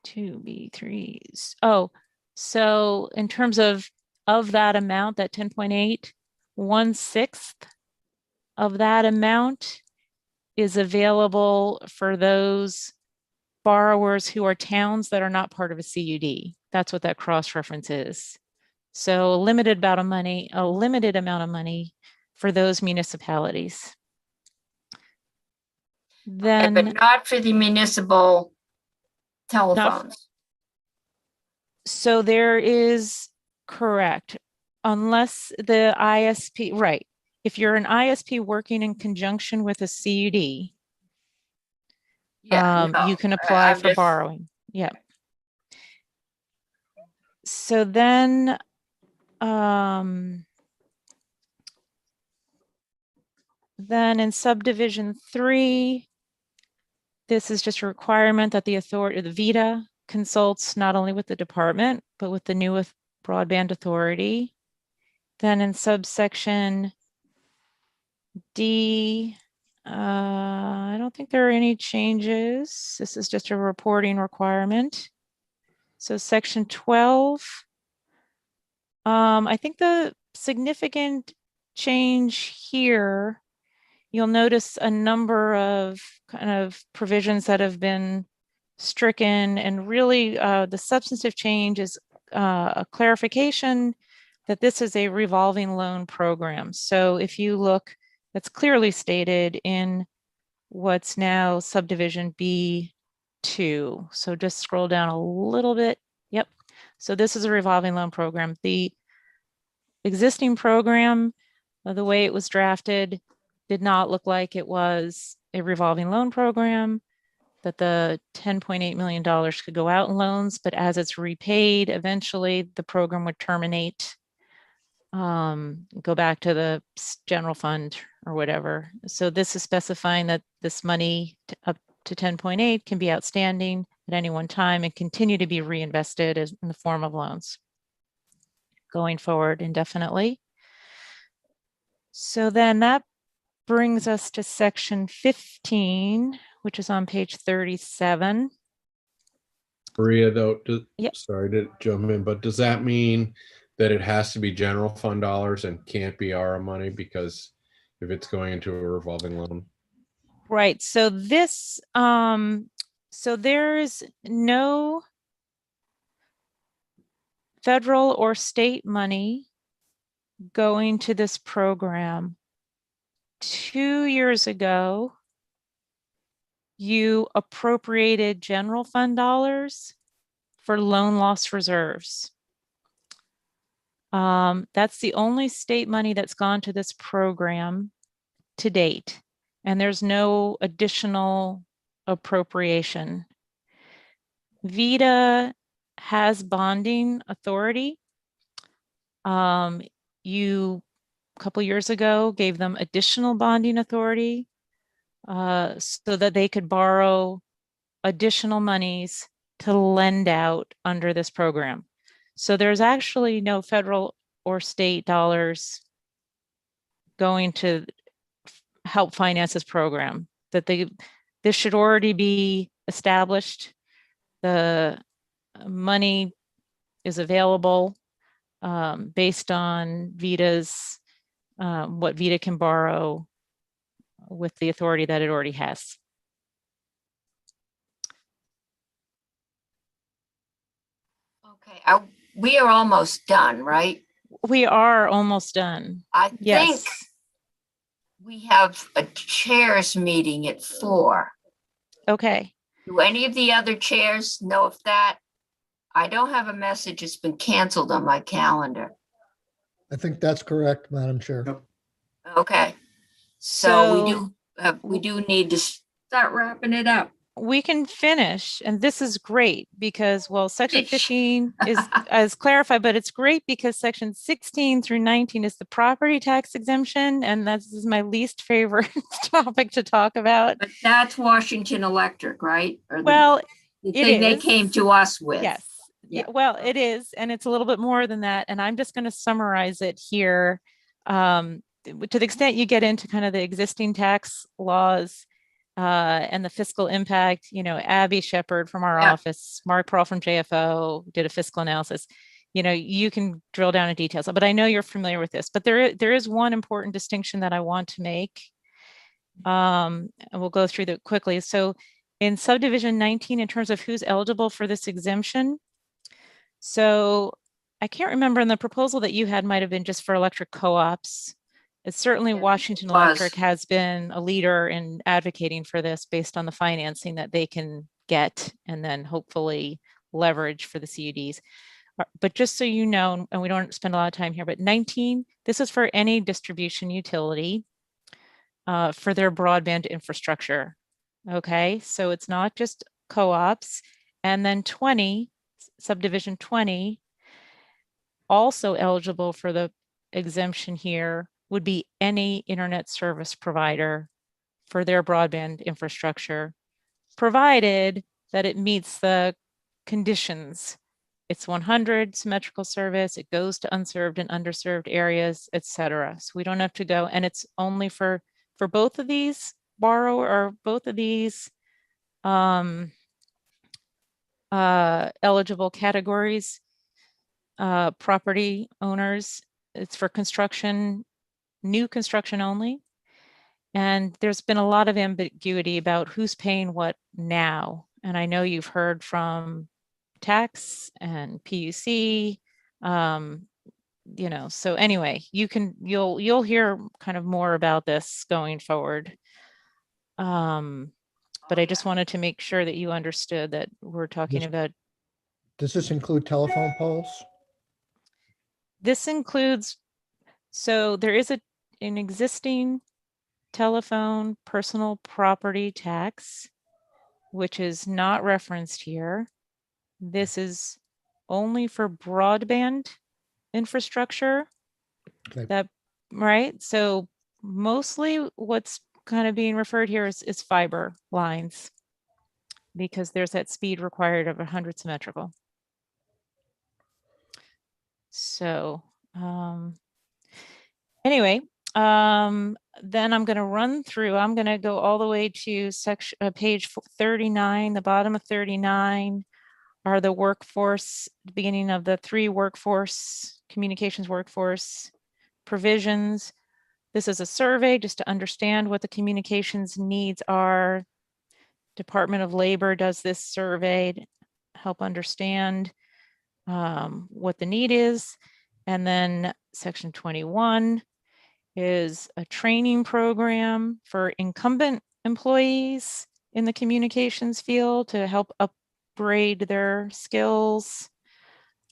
two B3s. Oh, so in terms of that amount, that 10.8, 1/6 of that amount is available for those borrowers who are towns that are not part of a CUD. That's what that cross-reference is. So a limited amount of money for those municipalities. Then, But not for the municipal telephones. so there is, correct, unless the ISP, right. If you're an ISP working in conjunction with a CUD, you can apply for borrowing. Yeah. So then, in subdivision 3, this is just a requirement that the authority, the VITA, consults not only with the department, but with the new broadband authority. Then in subsection D, I don't think there are any changes. This is just a reporting requirement. So section 12, I think the significant change here, you'll notice a number of kind of provisions that have been stricken, and really the substantive change is a clarification that this is a revolving loan program. So if you look, that's clearly stated in what's now subdivision B2. So just scroll down a little bit. Yep. So this is a revolving loan program. The existing program, the way it was drafted, did not look like it was a revolving loan program, that the $10.8 million could go out in loans, but as it's repaid, eventually the program would terminate, go back to the general fund or whatever. So this is specifying that this money up to 10.8 can be outstanding at any one time and continue to be reinvested in the form of loans going forward indefinitely. So then that brings us to section 15, which is on page 37. Maria, though, Yep. sorry to jump in, but does that mean that it has to be general fund dollars and can't be ARA money? Because if it's going into a revolving loan. Right. So this, so there's no federal or state money going to this program. 2 years ago, you appropriated general fund dollars for loan loss reserves. That's the only state money that's gone to this program to date, and there's no additional appropriation. VITA has bonding authority. You, a couple years ago, gave them additional bonding authority so that they could borrow additional monies to lend out under this program. So there's actually no federal or state dollars going to help finance this program. This should already be established. The money is available based on VITA's, what VITA can borrow with the authority that it already has. Okay, we are almost done, right? We are almost done. I think Yes. we have a chairs meeting at 4. Okay. Do any of the other chairs know if that? I don't have a message. It's been canceled on my calendar. I think that's correct, Madam Chair. Yep. Okay. So we do need to start wrapping it up. We can finish, and this is great because, well, section 15 is clarified, but it's great because section 16 through 19 is the property tax exemption, and this is my least favorite topic to talk about. But that's Washington Electric, right? Or Well, the it thing they is. came to us with. Yes. Yeah. Well, it is, and it's a little bit more than that, and I'm just going to summarize it here. To the extent you get into kind of the existing tax laws, and the fiscal impact, Abby Shepard from our office, Mark Pearl from JFO did a fiscal analysis. You can drill down in details, but I know you're familiar with this. But there is one important distinction that I want to make. And we'll go through that quickly. So in subdivision 19, in terms of who's eligible for this exemption, so I can't remember, in the proposal that you had might have been just for electric co-ops. It's certainly Washington Electric has been a leader in advocating for this based on the financing that they can get and then hopefully leverage for the CUDs. But just so you know, and we don't spend a lot of time here, but 19, this is for any distribution utility for their broadband infrastructure. Okay, so it's not just co-ops. And then 20, subdivision 20, also eligible for the exemption here would be any internet service provider for their broadband infrastructure, provided that it meets the conditions. It's 100 symmetrical service, it goes to unserved and underserved areas, etc. So we don't have to go, and it's only for both of these both of these eligible categories, property owners. It's for construction, new construction only. And there's been a lot of ambiguity about who's paying what now. And I know you've heard from tax and PUC, so anyway, you'll hear kind of more about this going forward. But I just wanted to make sure that you understood that we're talking about. Does this include telephone poles? This includes, so there is an existing telephone personal property tax, which is not referenced here. This is only for broadband infrastructure. Okay. Right? So mostly what's kind of being referred here is fiber lines, because there's that speed required of 100 symmetrical. So anyway, then I'm going to run through, I'm going to go all the way to section, page 39, the bottom of 39 are the workforce, the beginning of the 3 workforce, communications workforce provisions. This is a survey just to understand what the communications needs are. Department of Labor does this survey to help understand what the need is. And then section 21 is a training program for incumbent employees in the communications field to help upgrade their skills.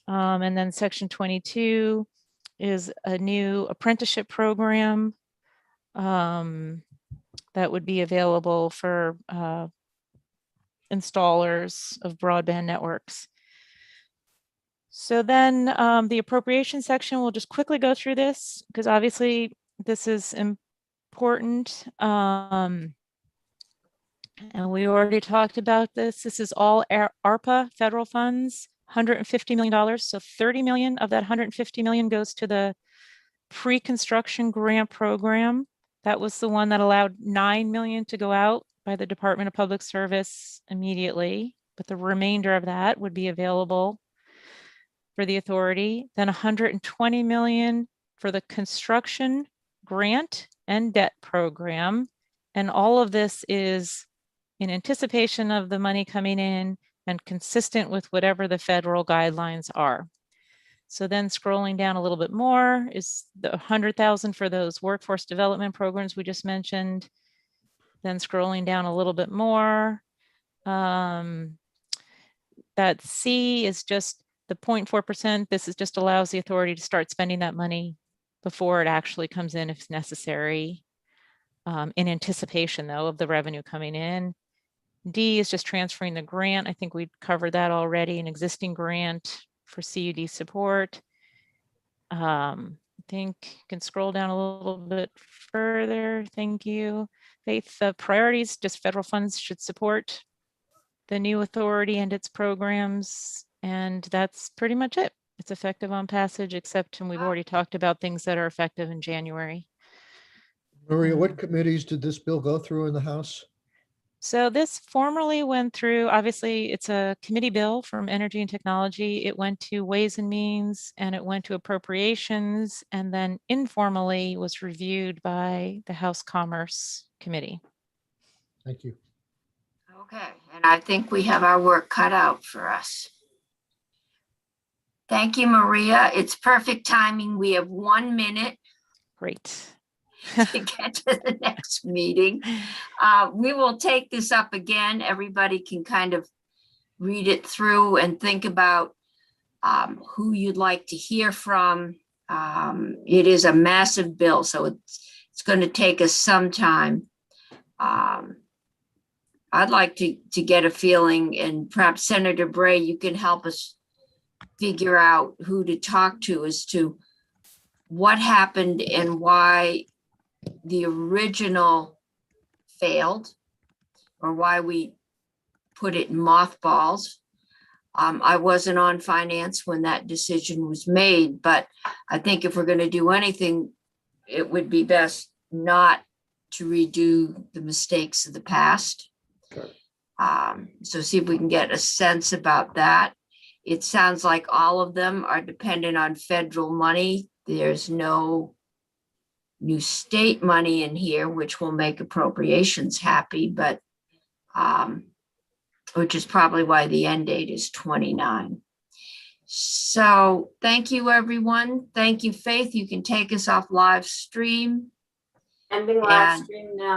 And then section 22 is a new apprenticeship program that would be available for installers of broadband networks. So then the appropriation section, we'll just quickly go through this because obviously this is important. And we already talked about this. This is all ARPA federal funds, $150 million. So 30 million of that 150 million goes to the pre-construction grant program. That was the one that allowed 9 million to go out by the Department of Public Service immediately, but the remainder of that would be available for the authority. Then 120 million for the construction grant and debt program. And all of this is in anticipation of the money coming in and consistent with whatever the federal guidelines are. So then scrolling down a little bit more is the 100,000 for those workforce development programs we just mentioned. Then scrolling down a little bit more, that C is just the 0.4%. This is just allows the authority to start spending that money before it actually comes in if necessary, in anticipation though of the revenue coming in. D is just transferring the grant. I think we covered that already, an existing grant for CUD support. I think you can scroll down a little bit further. Thank you. Faith, the priorities, just federal funds should support the new authority and its programs. And that's pretty much it. It's effective on passage, except, and we've already talked about things that are effective in January. Maria, what committees did this bill go through in the House? So this formally went through, obviously it's a committee bill from Energy and Technology. It went to Ways and Means and it went to Appropriations and then informally was reviewed by the House Commerce Committee. Thank you. Okay, and I think we have our work cut out for us. Thank you, Maria. It's perfect timing. We have 1 minute Great. to get to the next meeting. We will take this up again. Everybody can kind of read it through and think about who you'd like to hear from. It is a massive bill, so it's going to take us some time. I'd like to get a feeling, and perhaps Senator Bray, you can help us figure out who to talk to as to what happened and why the original failed, or why we put it in mothballs. I wasn't on finance when that decision was made, but I think if we're going to do anything, it would be best not to redo the mistakes of the past. So see if we can get a sense about that. It sounds like all of them are dependent on federal money. There's no new state money in here, which will make appropriations happy, but which is probably why the end date is 29. So thank you, everyone. Thank you, Faith. You can take us off live stream. Ending live And- stream now.